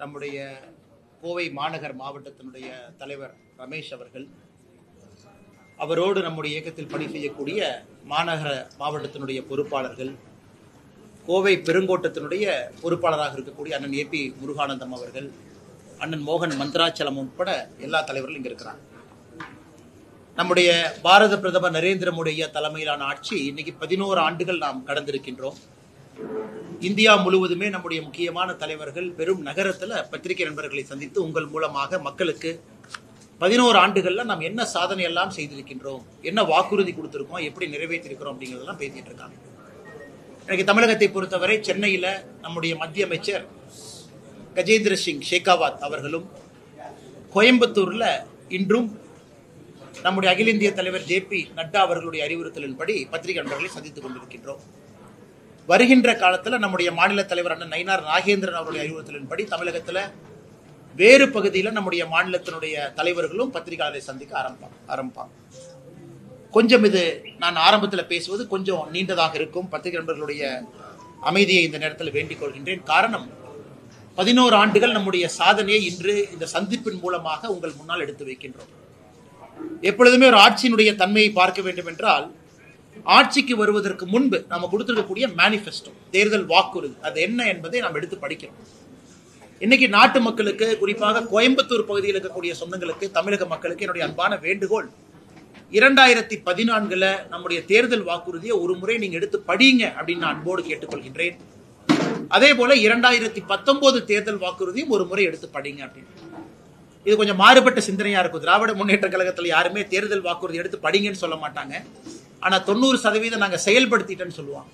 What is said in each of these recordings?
நம்முடைய கோவை மாநகர் மாவட்டத்தினுடைய தலைவர் ரமேஷ் அவர்கள், அவரோடு நம்முடைய இயக்கத்தில் பணி செய்யக்கூடிய மாநகர மாவட்டத்தினுடைய பொறுப்பாளர்கள், கோவை பெருங்கோட்டத்தினுடைய பொறுப்பாளராக இருக்கக்கூடிய அண்ணன் ஏபி முருகானந்தம் அவர்கள், அண்ணன் மோகன் மந்திராச்சலம் உட்பட எல்லா தலைவர்களும் இங்கே இருக்கிறாங்க. நம்முடைய பாரத பிரதமர் நரேந்திர மோடி தலைமையிலான ஆட்சி இன்னைக்கு 11 ஆண்டுகள் நாம் கடந்திருக்கின்றோம். இந்தியா முழுவதுமே நம்முடைய முக்கியமான தலைவர்கள் பெரும் நகரத்தில் பத்திரிகை நண்பர்களை சந்தித்து உங்கள் மூலமாக மக்களுக்கு 11 ஆண்டுகள்ல நாம் என்ன சாதனை எல்லாம் செய்திருக்கின்றோம், என்ன வாக்குறுதி கொடுத்திருக்கோம், எப்படி நிறைவேற்றிருக்கிறோம் அப்படிங்கிறதெல்லாம் பேசிட்டு இருக்காங்க. எனக்கு தமிழகத்தை பொறுத்தவரை சென்னையில் நம்முடைய மத்திய அமைச்சர் கஜேந்திர சிங் ஷேகாவத் அவர்களும், கோயம்புத்தூர்ல இன்றும் நம்முடைய அகில இந்திய தலைவர் ஜே.பி. நட்டா அவர்களுடைய அறிவுறுத்தலின்படி பத்திரிகை நண்பர்களை சந்தித்துக் கொண்டிருக்கின்றோம். வருகின்ற காலத்தில் நம்முடைய மாநில தலைவர் அண்ணன் நயினார் நாகேந்திரன் அவருடைய அறிவுறுத்தலின்படி தமிழகத்தில் வேறு பகுதியில் நம்முடைய மாநிலத்தினுடைய தலைவர்களும் பத்திரிகையாளரை சந்திக்க ஆரம்பிப்பாங்க. கொஞ்சம் இது நான் ஆரம்பத்தில் பேசுவது கொஞ்சம் நீண்டதாக இருக்கும். பத்திரிகை நண்பர்களுடைய அமைதியை இந்த நேரத்தில் வேண்டிக் கொள்கின்றேன். காரணம், 11 ஆண்டுகள் நம்முடைய சாதனையை இன்று இந்த சந்திப்பின் மூலமாக உங்கள் முன்னால் எடுத்து வைக்கின்றோம். எப்பொழுதுமே ஒரு ஆட்சியினுடைய தன்மையை பார்க்க வேண்டும் என்றால், ஆட்சிக்கு வருவதற்கு முன்பு நாம கொடுத்திருக்கக்கூடிய மேனிஃபெஸ்டோ, தேர்தல் வாக்குறுதி, அது என்ன என்பதை நாம் எடுத்து படிக்கிறோம். இன்னைக்கு நாட்டு மக்களுக்கு, குறிப்பாக கோயம்புத்தூர் பகுதியில் இருக்கக்கூடிய சொந்தங்களுக்கு, தமிழக மக்களுக்கு என்னுடைய அன்பான வேண்டுகோள், 2014 நம்முடைய தேர்தல் வாக்குறுதியை ஒரு முறை நீங்க எடுத்து படிங்க அப்படின்னு நான் அன்போடு கேட்டுக்கொள்கின்றேன். அதே போல 2019 தேர்தல் வாக்குறுதியும் ஒரு முறை எடுத்து படிங்க அப்படின்னு. இது கொஞ்சம் மாறுபட்ட சிந்தனையா இருக்கும். திராவிட முன்னேற்ற கழகத்தில் யாருமே தேர்தல் வாக்குறுதி எடுத்து படிங்கன்னு சொல்ல மாட்டாங்க. ஆனா 90% நாங்க செயல்படுத்திட்டேன்னு சொல்லுவாங்க.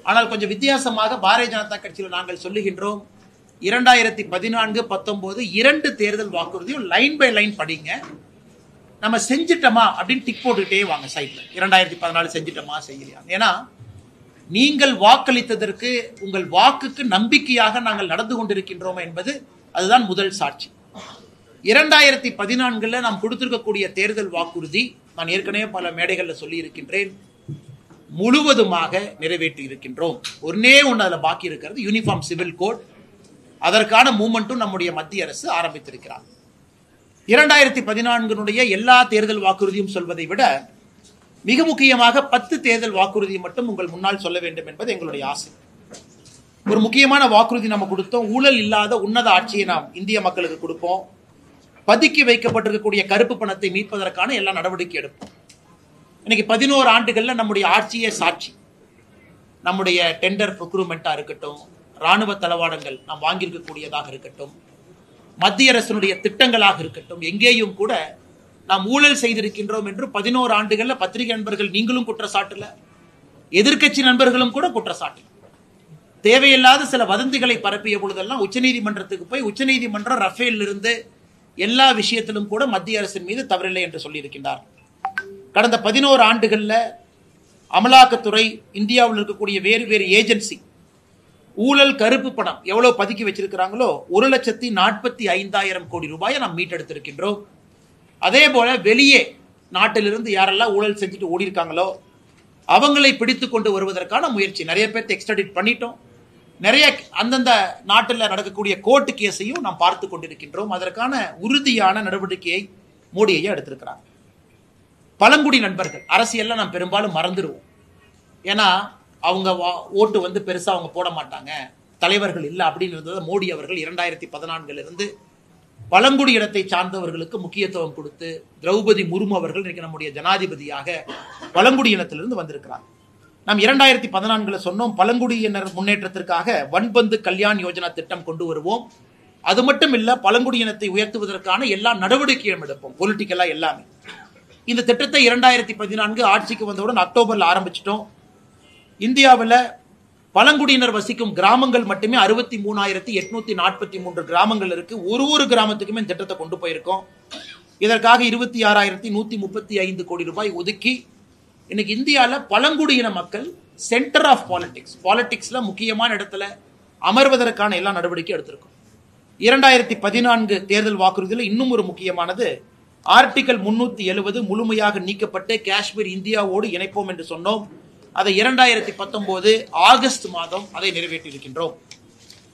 ஆனால் கொஞ்சம் வித்தியாசமாக பாரதிய ஜனதா கட்சியில் நாங்கள் சொல்லுகின்றோம், 2014-19 2 தேர்தல் வாக்குறுதியும் லைன் பை லைன் படிங்க. நம்ம செஞ்சிட்டோமா அப்படின்னு டிக் போட்டுக்கிட்டே வாங்க சைட்ல. 2014 செஞ்சிட்டோமா, செய்யலையா? ஏன்னா நீங்கள் வாக்களித்ததற்கு, உங்கள் வாக்குக்கு நம்பிக்கையாக நாங்கள் நடந்து கொண்டிருக்கின்றோம் என்பது அதுதான் முதல் சாட்சி. 2014 நாம் கொடுத்திருக்கக்கூடிய தேர்தல் வாக்குறுதி, நான் ஏற்கனவே பல மேடைகளில் சொல்லி இருக்கின்றேன், முழுவதுமாக நிறைவேற்றி இருக்கின்றோம். ஒன்னே ஒன்று அதில் பாக்கி இருக்கிறது, யூனிஃபார்ம் சிவில் கோட். அதற்கான மூவ்மெண்ட்டும் நம்முடைய மத்திய அரசு ஆரம்பித்திருக்கிறார். 2014 எல்லா தேர்தல் வாக்குறுதியும் சொல்வதை விட மிக முக்கியமாக 10 தேர்தல் வாக்குறுதி மட்டும் உங்கள் முன்னால் சொல்ல வேண்டும் என்பது எங்களுடைய ஆசை. ஒரு முக்கியமான வாக்குறுதி நம்ம கொடுத்தோம், ஊழல் இல்லாத உன்னத ஆட்சியை நாம் இந்திய மக்களுக்கு கொடுப்போம். பதுக்கி வைக்கப்பட்டிருக்கக்கூடிய கருப்பு பணத்தை மீட்பதற்கான எல்லா நடவடிக்கை எடுப்போம். இன்னைக்கு 11 ஆண்டுகள்ல நம்முடைய ஆட்சியே சாட்சி. நம்முடைய டெண்டர் ப்ரொக்யூர்மெண்டா இருக்கட்டும், ராணுவ தளவாடங்கள் நாம் வாங்கியிருக்கக்கூடியதாக இருக்கட்டும், மத்திய அரசினுடைய திட்டங்களாக இருக்கட்டும், எங்கேயும் கூட நாம் ஊழல் செய்திருக்கின்றோம் என்று 11 ஆண்டுகள்ல பத்திரிகை நண்பர்கள் நீங்களும் குற்றச்சாட்டுல, எதிர்க்கட்சி நண்பர்களும் கூட குற்றச்சாட்டு. தேவையில்லாத சில வதந்திகளை பரப்பிய பொழுதெல்லாம் உச்சநீதிமன்றத்துக்கு போய் உச்சநீதிமன்றம் ரஃபேல் இருந்து எல்லா விஷயத்திலும் கூட மத்திய அரசின் மீது தவறில்லை என்று சொல்லியிருக்கின்றார். கடந்த 11 ஆண்டுகள்ல அமலாக்கத்துறை, இந்தியாவில் இருக்கக்கூடிய வேறு வேறு ஏஜென்சி ஊழல் கருப்பு பணம் எவ்வளவு பதுக்கி வச்சிருக்கிறாங்களோ 1,45,000 கோடி ரூபாயை நாம் மீட்டெடுத்திருக்கின்றோம். அதே போல வெளியே நாட்டிலிருந்து யாரெல்லாம் ஊழல் செஞ்சுட்டு ஓடி இருக்காங்களோ அவங்களை பிடித்து கொண்டு வருவதற்கான முயற்சி, நிறைய பேர்த்து எக்ஸ்ட்ராடிட் பண்ணிட்டோம். நிறைய அந்தந்த நாட்டில் நடக்கக்கூடிய கோர்ட்டு கேஸையும் நாம் பார்த்து கொண்டிருக்கின்றோம். அதற்கான உறுதியான நடவடிக்கையை மோடி ஐயா எடுத்திருக்கிறாங்க. பழங்குடி நண்பர்கள், அரசியல்ல நாம் பெரும்பாலும் மறந்துடுவோம். ஏன்னா அவங்க ஓட்டு பெருசா அவங்க போட மாட்டாங்க, தலைவர்கள் இல்லை அப்படின்னு மோடி அவர்கள் 2014 பழங்குடி இடத்தை சார்ந்தவர்களுக்கு முக்கியத்துவம் கொடுத்து, திரௌபதி முர்மு அவர்கள் இன்னைக்கு நம்முடைய ஜனாதிபதியாக பழங்குடி இனத்திலிருந்து வந்திருக்கிறார். நாம் 2014 சொன்னோம், பழங்குடியினர் முன்னேற்றத்திற்காக வன்பந்து கல்யாண் யோஜனா திட்டம் கொண்டு வருவோம். அது மட்டும் இல்ல, பழங்குடியினத்தை உயர்த்துவதற்கான எல்லா நடவடிக்கையும் எடுப்போம், பொலிட்டிக்கலா எல்லாமே. இந்த திட்டத்தை 2014 ஆட்சிக்கு வந்தவுடன் அக்டோபர்ல ஆரம்பிச்சிட்டோம். இந்தியாவில் பழங்குடியினர் வசிக்கும் கிராமங்கள் மட்டுமே 63,843 கிராமங்கள் இருக்கு. ஒரு கிராமத்துக்குமே இந்த திட்டத்தை கொண்டு போயிருக்கோம். இதற்காக 26,135 கோடி ரூபாய் ஒதுக்கி இன்னைக்கு இந்தியாவில் பழங்குடியின மக்கள் சென்டர் ஆஃப் பாலிடிக்ஸ்ல முக்கியமான இடத்துல அமர்வதற்கான எல்லா நடவடிக்கை எடுத்திருக்கோம். 2014 தேர்தல் வாக்குறுதியில் இன்னும் ஒரு முக்கியமானது, ஆர்டிகல் 370 முழுமையாக நீக்கப்பட்டு காஷ்மீர் இந்தியாவோடு இணைப்போம் என்று சொன்னோம். அதை 2019 ஆகஸ்ட் மாதம் அதை நிறைவேற்றியிருக்கின்றோம்.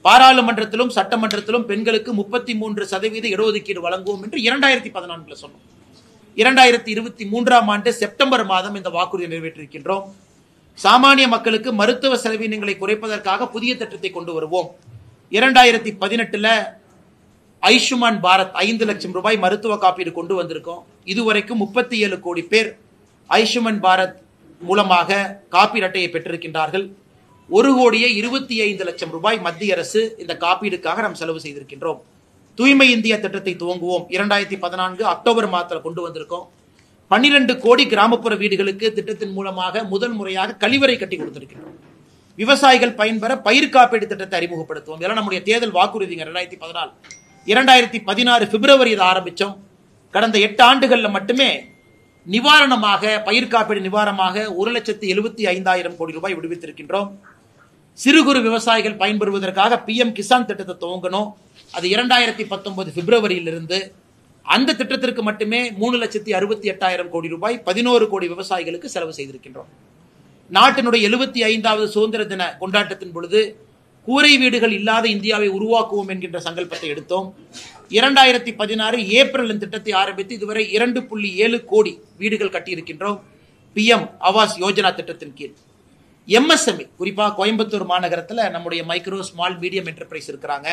பாராளுமன்றத்திலும் சட்டமன்றத்திலும் பெண்களுக்கு 33% இடஒதுக்கீடு வழங்குவோம் என்று 2014 சொன்னோம். 2023 ஆண்டு செப்டம்பர் மாதம் இந்த வாக்குறுதியை நிறைவேற்றிருக்கின்றோம். சாமானிய மக்களுக்கு மருத்துவ செலவினங்களை குறைப்பதற்காக புதிய திட்டத்தை கொண்டு வருவோம். 2018 ஆயுஷ்மான் பாரத் 5 லட்சம் ரூபாய் மருத்துவ காப்பீடு கொண்டு வந்திருக்கோம். இதுவரைக்கும் 37 கோடி பேர் ஆயுஷ்மான் பாரத் மூலமாக காப்பீடு அட்டையை பெற்றிருக்கின்றார்கள். 1,25 லட்சம் ரூபாய் மத்திய அரசு இந்த காப்பீடுக்காக நாம் செலவு செய்திருக்கின்றோம். தூய்மை இந்தியா திட்டத்தை துவங்குவோம். 2014 அக்டோபர் மாதத்தில் கொண்டு வந்திருக்கோம். 12 கோடி கிராமப்புற வீடுகளுக்கு திட்டத்தின் மூலமாக முதல் முறையாக கழிவறை கட்டி கொடுத்திருக்கின்றோம். விவசாயிகள் பயன்பெற பயிர் காப்பீடு திட்டத்தை அறிமுகப்படுத்துவோம். இதெல்லாம் நம்முடைய தேர்தல் வாக்குறுதிங்க. 2016 பிப்ரவரி இதை ஆரம்பிச்சோம். கடந்த 8 ஆண்டுகள்ல மட்டுமே நிவாரணமாக பயிர் காப்பீடு நிவாரணமாக 1,75,000 கோடி ரூபாய் விடுவித்திருக்கின்றோம். சிறு குறு விவசாயிகள் பயன்பெறுவதற்காக PM கிசான் திட்டத்தை துவங்கணும். அது 2019 பிப்ரவரியிலிருந்து அந்த திட்டத்திற்கு மட்டுமே 3,68,000 கோடி ரூபாய் 11 கோடி விவசாயிகளுக்கு செலவு செய்திருக்கின்றோம். நாட்டினுடைய 75வது சுதந்திர தின கொண்டாட்டத்தின் பொழுது கூரை வீடுகள் இல்லாத இந்தியாவை உருவாக்குவோம் என்கின்ற சங்கல்பத்தை எடுத்தோம். 2016 ஏப்ரல் திட்டத்தை ஆரம்பித்து இதுவரை 2.7 கோடி வீடுகள் கட்டியிருக்கின்றோம். PM ஆவாஸ் யோஜனா திட்டத்தின் கீழ் MSME குறிப்பாக கோயம்புத்தூர் மாநகரத்தில் நம்முடைய மைக்ரோ ஸ்மால் மீடியம் என்டர்பிரைஸ் இருக்கிறாங்க.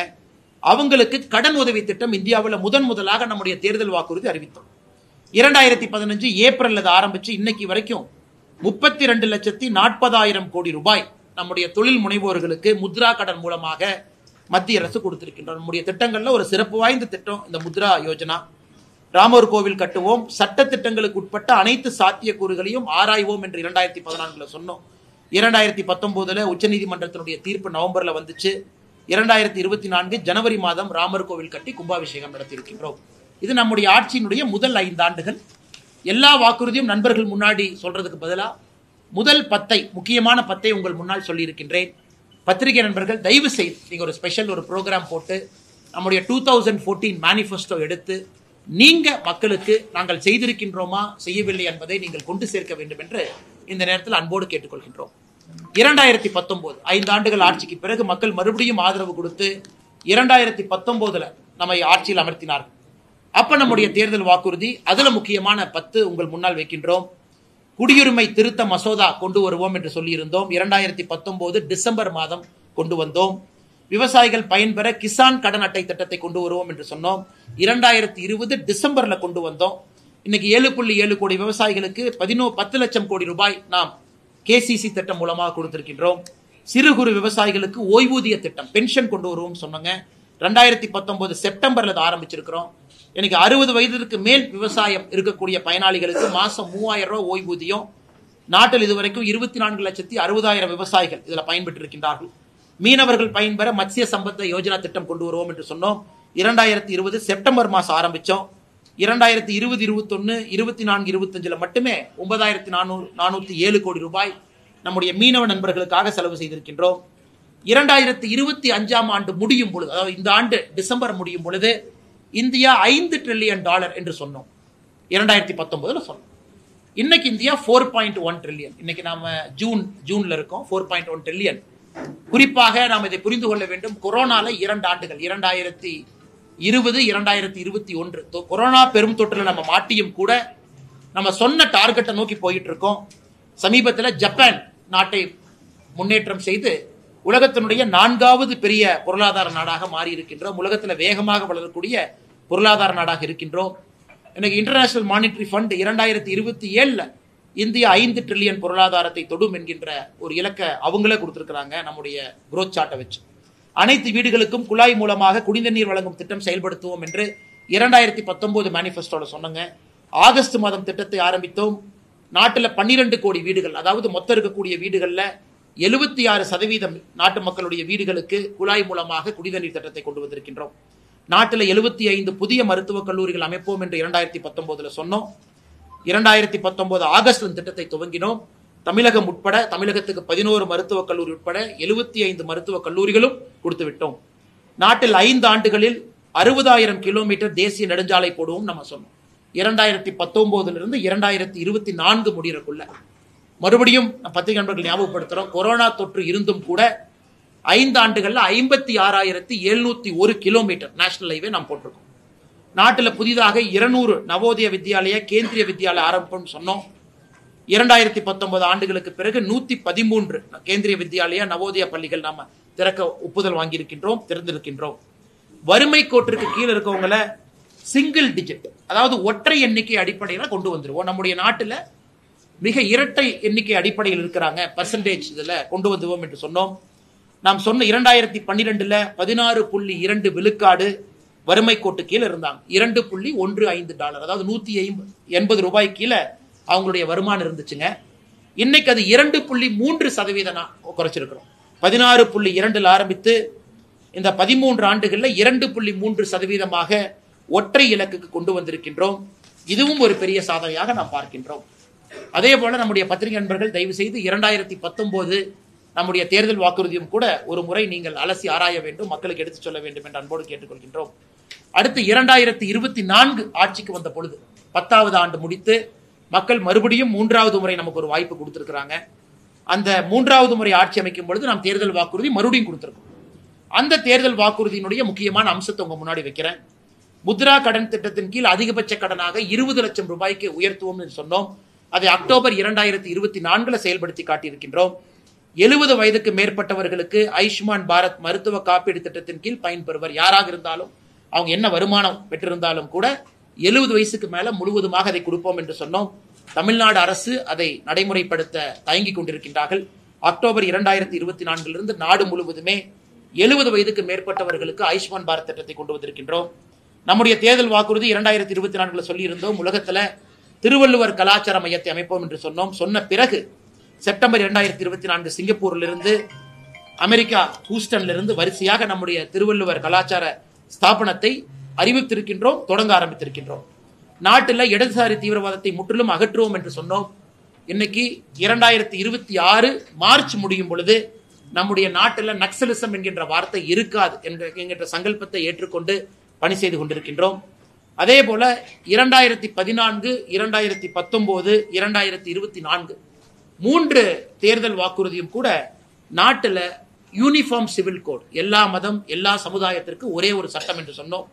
அவங்களுக்கு கடன் உதவி திட்டம் இந்தியாவில் முதலாக நம்முடைய தேர்தல் வாக்குறுதி அறிவித்தோம். 2015 ஏப்ரல் அதை ஆரம்பிச்சு இன்னைக்கு வரைக்கும் 32,40,000 கோடி ரூபாய் நம்முடைய தொழில் முனைவோர்களுக்கு முத்ரா கடன் மூலமாக மத்திய அரசு கொடுத்திருக்கின்றோம். நம்முடைய திட்டங்கள்ல ஒரு சிறப்பு வாய்ந்த திட்டம் இந்த முத்ரா யோஜனா. ராமர் கோவில் கட்டுவோம், சட்ட திட்டங்களுக்கு உட்பட்ட அனைத்து சாத்தியக்கூறுகளையும் ஆராய்வோம் என்று 2014 சொன்னோம். 2019 உச்சநீதிமன்றத்தினுடைய தீர்ப்பு நவம்பர்ல வந்துச்சு. 2024 ஜனவரி மாதம் ராமர் கோவில் கட்டி கும்பாபிஷேகம் நடத்தியிருக்கின்றோம். இது நம்முடைய ஆட்சியினுடைய முதல் 5 ஆண்டுகள். எல்லா வாக்குறுதியும் நண்பர்கள் முன்னாடி சொல்றதுக்கு பதிலா முதல் 10 முக்கியமான 10 உங்கள் முன்னால் சொல்லியிருக்கின்றேன். பத்திரிகை நண்பர்கள் தயவு செய்து நீங்க ஒரு ஸ்பெஷல் ஒரு ப்ரோக்ராம் போட்டு நம்முடைய 2014 மேனிஃபெஸ்டோ எடுத்து நீங்க மக்களுக்கு நாங்கள் செய்திருக்கின்றோமா செய்யவில்லை என்பதை நீங்கள் கொண்டு சேர்க்க வேண்டும் என்று இந்த நேரத்தில் அன்போடு கேட்டுக்கொள்கின்றோம். 2019 5 ஆண்டுகள் ஆட்சிக்கு பிறகு மக்கள் மறுபடியும் ஆதரவு கொடுத்து 2019 நம்மை ஆட்சியில் அமர்த்தினார்கள். அப்ப நம்முடைய தேர்தல் வாக்குறுதி அதுல முக்கியமான 10 உங்கள் முன்னால் வைக்கின்றோம். குடியுரிமை திருத்த மசோதா கொண்டு வருவோம் என்று சொல்லியிருந்தோம். 2019 டிசம்பர் மாதம் கொண்டு வந்தோம். விவசாயிகள் பயன்பெற கிசான் கடன் அட்டை திட்டத்தை கொண்டு வருவோம் என்று சொன்னோம். 2020 டிசம்பர்ல கொண்டு வந்தோம். இன்னைக்கு 7.7 கோடி விவசாயிகளுக்கு 10 லட்சம் கோடி ரூபாய் நாம் KCC திட்டம் மூலமாக கொடுத்திருக்கின்றோம். சிறு குறு விவசாயிகளுக்கு ஓய்வூதிய திட்டம் பென்ஷன் கொண்டு வருவோம் சொன்னாங்க. 2019 செப்டம்பர்ல ஆரம்பிச்சிருக்கிறோம். எனக்கு 60 வயதிற்கு மேல் விவசாயம் இருக்கக்கூடிய பயனாளிகளுக்கு மாசம் 3,000 ரூபாய் ஓய்வூதியம். நாட்டில் இதுவரைக்கும் 24,60,000 விவசாயிகள் இதில் பயன்பெற்று இருக்கின்றார்கள். மீனவர்கள் பயன்பெற மத்ஸ்ய சம்பத்த யோஜனா திட்டம் கொண்டு வருவோம் என்று சொன்னோம். 2020 செப்டம்பர் மாசம் ஆரம்பிச்சோம். 2020, 21, 24, 25 மட்டுமே 9,407 கோடி ரூபாய் நம்முடைய மீனவ நண்பர்களுக்காக செலவு செய்திருக்கின்றோம். 2025 ஆண்டு முடியும் பொழுது, அதாவது இந்த ஆண்டு டிசம்பர் முடியும் பொழுது இந்தியா $5 ட்ரில்லியன் என்று சொன்னோம். 2019 சொன்னோம். இன்னைக்கு இந்தியா 4.1 ட்ரில்லியன். இன்னைக்கு நாம ஜூன்ல இருக்கோம். 4.1 ட்ரில்லியன். குறிப்பாக நாம் இதை புரிந்து கொள்ள வேண்டும். கொரோனால 2 ஆண்டுகள் 2020, 2021 கொரோனா பெரும் தொற்றுல நம்ம மாட்டியும் கூட நம்ம சொன்ன டார்கெட்டை நோக்கி போயிட்டு இருக்கோம். சமீபத்தில் ஜப்பான் நாட்டை முன்னேற்றம் செய்து உலகத்தினுடைய 4வது பெரிய பொருளாதார நாடாக மாறி இருக்கின்றோம். உலகத்தில் வேகமாக வளரக்கூடிய பொருளாதார நாடாக இருக்கின்றோம். எனக்கு international monetary fund 2027 India 5 trillion பொருளாதாரத்தை தொடும் என்கின்ற ஒரு இலக்கை அவங்களே கொடுத்திருக்கிறாங்க. நம்முடைய குரோத் சார்ட்டை வச்சு அனைத்து வீடுகளுக்கும் குழாய் மூலமாக குடிநீர் வழங்கும் திட்டம் செயல்படுத்துவோம் என்று 2019 மேனிஃபெஸ்டோல சொன்னாங்க. ஆகஸ்ட் மாதம் திட்டத்தை ஆரம்பித்தோம். நாட்டில் 12 கோடி வீடுகள், அதாவது மொத்தம் இருக்கக்கூடிய வீடுகளில் 76% நாட்டு மக்களுடைய வீடுகளுக்கு குழாய் மூலமாக குடிநீர் திட்டத்தை கொண்டு வந்திருக்கின்றோம். நாட்டில் 75 புதிய மருத்துவக் கல்லூரிகள் அமைப்போம் என்று 2019 சொன்னோம். 2019 ஆகஸ்ட் திட்டத்தை துவங்கினோம். தமிழகம் உட்பட தமிழகத்துக்கு 11 மருத்துவக் கல்லூரி உட்பட 75 மருத்துவக் கல்லூரிகளும் கொடுத்து விட்டோம். நாட்டில் 5 ஆண்டுகளில் 60,000 கிலோமீட்டர் தேசிய நெடுஞ்சாலை போடுவோம் நம்ம சொன்னோம். 2019 2024 முடியறக்குள்ள மறுபடியும் பத்திரிகை நண்பர்கள் ஞாபகப்படுத்துறோம். கொரோனா தொற்று இருந்தும் கூட 5 ஆண்டுகள்ல 56,701 கிலோமீட்டர் நேஷனல் ஹைவே நாம் போட்டிருக்கோம். நாட்டில் புதிதாக 200 நவோதய வித்யாலயா கேந்திரிய வித்யாலயா ஆரம்பிப்போம் சொன்னோம். 2019 ஆண்டுகளுக்கு பிறகு 113 கேந்திரிய வித்யாலயா நவோதயா பள்ளிகள் நாம திறக்க ஒப்புதல் வாங்கியிருக்கின்றோம், திறந்திருக்கின்றோம். வறுமை கோட்டிற்கு கீழே இருக்கவங்கள சிங்கிள் டிஜிட், அதாவது ஒற்றை எண்ணிக்கை அடிப்படையில் கொண்டு வந்துருவோம். நம்முடைய நாட்டில் மிக இரட்டை எண்ணிக்கை அடிப்படையில் இருக்கிறாங்க, பர்சன்டேஜ் இதில் கொண்டு வந்துவோம் என்று சொன்னோம். நாம் சொன்ன 2012 16.2 விழுக்காடு வறுமை கோட்டு கீழே இருந்தாங்க. $2.15, அதாவது $180 ரூபாய் கீழே அவங்களுடைய வருமானம் இருந்துச்சுங்க. இன்னைக்கு அது 2.3% குறைச்சிருக்கிறோம். 16.2 ஆரம்பித்து இந்த 13 ஆண்டுகளில் 2.3% ஒற்றை இலக்குக்கு கொண்டு வந்திருக்கின்றோம். இதுவும் ஒரு பெரிய சாதனையாக நாம் பார்க்கின்றோம். அதே போல நம்முடைய பத்திரிகை நண்பர்கள் தயவு செய்து 2019 நம்முடைய தேர்தல் வாக்குறுதியும் கூட ஒரு முறை நீங்கள் அலசி ஆராய வேண்டும், மக்களுக்கு எடுத்துச் சொல்ல வேண்டும் என்று அன்போடு கேட்டுக்கொள்கின்றோம். அடுத்து 2024 ஆட்சிக்கு வந்த பொழுது 10வது ஆண்டு முடித்து மக்கள் மறுபடியும் 3வது முறை நமக்கு ஒரு வாய்ப்பு கொடுத்திருக்கிறாங்க. அந்த 3வது முறை ஆட்சி அமைக்கும் பொழுது நாம் தேர்தல் வாக்குறுதி மறுபடியும் கொடுத்திருக்கோம். அந்த தேர்தல் வாக்குறுதியினுடைய முக்கியமான அம்சத்தை உங்க முன்னாடி வைக்கிறேன். முத்ரா கடன் திட்டத்தின் கீழ் அதிகபட்ச கடனாக 20 லட்சம் ரூபாய்க்கு உயர்த்துவோம் என்று சொன்னோம். அதை அக்டோபர் 2024 செயல்படுத்தி காட்டியிருக்கின்றோம். 70 வயதுக்கு மேற்பட்டவர்களுக்கு ஆயுஷ்மான் பாரத் மருத்துவ காப்பீடு திட்டத்தின் கீழ் பயன்பெறுவர் யாராக இருந்தாலும், அவங்க என்ன வருமானம் பெற்றிருந்தாலும் கூட 70 வயசுக்கு மேல முழுவதுமாக அதை கொடுப்போம் என்று சொன்னோம். தமிழ்நாடு அரசு அதை நடைமுறைப்படுத்த தயங்கிக் கொண்டிருக்கின்றார்கள். அக்டோபர் 2024 நாடு முழுவதுமே 70 வயதுக்கு மேற்பட்டவர்களுக்கு ஆயுஷ்மான் பாரத் திட்டத்தை கொண்டு வந்திருக்கின்றோம். நம்முடைய தேர்தல் வாக்குறுதி 2024 சொல்லி இருந்தோம், உலகத்துல திருவள்ளுவர் கலாச்சார மையத்தை அமைப்போம் என்று சொன்னோம். சொன்ன பிறகு செப்டம்பர் 2024 சிங்கப்பூரிலிருந்து, அமெரிக்கா ஹூஸ்டன்ல இருந்து வரிசையாக நம்முடைய திருவள்ளுவர் கலாச்சார ஸ்தாபனத்தை அறிவித்திருக்கின்றோம், தொடங்க ஆரம்பித்திருக்கின்றோம். நாட்டில் இடதுசாரி தீவிரவாதத்தை முற்றிலும் அகற்றுவோம் என்று சொன்னோம். இன்னைக்கு 2026 மார்ச் முடியும் பொழுது நம்முடைய நாட்டில் நக்சலிசம் என்கின்ற வார்த்தை இருக்காது என்கின்ற சங்கல்பத்தை ஏற்றுக்கொண்டு பணி செய்து கொண்டிருக்கின்றோம். அதே போல 2014, 2019, 2024 3 தேர்தல் வாக்குறுதியும் கூட நாட்டில் யூனிஃபார்ம் சிவில் கோட், எல்லா மதம் எல்லா சமுதாயத்திற்கு ஒரே ஒரு சட்டம் என்று சொன்னோம்.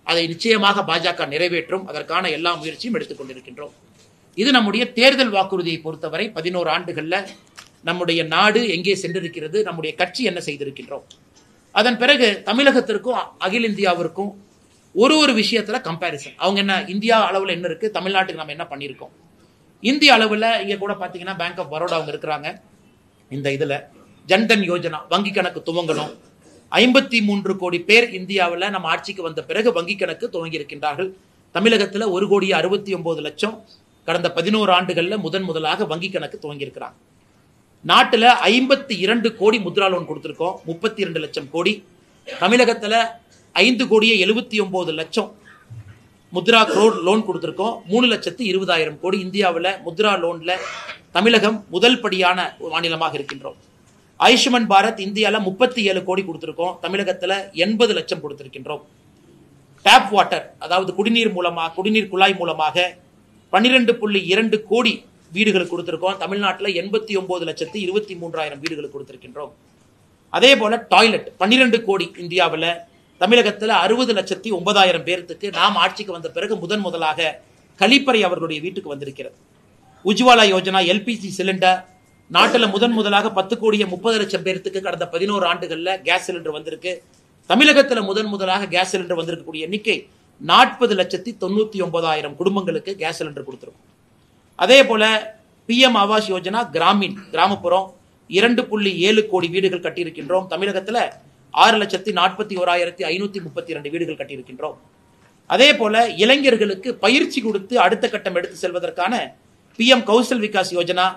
அதை நிச்சயமாக பாஜக நிறைவேற்றும், அதற்கான எல்லா முயற்சியும் எடுத்துக் கொண்டிருக்கின்றோம். இது நம்முடைய தேர்தல் வாக்குறுதியை பொறுத்தவரை 11 ஆண்டுகள்ல நம்முடைய நாடு எங்கே சென்றிருக்கிறது, நம்முடைய கட்சி என்ன செய்திருக்கின்றோம். அதன் பிறகு தமிழகத்திற்கும் அகில இந்தியாவிற்கும் ஒரு விஷயத்துல கம்பேரிசன். அவங்க என்ன இந்தியா அளவுல என்ன இருக்கு, தமிழ்நாட்டுக்கு நம்ம என்ன பண்ணியிருக்கோம். இந்திய அளவுல இங்க கூட பாத்தீங்கன்னா பேங்க் ஆஃப் பரோடா அவங்க இருக்கிறாங்க. இந்த இதுல ஜன்தன் யோஜனா வங்கி கணக்கு துவங்கணும். 53 கோடி பேர் இந்தியாவில் நம்ம ஆட்சிக்கு வந்த பிறகு வங்கி கணக்கு துவங்கி இருக்கின்றார்கள். தமிழகத்தில் 1,69,00,000 கடந்த 11 ஆண்டுகள்ல முதலாக வங்கி கணக்கு துவங்கி இருக்கிறாங்க. நாட்டில் 52 கோடி முத்ரா லோன் கொடுத்திருக்கோம், 32 லட்சம் கோடி. தமிழகத்தில் 5,79,00,000 முத்ரா லோன் கொடுத்திருக்கோம், 3,20,000 கோடி. இந்தியாவில் முத்ரா லோன்ல தமிழகம் முதல் படியான மாநிலமாக இருக்கின்றோம். ஆயுஷ்மான் பாரத் இந்தியாவில் 37 கோடி கொடுத்திருக்கோம், தமிழகத்தில் 80 லட்சம் கொடுத்திருக்கின்றோம். டேப் வாட்டர், அதாவது குடிநீர் குழாய் மூலமாக 12.2 கோடி வீடுகளுக்கு கொடுத்திருக்கோம், தமிழ்நாட்டில் 89,23,000 வீடுகளுக்கு கொடுத்திருக்கின்றோம். அதே போல டாய்லெட் 12 கோடி இந்தியாவில், தமிழகத்தில் 60,09,000 பேருக்கு நாம் ஆட்சிக்கு வந்த பிறகு முதலாக கழிப்பறை அவர்களுடைய வீட்டுக்கு வந்திருக்கிறது. உஜ்வாலா யோஜனா எல்பிஜி சிலிண்டர் நாட்டில் முதலாக 10,30,00,000 பேருக்கு கடந்த 11 ஆண்டுகள்ல கேஸ் சிலிண்டர் வந்திருக்கு. தமிழகத்தில் முதலாக கேஸ் சிலிண்டர் வந்திருக்கக்கூடிய எண்ணிக்கை 40,99,000 குடும்பங்களுக்கு கேஸ் சிலிண்டர் கொடுத்திருக்கும். அதே போல பிஎம் ஆவாஸ் யோஜனா கிராமப்புறம் 2.7 கோடி வீடுகள் கட்டியிருக்கின்றோம். தமிழகத்தில் 6,41,532 வீடுகள் கட்டியிருக்கின்றோம். அதே போல இளைஞர்களுக்கு பயிற்சி கொடுத்து அடுத்த கட்டம் எடுத்து செல்வதற்கான பிஎம் கௌசல் விகாஸ் யோஜனா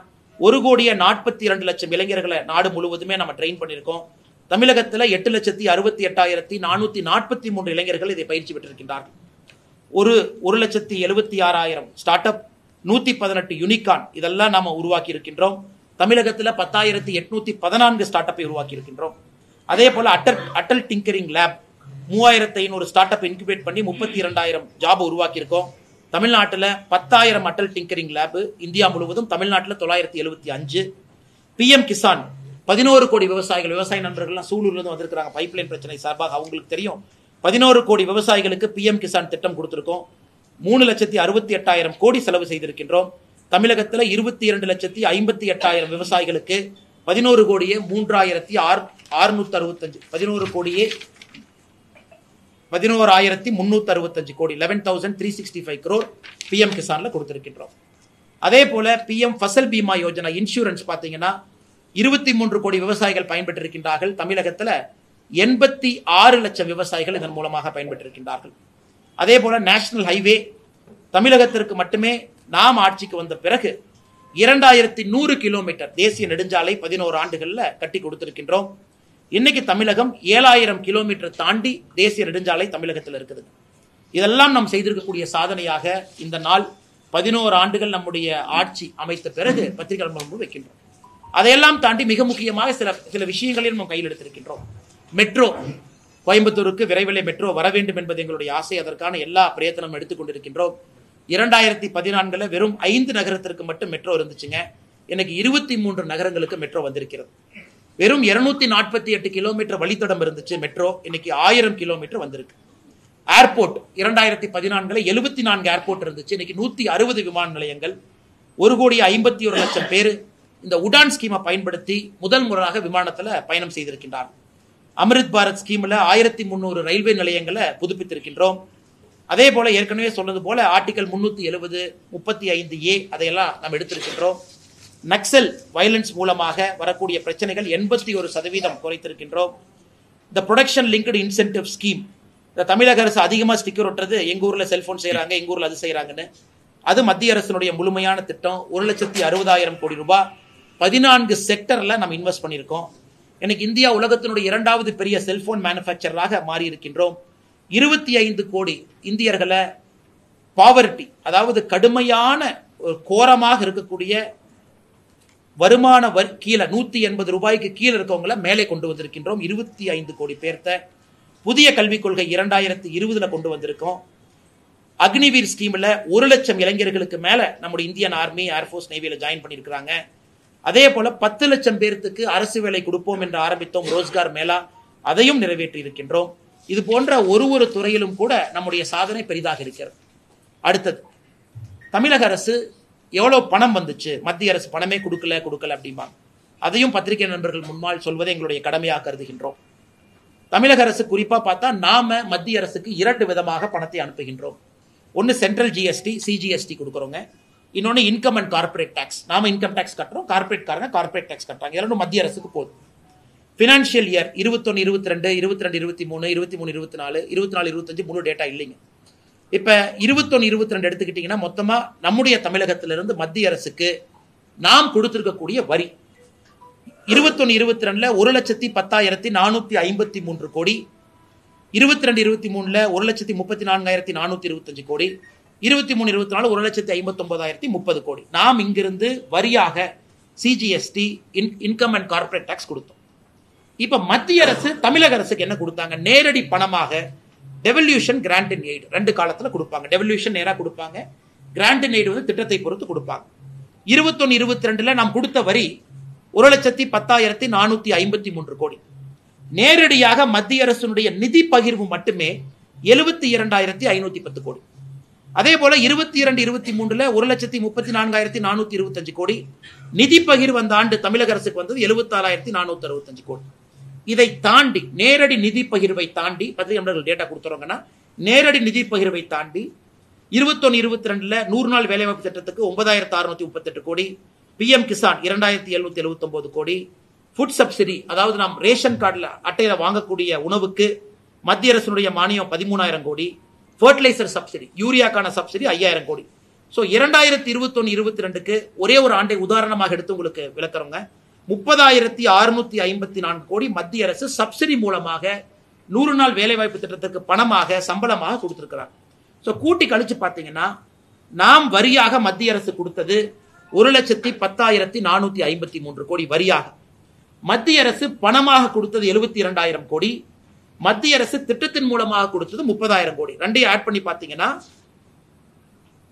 1,42,00,000 இளைஞர்களை நாடு முழுவதுமே நம்ம ட்ரெயின் பண்ணியிருக்கோம். தமிழகத்தில் 8,68,443 இளைஞர்கள் இதை பயிற்சி பெற்றிருக்கின்றார்கள். 1,76,000 ஸ்டார்ட் அப், 118 யூனிகான் இதெல்லாம் நாம உருவாக்கி இருக்கின்றோம். தமிழகத்தில் 10,814 ஸ்டார்ட் அப்பை உருவாக்கி இருக்கின்றோம். அதே போல Atal tinkering lab 3,500 start up incubate பண்ணி 32,000 ஜாப் உருவாக்கி இருக்கோம். தமிழ்நாட்டில் 10,000 அட்டல் டிங்கரிங் லேப், இந்தியா முழுவதும் தமிழ்நாட்டில் 975. பிஎம் கிசான் 11 கோடி விவசாயிகள், விவசாய நண்பர்கள்லாம் சூலூர்லேருந்து வந்திருக்கிறாங்க பைப்லைன் பிரச்சனை சார்பாக, அவங்களுக்கு தெரியும். 11 கோடி விவசாயிகளுக்கு பிஎம் கிசான் திட்டம் கொடுத்துருக்கோம். 3,68,000 கோடி செலவு செய்திருக்கின்றோம். தமிழகத்தில் 22,58,000 விவசாயிகளுக்கு 11 கோடியே 3,665 11,365 கோடி 11,365 crore பிஎம் கிசான்ல கொடுத்திருக்கின்றோம். அதே போல பிஎம் ஃபசல் பீமா யோஜனா இன்சூரன்ஸ் பார்த்தீங்கன்னா 23 கோடி விவசாயிகள் பயன்பெற்றிருக்கின்றார்கள். தமிழகத்தில் 86 லட்சம் விவசாயிகள் இதன் மூலமாக பயன்பெற்றிருக்கின்றார்கள். அதே போல நேஷனல் ஹைவே தமிழகத்திற்கு மட்டுமே நாம் ஆட்சிக்கு வந்த பிறகு 2100 கிலோமீட்டர் தேசிய நெடுஞ்சாலை 11 ஆண்டுகள்ல கட்டி கொடுத்திருக்கின்றோம். இன்னைக்கு தமிழகம் 7000 கிலோமீட்டர் தாண்டி தேசிய நெடுஞ்சாலை தமிழகத்தில் இருக்குது. இதெல்லாம் நாம் செய்திருக்கக்கூடிய சாதனையாக இந்த நாள் 11 ஆண்டுகள் நம்முடைய ஆட்சி அமைத்த பிறகு பத்திரிகை முன்பு வைக்கின்றோம். அதையெல்லாம் தாண்டி மிக முக்கியமாக சில விஷயங்களையும் நம்ம கையில் எடுத்திருக்கின்றோம். மெட்ரோ, கோயம்புத்தூருக்கு விரைவில் மெட்ரோ வர வேண்டும் என்பது எங்களுடைய ஆசை. அதற்கான எல்லா பிரயத்தனம் எடுத்துக்கொண்டிருக்கின்றோம். 2014 வெறும் 5 நகரத்திற்கு மட்டும் மெட்ரோ இருந்துச்சுங்க. எனக்கு 23 நகரங்களுக்கு மெட்ரோ வந்திருக்கிறது. வெறும் 248 கிலோமீட்டர் வழித்தடம் இருந்துச்சு மெட்ரோ, இன்னைக்கு 1000 கிலோமீட்டர் வந்திருக்கு. ஏர்போர்ட் 2014 74 ஏர்போர்ட் இருந்துச்சு, இன்னைக்கு 160 விமான நிலையங்கள். 1,51,00,000 பேர் இந்த உடான் ஸ்கீமை பயன்படுத்தி முதல் முறையாக விமானத்தில் பயணம் செய்திருக்கின்றார். அமிர்த் பாரத் ஸ்கீம்ல 1300 ரயில்வே நிலையங்களை புதுப்பித்திருக்கின்றோம். அதே போல ஏற்கனவே சொன்னது போல ஆர்டிகல் 370, 35A அதையெல்லாம் நாம் எடுத்திருக்கின்றோம். நக்சல் வயலன்ஸ் மூலமாக வரக்கூடிய பிரச்சனைகள் 81% குறைத்திருக்கின்றோம். இந்த ப்ரொடக்ஷன் லிங்க்டு இன்சென்டிவ் ஸ்கீம், இந்த தமிழக அரசு அதிகமாக ஸ்டிக்கர் ஒட்டுறது எங்க ஊர்ல செல்போன் செய்யறாங்க, எங்க ஊர்ல அது செய்யறாங்கன்னு, அது மத்திய அரசினுடைய முழுமையான திட்டம். 1,60,000 கோடி ரூபாய் 14 செக்டர்ல நம்ம இன்வெஸ்ட் பண்ணியிருக்கோம். எனக்கு இந்தியா உலகத்தினுடைய 2வது பெரிய செல்போன் மேனுஃபேக்சராக மாறி இருக்கின்றோம். 25 கோடி இந்தியர்களை பாவர்ட்டி, அதாவது கடுமையான கோரமாக இருக்கக்கூடிய வருமான கீழே 180 ரூபாய்க்கு கீழே இருக்கவங்களை மேலே கொண்டு வந்திருக்கின்றோம். 25 கோடி பேர்த்த புதிய கல்விக் கொள்கை 2020 கொண்டு வந்திருக்கோம். அக்னிவீர் ஸ்கீம்ல 1 லட்சம் இளைஞர்களுக்கு மேல நம்முடைய இந்தியன் ஆர்மி, ஏர்போர்ஸ், நேவியில ஜாயின் பண்ணியிருக்கிறாங்க. அதே போல 10 லட்சம் பேருக்கு அரசு வேலை கொடுப்போம் என்று ஆரம்பித்தோம் ரோஸ்கார் மேளா, அதையும் நிறைவேற்றி இருக்கின்றோம். இது போன்ற ஒரு துறையிலும் கூட நம்முடைய சாதனை பெரிதாக இருக்கிறது. அடுத்தது, தமிழக அரசு எவ்வளவு பணம் வந்துச்சு, மத்திய அரசு பணமே கொடுக்கல அப்படிம்பாங்க. அதையும் பத்திரிகை நண்பர்கள் முன்னால் சொல்வதை எங்களுடைய கடமையாக கருதுகின்றோம். தமிழக அரசு குறிப்பா பார்த்தா நாம மத்திய அரசுக்கு 2 விதமாக பணத்தை அனுப்புகின்றோம். ஒன்னு சென்ட்ரல் ஜிஎஸ்டி, சிஜிஎஸ்டி கொடுக்குறோங்க. இன்னொன்னு இன்கம் அண்ட் கார்பரேட் டாக்ஸ். நாம இன்கம் டாக்ஸ் கட்டுறோம், கார்பரேட் கார்பரேட் டாக்ஸ் கட்டுறாங்க. இதெல்லாம் மத்திய அரசுக்கு போகுது. பினான்சியல் இயர் 21, 22, 22, 23, 23, 24, 24, 25 முழு டேட்டா இல்லைங்க. இப்ப 21, 22 எடுத்துக்கிட்டீங்கன்னா மொத்தமா நம்முடைய தமிழகத்திலிருந்து மத்திய அரசுக்கு நாம் கொடுத்திருக்கக்கூடிய வரி 21, 22 1,10,453 கோடி, 22, 23 1,34,425 கோடி, 23, 24 1,59,030 கோடி. நாம் இங்கிருந்து வரியாக CGST, income and corporate tax கொடுத்தோம். இப்ப மத்திய அரசு தமிழக அரசுக்கு என்ன கொடுத்தாங்க? நேரடி பணமாக டெவல்யூஷன், கிராண்ட் அண்ட் எய்ட் 2 காலத்துல கொடுப்பாங்க. டெவல்யூஷன் நேரா கொடுப்பாங்க, கிராண்ட் அண்ட் எய்ட் திட்டத்தை பொறுத்து கொடுப்பாங்க. 21, 22 நாம் கொடுத்த வரி 1,10,453 கோடி. நேரடியாக மத்திய அரசுடைய நிதி பகிர்வு மட்டுமே 72,510 கோடி. அதே போல 22, 23 1,34,425 கோடி நிதி பகிர்வு அந்த ஆண்டு தமிழக அரசுக்கு வந்தது 76,465 கோடி. இதை தாண்டி நேரடி நிதி பகிர்வை தாண்டி பத்திரிகை டேட்டா கொடுத்துறோங்கன்னா, நேரடி நிதி பகிர்வை தாண்டி 21, 22 100 நாள் வேலைவாய்ப்பு திட்டத்துக்கு 9,638 கோடி, பிஎம் கிசான் 2,779 கோடி, ஃபுட் சப்சிடி, அதாவது நாம் ரேஷன் கார்டுல அட்டையில வாங்கக்கூடிய உணவுக்கு மத்திய அரசுடைய மானியம் 13,000 கோடி, ஃபர்டிலைசர் சப்சிடி, யூரியாக்கான சப்சிடி 5,000 கோடி. ஸோ 2021, 22க்கு ஒரே ஒரு ஆண்டை உதாரணமாக எடுத்து உங்களுக்கு விளக்குறோங்க. 30,654 கோடி மத்திய அரசு சப்சிடி மூலமாக 100 நாள் வேலைவாய்ப்பு திட்டத்திற்கு பணமாக சம்பளமாக கொடுத்திருக்கிறார். ஸோ கூட்டி கழிச்சு பார்த்தீங்கன்னா நாம் வரியாக மத்திய அரசு கொடுத்தது 1,10,453 கோடி வரியாக. மத்திய அரசு பணமாக கொடுத்தது 72,000 கோடி. மத்திய அரசு திட்டத்தின் மூலமாக கொடுத்தது 30,000 கோடி. ரெண்டையும் ஆட் பண்ணி பார்த்தீங்கன்னா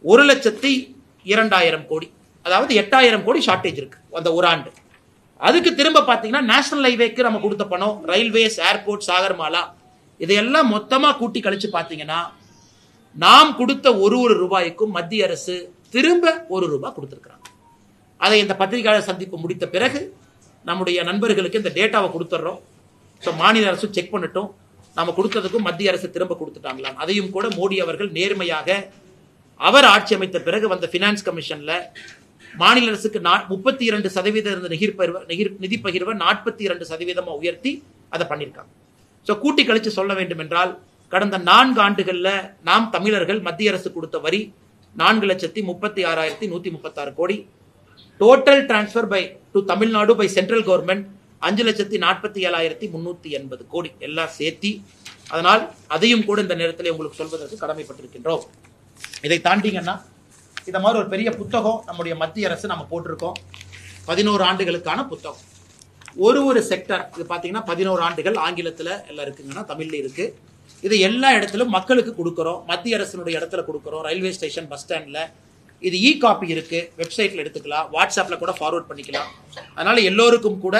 1,02,000 கோடி, அதாவது 8,000 கோடி ஷார்டேஜ் இருக்கு அந்த ஒரு ஆண்டு. அதுக்கு திரும்ப பாத்தீங்கன்னா நேஷனல் ஹைவேக்கு நம்ம கொடுத்த பணம், ரயில்வேஸ், ஏர்போர்ட், சாகர்மாலா, இதையெல்லாம் மொத்தமா கூட்டி கழிச்சு பாத்தீங்கன்னா நாம் கொடுத்த ஒரு ரூபாய்க்கும் மத்திய அரசு திரும்ப ₹1 கொடுத்திருக்கிறாங்க. அதை இந்த பத்திரிகையாளர் சந்திப்பு முடித்த பிறகு நம்முடைய நண்பர்களுக்கு இந்த டேட்டாவை கொடுத்துட்றோம். ஸோ மாநில அரசு செக் பண்ணட்டும், நம்ம கொடுத்ததுக்கும் மத்திய அரசு திரும்ப கொடுத்துட்டாங்களாம். அதையும் கூட மோடி அவர்கள் நேர்மையாக அவர் ஆட்சி அமைத்த பிறகு வந்த பினான்ஸ் கமிஷன்ல மாநில அரசுக்கு 32% இருந்த நிதி பகிர்வை 42% உயர்த்தி அதை பண்ணியிருக்காங்க. ஸோ கூட்டி கழிச்சு சொல்ல வேண்டும் என்றால் கடந்த 4 ஆண்டுகள்ல நாம் தமிழர்கள் மத்திய அரசு கொடுத்த வரி 4,36,136 crore. Total transfer by to Tamil Nadu by central government 5,47,380 crore எல்லாம் சேர்த்தி. அதனால் அதையும் கூட இந்த நேரத்தில் உங்களுக்கு சொல்வதற்கு கடமைப்பட்டிருக்கின்றோம். இதை தாண்டிங்கன்னா இந்த மாதிரி ஒரு பெரிய புத்தகம் நம்முடைய மத்திய அரசு நம்ம போட்டிருக்கோம். 11 ஆண்டுகளுக்கான புத்தகம். ஒரு செக்டர் இது பார்த்தீங்கன்னா 11 ஆண்டுகள் ஆங்கிலத்தில் எல்லாம் இருக்குங்கன்னா தமிழ்ல இருக்கு. இது எல்லா இடத்திலும் மக்களுக்கு கொடுக்குறோம். மத்திய அரசினுடைய இடத்துல கொடுக்குறோம். ரயில்வே ஸ்டேஷன், பஸ் ஸ்டாண்ட்ல இது காப்பி இருக்கு. வெப்சைட்ல எடுத்துக்கலாம், வாட்ஸ்அப்ல கூட ஃபார்வர்ட் பண்ணிக்கலாம். அதனால எல்லோருக்கும் கூட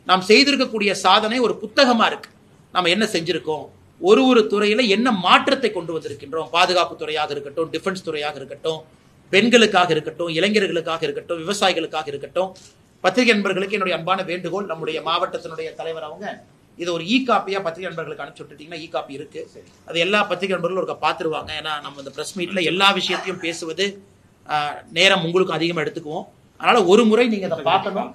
நாம் செய்திருக்கக்கூடிய சாதனை ஒரு புத்தகமா இருக்கு. நம்ம என்ன செஞ்சிருக்கோம், ஒரு துறையில என்ன மாற்றத்தை கொண்டு வந்திருக்கின்றோம். பாதுகாப்பு துறையாக இருக்கட்டும், டிஃபென்ஸ் துறையாக இருக்கட்டும், பெண்களுக்காக இருக்கட்டும், இளைஞர்களுக்காக இருக்கட்டும், விவசாயிகளுக்காக இருக்கட்டும். பத்திரிகை நண்பர்களுக்கு என்னுடைய அன்பான வேண்டுகோள், நம்முடைய மாவட்டத்தினுடைய தலைவர் அவங்க இது ஒரு காப்பியா பத்திரிகை நண்பர்களுக்கு அனுப்பிச்சு விட்டுட்டீங்கன்னா காப்பி இருக்கு. அது எல்லா பத்திரிகை நண்பர்களும் ஒரு பார்த்துருவாங்க. ஏன்னா நம்ம இந்த பிரஸ் மீட்ல எல்லா விஷயத்தையும் பேசுவது நேரம் உங்களுக்கு அதிகமாக எடுத்துக்குவோம். அதனால ஒரு முறை நீங்க இதை பார்க்கணும்.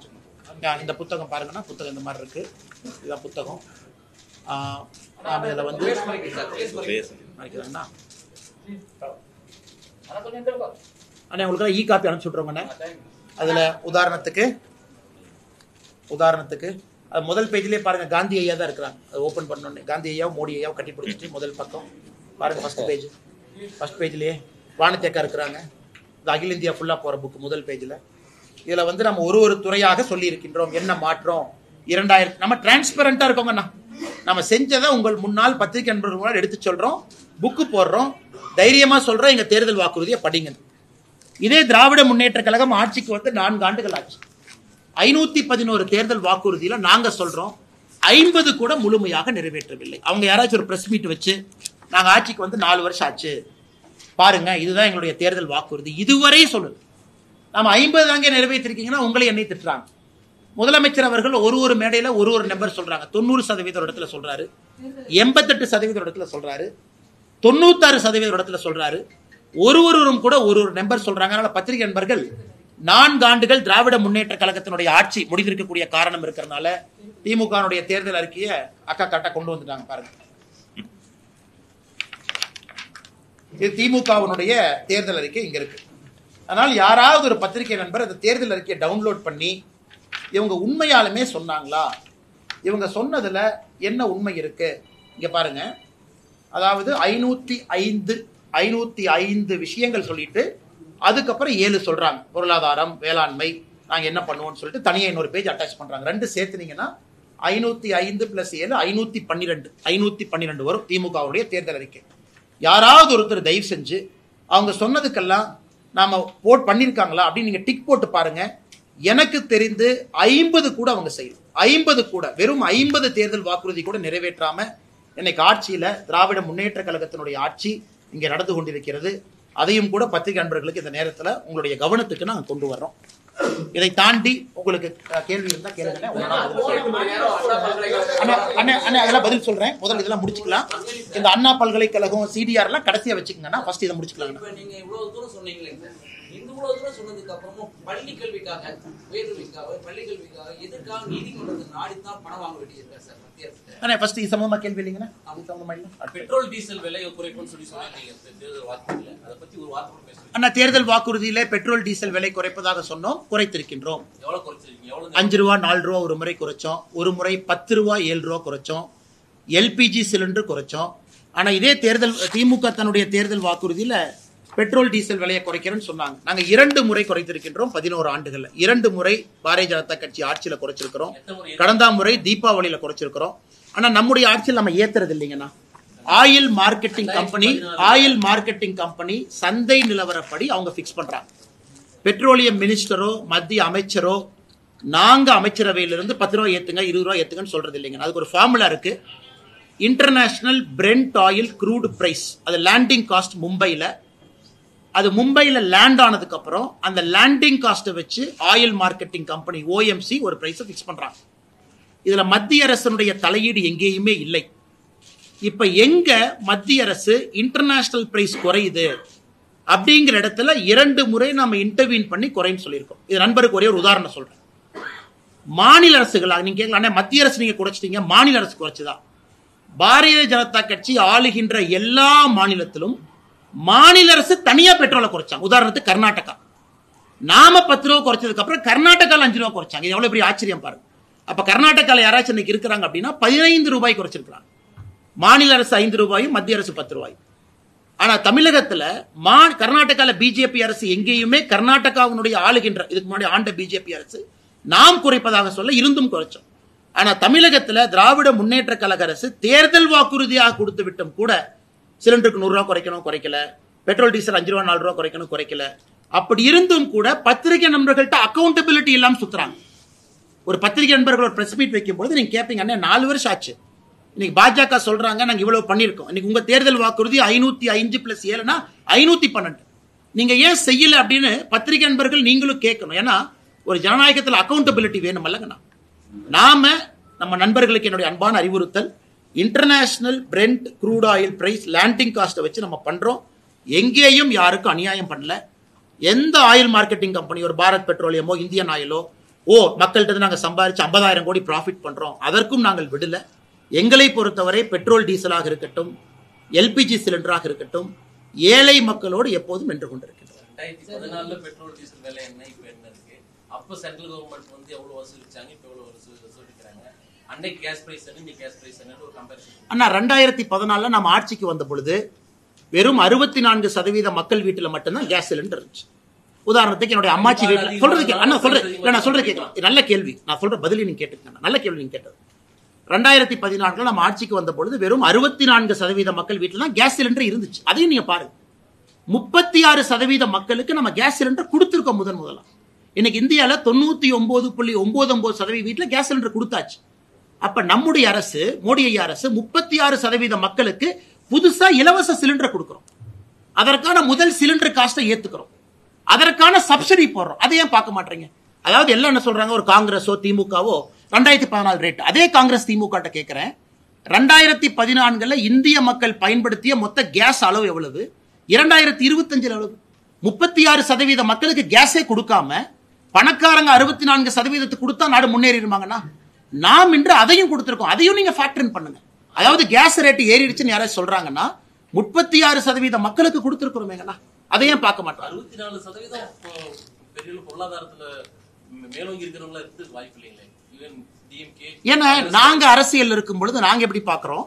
இந்த புத்தகம் பாருங்கன்னா புத்தகம் இந்த மாதிரி இருக்கு. இதான் புத்தகம். நாம இதில் வந்து அண்ணா உங்களுக்கு காப்பி அனுப்பிச்சு விட்றோங்கண்ணே. அதுல உதாரணத்துக்கு அது முதல் பேஜ்லயே பாருங்க, காந்தி ஐயா தான் இருக்கிறாங்க. அது ஓபன் பண்ணோன்னே காந்தி ஐயாவும் மோடி ஐயாவும் கட்டி பிடிச்சிட்டு முதல் பக்கம் பாருங்க. ஃபர்ஸ்ட் பேஜ்லயே வானத்தேக்கா இருக்கிறாங்க. இது அகில இந்தியா ஃபுல்லா போற புக் முதல் பேஜ்ல. இதுல வந்து நம்ம ஒரு துறையாக சொல்லி இருக்கின்றோம். என்ன மாற்றம் 2000 நம்ம டிரான்ஸ்பரண்டா இருக்கோங்கண்ணா. நம்ம செஞ்சதை உங்கள் முன்னால் பத்திரிகை நண்பர்கள் முன்னால் எடுத்து சொல்றோம், புக்கு போடுறோம், தைரியமா சொல்றோம். எங்க தேர்தல் வாக்குறுதியை படிங்க. இதே திராவிட முன்னேற்ற கழகம் ஆட்சிக்கு வந்து 4 ஆண்டுகள் ஆச்சு. 511 தேர்தல் வாக்குறுதியில நாங்க சொல்றோம் 50 கூட முழுமையாக நிறைவேற்றவில்லை. அவங்க யாராச்சும் ஒரு பிரஸ் மீட் வச்சு நாங்க ஆட்சிக்கு வந்து 4 வருஷம் ஆச்சு பாருங்க, இதுதான் எங்களுடைய தேர்தல் வாக்குறுதி இதுவரை சொல்லுது. நம்ம 50 தாங்க நிறைவேற்றிருக்கீங்கன்னா உங்களை என்னை திட்டுறாங்க. முதலமைச்சர் அவர்கள் ஒரு மேடையில ஒரு நம்பர் சொல்றாங்க. 90% இடத்துல சொல்றாரு, 88% இடத்துல சொல்றாரு, 96% இடத்துல சொல்றாரு. ஒருவரும் கூட ஒரு நம்பர் சொல்றாங்க. அதனால பத்திரிகை நண்பர்கள் 4 ஆண்டுகள் திராவிட முன்னேற்ற கழகத்தினுடைய ஆட்சி முடிந்திருக்கக்கூடிய காரணம் இருக்கிறதுனால திமுக தேர்தல் அறிக்கையை அக்கா கரெக்டா கொண்டு வந்துட்டாங்க பாருங்க. இது திமுகவினுடைய தேர்தல் அறிக்கை இங்க இருக்கு. அதனால் யாராவது ஒரு பத்திரிகை நண்பர் அந்த தேர்தல் அறிக்கையை டவுன்லோட் பண்ணி இவங்க உண்மையாலுமே சொன்னாங்களா, இவங்க சொன்னதுல என்ன உண்மை இருக்கு இங்க பாருங்க. அதாவது 505 விஷயங்கள் சொல்லிட்டு அதுக்கப்புறம் 7 சொல்றாங்க. பொருளாதாரம், வேளாண்மை, நாங்க என்ன பண்ணுவோம்னு சொல்லிட்டு தனியா இன்னொரு பேஜ் அட்டாச் பண்றாங்க. 2 சேர்த்துனீங்கன்னா 505 + 7 512 வரும் திமுகவுடைய தேர்தல் அறிக்கை. யாராவது ஒருத்தர் தயவு செஞ்சு அவங்க சொன்னதுக்கெல்லாம் நாம போட் பண்ணிருக்காங்களா அப்படின்னு நீங்க டிக் போட்டு பாருங்க. எனக்கு தெரிந்து 50 கூட அவங்க செய்யணும். 50 கூட, வெறும் 50 தேர்தல் வாக்குறுதி கூட நிறைவேற்றாம இன்னைக்கு ஆட்சியில திராவிட முன்னேற்ற கழகத்தினுடைய ஆட்சி இங்க நடந்து கொண்டிருக்கிறது. அதையும் கூட பத்திரிகை நண்பர்களுக்கு இந்த நேரத்தில் உங்களுடைய கவனத்துக்கு நாங்கள் கொண்டு வர்றோம். இதை தாண்டி உங்களுக்கு கேள்வி இருந்தா கேளுங்க. அதெல்லாம் பதில் சொல்றேன். முதல்ல இதெல்லாம் முடிச்சுக்கலாம். இந்த அண்ணா பல்கலைக்கழகம் சிடிஆர் எல்லாம் கடைசியா வச்சுக்கோங்கன்னா ஃபர்ஸ்ட் இதை முடிச்சுக்கலாம். நீங்க இவ்வளவு தூரம் சொன்னீங்களே, இவ்வளவு தூரம் சொன்னதுக்கு அப்புறமும் பள்ளி கல்விக்காக எதற்காக நீதிமன்றத்தை நாடித்தான் பணம் வாங்க வேண்டியிருக்கா சார் மத்திய அரசு? ஃபர்ஸ்ட் இது சம்பந்தமா கேள்வி இல்லைங்கன்னா பெட்ரோல் டீசல் விலையை குறைப்புன்னு சொல்லி சொன்னாங்க தேர்தல் வாக்குறுதியில. அதை பத்தி ஒரு வார்த்தை பேசுறீங்க. அண்ணா, தேர்தல் வாக்குறுதியில பெட்ரோல் டீசல் விலை குறைப்பதாக சொன்னோம், குறைத்திருக்கின்றோம். எவ்வளவு குறைச்சிருக்கீங்க? 5 ரூபா 4 ரூபா ஒரு முறை குறைச்சோம், ஒரு முறை 10 ரூபா 7 ரூபா குறைச்சோம், எல்பிஜி சிலிண்டர் குறைச்சோம். ஆனா இதே தேர்தல் திமுக தன்னுடைய தேர்தல் வாக்குறுதியில பெட்ரோல் டீசல் விலையை குறைக்கிறேன்னு சொன்னாங்க. நாங்க 2 முறை குறைத்திருக்கின்றோம் 11 ஆண்டுகள்ல. 2 முறை பாரதிய ஜனதா கட்சி ஆட்சியில குறைச்சிருக்கிறோம். கடந்த முறை தீபாவளியில குறைச்சிருக்கிறோம். ஆனா நம்முடைய ஆட்சியில் நம்ம ஏத்துறது இல்லைங்கன்னா ஆயில் மார்க்கெட்டிங் கம்பெனி சந்தை நிலவரப்படி அவங்க பிக்ஸ் பண்றாங்க. பெட்ரோலியம் மினிஸ்டரோ மத்திய அமைச்சரோ நாங்க அமைச்சரவையிலிருந்து 10 ரூபாய் ஏத்துங்க 20 ரூபாய் ஏத்துங்கன்னு சொல்றது இல்லைங்க. அதுக்கு ஒரு ஃபார்முலா இருக்கு. International brent oil crude price, அது லேண்டிங் காஸ்ட் மும்பைல, அது மும்பைல லேண்ட் ஆனதுக்கு அப்புறம் அந்த லேண்டிங் காஸ்ட்டை வச்சு ஆயில் மார்க்கெட்டிங் கம்பெனி OMC ஒரு பிரைஸை ஃபிக்ஸ் பண்றாங்க. இதுல மத்திய அரசனுடைய தலையீடு எங்கேயுமே இல்லை. இப்ப எங்க மத்திய அரசு இன்டர்நேஷனல் பிரைஸ் குறையுது அப்படிங்கிற இடத்துல 2 முறை நாம இன்டர்வீன் பண்ணி குறைன்னு சொல்லியிருக்கோம். இது நண்பருக்கு ஒரே ஒரு உதாரணம் சொல்றேன். மாநில அரசுகளா நீங்க கேட்கலாம், மத்திய அரசு நீங்க குறைச்சிட்டீங்க, மாநில அரசு குறைச்சுதா? பாரதிய ஜனதா கட்சி ஆளுகின்ற எல்லா மாநிலத்திலும் மாநில அரசு தனியா பெட்ரோலை குறைச்சாங்க. உதாரணத்துக்கு கர்நாடகா, நாம 10 ரூபா குறைச்சதுக்கு அப்புறம் கர்நாடகால 5 ரூபா குறைச்சாங்க. எவ்வளவு பெரிய ஆச்சரியம் பாருங்க. அப்ப கர்நாடகால யாராச்சும் இன்னைக்கு இருக்கிறாங்க அப்படின்னா 15 ரூபாய் குறைச்சிருக்காங்க. மாநில அரசு 5 ரூபாயும் மத்திய அரசு 10 ரூபாய். ஆனா தமிழகத்துல கர்நாடகால பிஜேபி அரசு எங்கேயுமே கர்நாடகாவினுடைய ஆளுகின்ற இதுக்கு முன்னாடி ஆண்ட பிஜேபி அரசு நாம் குறைப்பதாக சொல்ல இருந்தும் குறைச்சோம். ஆனா தமிழகத்துல திராவிட முன்னேற்ற கழக அரசு தேர்தல் வாக்குறுதியாக கொடுத்து விட்டும் கூட சிலிண்டருக்கு 100 ரூபாய் குறைக்கணும், குறைக்கல. பெட்ரோல் டீசல் 5 ரூபா 4 ரூபாய் குறைக்கணும், குறைக்கல. அப்படி இருந்தும் கூட பத்திரிகை நண்பர்கள்ட்ட அக்கௌண்டபிலிட்டி எல்லாம் சுத்துறாங்க. ஒரு பத்திரிகை நண்பர்கள் ஒரு பிரஸ் மீட் வைக்கும் போது நீங்க கேட்பீங்க, அண்ணே 4 வருஷம் ஆச்சு, இன்னைக்கு பாஜக சொல்றாங்க நாங்க இவ்வளவு பண்ணிருக்கோம், இன்னைக்கு உங்க தேர்தல் வாக்குறுதி 505 + 7 512, நீங்க ஏன் செய்யல அப்படின்னு பத்திரிகை நண்பர்கள் நீங்களும் கேட்கணும். ஏன்னா ஒரு ஜனநாயகத்தில் அக்கௌண்டபிலிட்டி வேணும் அல்லங்கண்ணா. நாம நம்ம நண்பர்களுக்கு என்னுடைய அன்பான அறிவுறுத்தல், international brent crude oil price landing காஸ்ட்டை வச்சு நம்ம பண்றோம். எங்கேயும் யாருக்கும் அநியாயம் பண்ணல. எந்த ஆயில் மார்க்கெட்டிங் கம்பெனி, ஒரு பாரத் பெட்ரோலியமோ இந்தியன் ஆயிலோ மக்கள்கிட்ட நாங்க சம்பாதிச்சு 50,000 கோடி ப்ராஃபிட் பண்றோம், அதற்கும் நாங்கள் விடல. எங்களை பொறுத்தவரை பெட்ரோல் டீசலாக இருக்கட்டும், LPG சிலிண்டராக இருக்கட்டும், ஏழை மக்களோடு எப்போதும் வென்று கொண்டிருக்கின்றோம். 2014 பெட்ரோல் டீசல் விலை என்ன இப்ப என்ன இருக்கு? அப்ப சென்ட்ரல் கவர்மெண்ட் வந்து எவ்வளவு வசூலிச்சாங்க, இப்ப எவ்வளவு வசூலிக்கிறாங்க? அன்னைக்கு கேஸ் பிரைஸ் என்ன, இன்னைக்கு கேஸ் பிரைஸ் என்ன ஒரு கம்பேரிசன். அண்ணா 2014 நம்ம ஆட்சிக்கு வந்த பொழுது வெறும் 64% மக்கள் வீட்டுல மட்டும்தான் கேஸ் சிலிண்டர் இருந்துச்சு. உதாரணத்துக்கு என்னுடைய அம்மாச்சி வீட்டுல நான் சொல்றது கேட்கலாம். நல்ல கேள்வி, நான் சொல்ற பதிலி நீங்க கேட்டுக்கங்க. நல்ல கேள்வி நீங்க கேட்டது. 2014 நம்ம ஆட்சிக்கு வந்த பொழுது வெறும் 64% மக்கள் வீட்டுல தான் கேஸ் சிலிண்டர் இருந்துச்சு. அதையும் நீங்க பாருங்க, 36% மக்களுக்கு நம்ம கேஸ் சிலிண்டர் கொடுத்திருக்கோம் முதலா. இன்னைக்கு இந்தியால 99.99% வீட்டுல கேஸ் சிலிண்டர் கொடுத்தாச்சு. அப்ப நம்முடைய அரசு, மோடி ஐயா அரசு 36% மக்களுக்கு புதுசா இலவச சிலிண்டர் கொடுக்கிறோம். அதற்கான முதல் சிலிண்டர் காஸ்ட்டை ஏத்துக்கிறோம், அதற்கான சப்சிடி போடுறோம். அதை ஏன் பார்க்க மாட்டீங்க? அதாவது எல்லாம் என்ன சொல்றாங்க, ஒரு காங்கிரஸோ திமுகவோ 2014 ரேட், அதே காங்கிரஸ் திமுக கேட்கிறேன், 2014 இந்திய மக்கள் பயன்படுத்திய மொத்த கேஸ் அளவு எவ்வளவு, 2025 எவ்வளவு? 36% மக்களுக்கு கேஸே கொடுக்காம பணக்காரங்க 64% கொடுத்தா நாடு முன்னேறிடுமாங்கண்ணா. நாம் இன்று அதையும் கொடுத்திருக்கோம், அதையும் நீங்க ஃபேக்டர் பண்ணுங்க. அதாவது கேஸ் ரேட் ஏறிடுச்சுன்னு யாராவது சொல்றாங்கன்னா 36% மக்களுக்கு கொடுத்திருக்கிறோமேங்கண்ணா. அதையும் பார்க்க மாட்டோம். 64% பெரிய பொருளாதாரத்துல மேலோங்கி இருக்கிறவங்களா இருந்து வாய்ப்பு இல்லைங்களே. ஏன்னா நாங்க அரசியல் இருக்கும் பொழுது நாங்க எப்படி பார்க்கிறோம்,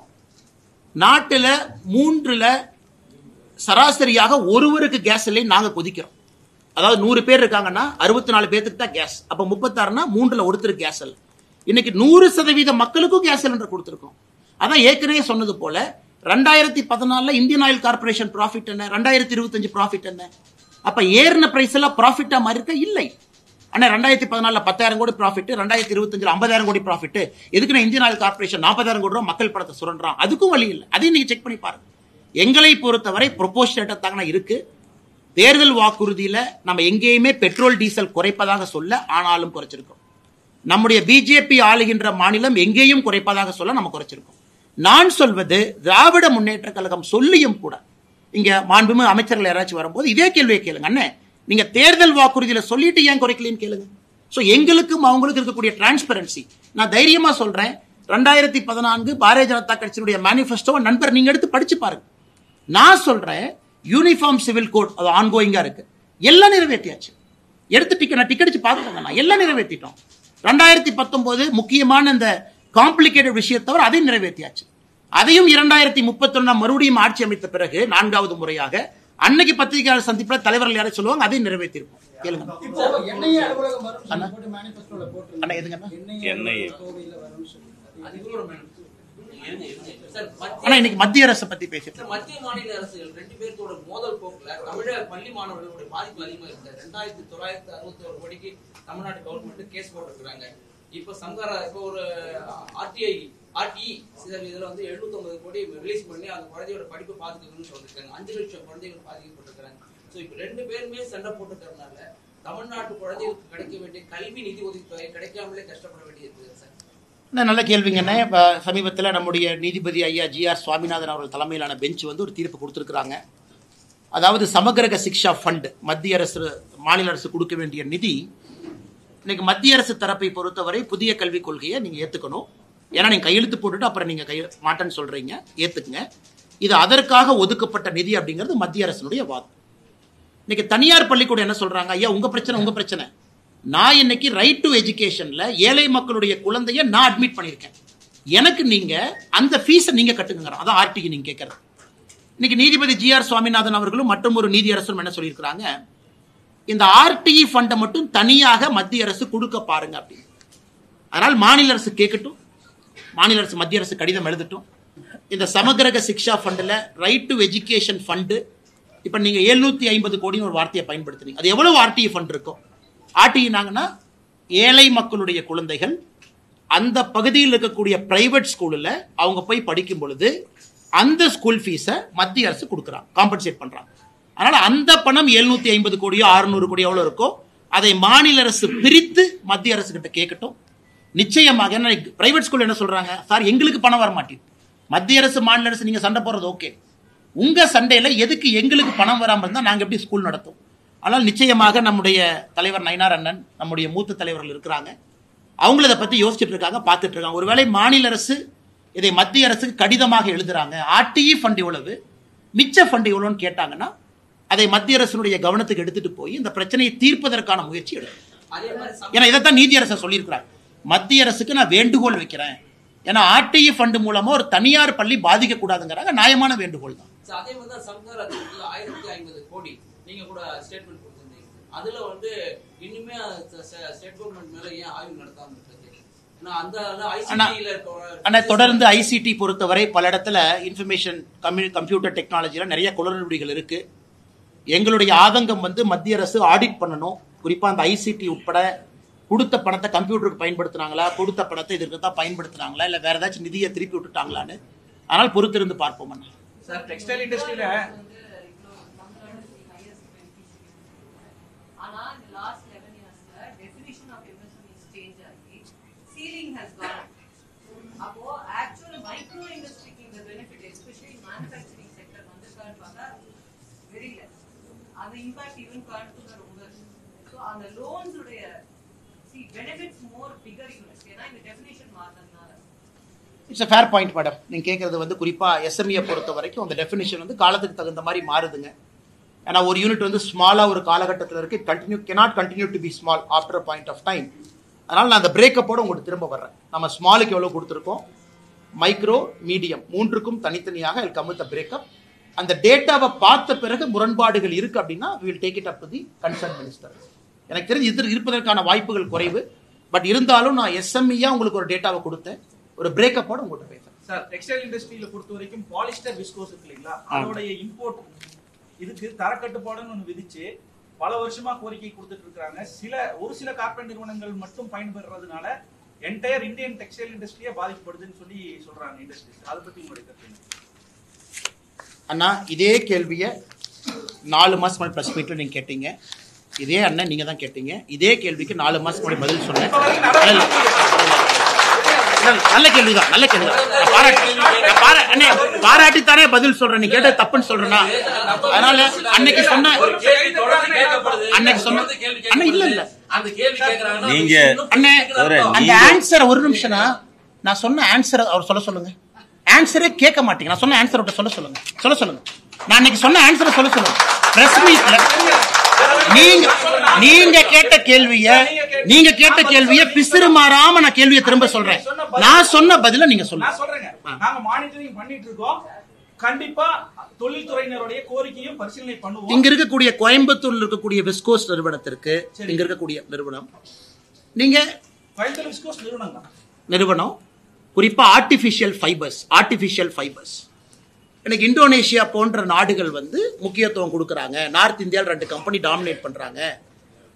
நாட்டுல 3ல் சராசரியாக ஒருவருக்கு கேஸ் இல்லை நாங்க கொதிக்கிறோம். அதாவது 100 பேர் இருக்காங்கன்னா 64 பேருக்கு தான் கேஸ். அப்ப 36னா 3ல் ஒருத்தருக்கு கேஸ் இல்லை. இன்னைக்கு 100% மக்களுக்கும் கேஸ் சிலிண்டர் கொடுத்திருக்கோம். அதான் ஏற்கனவே சொன்னது போல 2014 இந்தியன் ஆயில் கார்பரேஷன் ப்ராஃபிட் என்ன, 2025 ப்ராஃபிட் என்ன? அப்ப ஏறின பிரைஸ் எல்லாம் ப்ராஃபிட்டா மாதிரி இருக்க இல்லை. ஆனா 2014 10,000 கோடி ப்ராஃபிட், 2025 50,000 கோடி ப்ராஃபிட். எதுக்குன்னா இந்தியன் ஆயில் கார்பரேஷன் 40,000 கோடி ரூபாய் மக்கள் பணத்தை சுரண்டான், அதுக்கும் வழி இல்லை. அதையும் நீங்க செக் பண்ணி பாருங்க. எங்களை பொறுத்தவரை ப்ரொபோஷனேட்டா தாங்க இருக்கு. தேர்தல் வாக்குறுதியில நம்ம எங்கேயுமே பெட்ரோல் டீசல் குறைப்பதாக சொல்ல, ஆனாலும் குறைச்சிருக்கோம். நம்முடைய பிஜேபி ஆளுகின்ற மாநிலம் எங்கேயும் குறைப்பதாக சொல்ல நம்ம குறைச்சிருக்கோம். நான் சொல்வது திராவிட முன்னேற்ற கழகம் சொல்லியும் கூட, இங்க மாண்புமிகு அமைச்சர்கள் யாராச்சும் வரும்போது இதே கேள்வியை கேளுங்க, அண்ணே நீங்க தேர்தல் வாக்குறுதியில சொல்லிட்டு ஏன் குறைக்கலன்னு கேளுங்க. சோ எங்களுக்கும் அவங்களுக்கு இருக்கக்கூடிய டிரான்ஸ்பரன்சி, நான் தைரியமா சொல்றேன், 2014 பாரதிய ஜனதா கட்சியினுடைய மேனிஃபெஸ்டோ நண்பர் நீங்க எடுத்து படிச்சு பாருங்க. நான் சொல்றேன் யூனிஃபார்ம் சிவில் கோட் அது ஆன்கோயிங்கா இருக்கு, எல்லாம் நிறைவேற்றியாச்சு. எடுத்து டிக்கெட் அடிச்சு பாருங்க, எல்லாம் நிறைவேற்றிட்டோம். 2019 முக்கியமான இந்த காம்ப்ளிகேட்டட் விஷயத்தை தவிர அதையும் நிறைவேற்றியாச்சு. அதையும் 2031 மறுபடியும் ஆட்சி அமைத்த பிறகு 4வது முறையாக அன்னைக்கு பத்திரிகையாளர் சந்திப்பில் தலைவர்கள் யாரை சொல்லுவாங்க, அதையும் நிறைவேற்றிருப்போம். கேளுங்க ஆனா இன்னைக்கு மத்திய அரசை பத்தி பேசிட்டு மத்திய மாநில அரசுகள் ரெண்டு பேர்த்தோட மோதல் போக்குல தமிழக பள்ளி மாணவர்களுடைய பாதிப்பு அதிகமா இருக்கு. 2961 கோடிக்கு தமிழ்நாடு கவர்மெண்ட் கேஸ் போட்டிருக்காங்க. இப்ப சங்கரா இப்ப ஒரு ஆர்டிஇ இதுல வந்து 750 கோடி ரிலீஸ் பண்ணி அந்த குழந்தையோட படிப்பு பாதுகாக்கணும்னு சொல்லிருக்காங்க. 5 லட்சம் குழந்தைகள் பாதிக்கப்பட்டிருக்காங்க. சோ இப்ப ரெண்டு பேருமே சண்டை போட்டுக்கிறதுனால தமிழ்நாட்டு குழந்தைகளுக்கு கிடைக்க வேண்டிய கல்வி நிதி ஒதுக்கீடு கிடைக்காமலே கஷ்டப்பட வேண்டியது சார். நல்ல கேள்விங்கண்ணே. இப்போ சமீபத்தில் நம்முடைய நீதிபதி ஐயா ஜிஆர் சுவாமிநாதன் அவர்கள் தலைமையிலான பெஞ்ச் வந்து ஒரு தீர்ப்பு கொடுத்துருக்குறாங்க. அதாவது சமகிரக சிக்ஷா ஃபண்ட் மத்திய அரசு மாநில அரசு கொடுக்க வேண்டிய நிதி இன்னைக்கு மத்திய அரசு தரப்பை பொறுத்தவரை புதிய கல்விக் கொள்கையை நீங்கள் ஏற்றுக்கணும். ஏன்னா நீங்கள் கையெழுத்து போட்டுட்டு அப்புறம் நீங்கள் மாட்டேன்னு சொல்கிறீங்க, ஏற்றுக்குங்க. இது அதற்காக ஒதுக்கப்பட்ட நிதி அப்படிங்கிறது மத்திய அரசினுடைய வாதம். இன்னைக்கு தனியார் பள்ளிக்கூடம் என்ன சொல்கிறாங்க, ஐயா உங்கள் பிரச்சனை, நான் இன்னைக்கு ரைட் டு எஜுகேஷன்ல ஏழை மக்களுடைய குழந்தைய நான் அட்மிட் பண்ணியிருக்கேன், எனக்கு நீங்க அந்த ஃபீஸை நீங்க கட்டுங்க. அதான் ஆர்டிக்கு நீங்க கேட்கறது. இன்னைக்கு நீதிபதி ஜிஆர் சுவாமிநாதன் அவர்களும் மற்றும் ஒரு நீதியரசரும் என்ன சொல்லியிருக்கிறாங்க, இந்த ஆர்டிஇ ஃபண்டை மட்டும் தனியாக மத்திய அரசு கொடுக்க பாருங்க அப்படின்னு. அதனால் மாநில அரசு கேட்கட்டும், மாநில அரசு மத்திய அரசு கடிதம் எழுதட்டும். இந்த சமகிரக சிக்ஷா ஃபண்டில் ரைட் டு எஜுகேஷன் ஃபண்டு இப்போ நீங்கள் 750 கோடின்னு ஒரு வார்த்தையை பயன்படுத்துறீங்க. அது எவ்வளவு ஆர்டிஇ ஃபண்ட் இருக்கும்? ஆர்டினாங்கன்னா ஏழை மக்களுடைய குழந்தைகள் அந்த பகுதியில் இருக்கக்கூடிய பிரைவேட் ஸ்கூலில் அவங்க போய் படிக்கும் பொழுது அந்த ஸ்கூல் ஃபீஸை மத்திய அரசு கொடுக்குறாங்க, காம்பன்சேட் பண்ணுறாங்க. அதனால் அந்த பணம் 750 கோடியோ 600 கோடியோ எவ்வளோ இருக்கோ அதை மாநில அரசு பிரித்து மத்திய அரசு கிட்ட கேட்கட்டும். நிச்சயமாக என்ன பிரைவேட் ஸ்கூல் என்ன சொல்கிறாங்க, சார் எங்களுக்கு பணம் வர மாட்டேங்குது, மத்திய அரசு மாநில அரசு நீங்கள் சண்டை போடுறது ஓகே, உங்கள் சண்டையில் எதுக்கு எங்களுக்கு பணம் வராமல் இருந்தால் நாங்கள் எப்படி ஸ்கூல் நடத்தும்? ஆனால் நிச்சயமாக நம்முடைய தலைவர் நயினார் அண்ணன், நம்முடைய மூத்த தலைவர்கள் இருக்கிறாங்க, அவங்கள இதை பற்றி யோசிச்சுட்டு இருக்காங்க, பார்த்துட்டு இருக்காங்க. ஒருவேளை மாநில அரசு இதை மத்திய அரசுக்கு கடிதமாக எழுதுறாங்க, ஆர்டிஇ ஃபண்ட் எவ்வளவு, மிச்ச ஃபண்ட் எவ்வளோன்னு கேட்டாங்கன்னா அதை மத்திய அரசுடைய கவனத்துக்கு எடுத்துட்டு போய் இந்த பிரச்சனையை தீர்ப்பதற்கான முயற்சி எடுக்கும். ஏன்னா இதைத்தான் நீதியரசர் சொல்லியிருக்கிறாங்க, மத்திய அரசுக்கு நான் வேண்டுகோள் வைக்கிறேன், ஏன்னா ஆர்டிஇ ஃபண்ட் மூலமா ஒரு தனியார் பள்ளி பாதிக்க கூடாதுங்கிறாங்க, நியாயமான வேண்டுகோள் தான். அதே மாதிரி தான் சர்க்கார் 1050 கோடி நீங்க கூட ஸ்டேட்மெண்ட் கொடுத்திருந்தீங்க. அதுல வந்து இனிமே ஸ்டேட் கவர்மெண்ட் மேல ஏன் ஆய்வு நடத்தாம இருக்கு? தொடர்ந்து ஐசிடி பொறுத்தவரை பல இடத்துல இன்ஃபர்மேஷன் கம்ப்யூட்டர் டெக்னாலஜியில நிறைய குளறுபடிகள் இருக்கு. எங்களுடைய ஆதங்கம் வந்து மத்திய அரசு ஆடிட் பண்ணணும். குறிப்பா அந்த ஐசிடி உட்பட கொடுத்த பணத்தை கம்ப்யூட்டருக்கு பயன்படுத்தினாங்களா, கொடுத்த பணத்தை இதற்கு தான் பயன்படுத்தினாங்களா, இல்ல வேற ஏதாச்சும் நிதியை திருப்பி விட்டுட்டாங்களான்னு. ஆனால் பொறுத்திருந்து பார்ப்போம். சார் டெக்ஸ்டைல் இண்டஸ்ட்ரியில it's a fair point madam. நீங்க கேட்கறது வந்து குறிப்பா எஸ்எம்இயை பொறுத்த வரைக்கும் அந்த டெஃபினிஷன் வந்து காலத்துக்கு தகுந்த மாதிரி மாறுதுங்க. ஏன்னா ஒரு யூனிட் வந்து ஸ்மாலா ஒரு காலகட்டத்தில் இருக்கு, cannot continue to be small after a point of time. அதனால நான் அந்த பிரேக்கப்போட உங்களுக்கு திரும்ப வர்றேன். நம்ம ஸ்மாலுக்கு எவ்வளவு கொடுத்துருக்கோம், மைக்ரோ மீடியம் மூன்றுக்கும் தனித்தனியாக கம் வித் பிரேக்கப். அந்த டேட்டாவை பார்த்த பிறகு முரண்பாடுகள் இருக்கு அப்படின்னா we will take it up to the concerned minister. எனக்கு தெரிஞ்சு இது இருப்பதற்கான வாய்ப்புகள் குறைவு. பட் இருந்தாலும் நான் எஸ்எம்இயா உங்களுக்கு ஒரு டேட்டாவை கொடுத்தேன், ஒரு பிரேக்கப்போட உங்கள்கிட்ட பேசுறேன். சார் டெக்ஸ்டைல் இண்டஸ்ட்ரியில பொறுத்த வரைக்கும் பாலிஸ்டர் விஸ்கோஸ் இருக்கு இல்லைங்களா, அதோடைய இம்போர்ட் இதுக்கு தரக்கட்டுப்பாடுன்னு ஒன்று விதிச்சு பல வருஷமா கோரிக்கை கொடுத்துட்டு இருக்காங்க. ஒரு சில கார்பரேட் நிறுவனங்கள் மட்டும் பயன்பெறதுனால என்டையர் இந்தியன் டெக்ஸ்டைல் இண்டஸ்ட்ரியே பாதிக்கப்படுதுன்னு சொல்லி சொல்றாங்க இண்டஸ்ட்ரீஸ். அதை பத்தி உங்களுடைய கருத்து? அண்ணா இதே கேள்வியை 4 மாசம் முன்னாடி பிரஸ் மீட்ல நீங்க கேட்டீங்க, இதே அண்ணன் நீங்க தான் கேட்டீங்க, இதே கேள்விக்கு 4 மாசம் முன்னாடி பதில் சொன்னேன். நல்ல கேள்விதான், நல்ல கேள்விதான். பாராட்டித்தானே பதில் சொல்றேன், நீ கேட்ட தப்புன்னு சொல்றேன்னா. அதனால அன்னைக்கு சொன்ன இல்ல இல்ல நீங்க அந்த ஆன்சர் ஒரு நிமிஷம்னா நான் சொன்ன ஆன்சர் அவர் சொல்ல சொல்லுங்க. ஆன்சரே கேட்க மாட்டீங்க, நான் சொன்ன ஆன்சர் சொல்ல சொல்லுங்க. நான் அன்னைக்கு சொன்ன ஆன்சரை சொல்ல சொல்லுங்க. பிரஸ் மீட்ல நீங்க கேட்ட கேள்விய பிசிறு மாறாம நான் கேள்வியை திரும்ப சொல்றேன். நான் சொன்ன பதில நீங்க சொல்லுங்க. நாங்க மானிட்டரிங் பண்ணிட்டு இருக்கோம். கண்டிப்பா தொழில்துறையினருடைய கோரிக்கையும் பரிசீலனை பண்ணுவோம். இங்க இருக்கக்கூடிய கோயம்புத்தூர்ல இருக்கக்கூடிய விஸ்கோஸ் நிறுவனத்திற்கு, இங்க இருக்கக்கூடிய நிறுவனம், நீங்க கோயம்புத்தூர் விஸ்கோஸ் நிறுவனம் குறிப்பாக ஆர்டிஃபிஷியல் ஃபைபர்ஸ் எனக்கு இந்தோனேஷியா போன்ற நாடுகள் வந்து முக்கியத்துவம் கொடுக்குறாங்க. நார்த் இந்தியாவில் 2 கம்பெனி டாமினேட் பண்ணுறாங்க,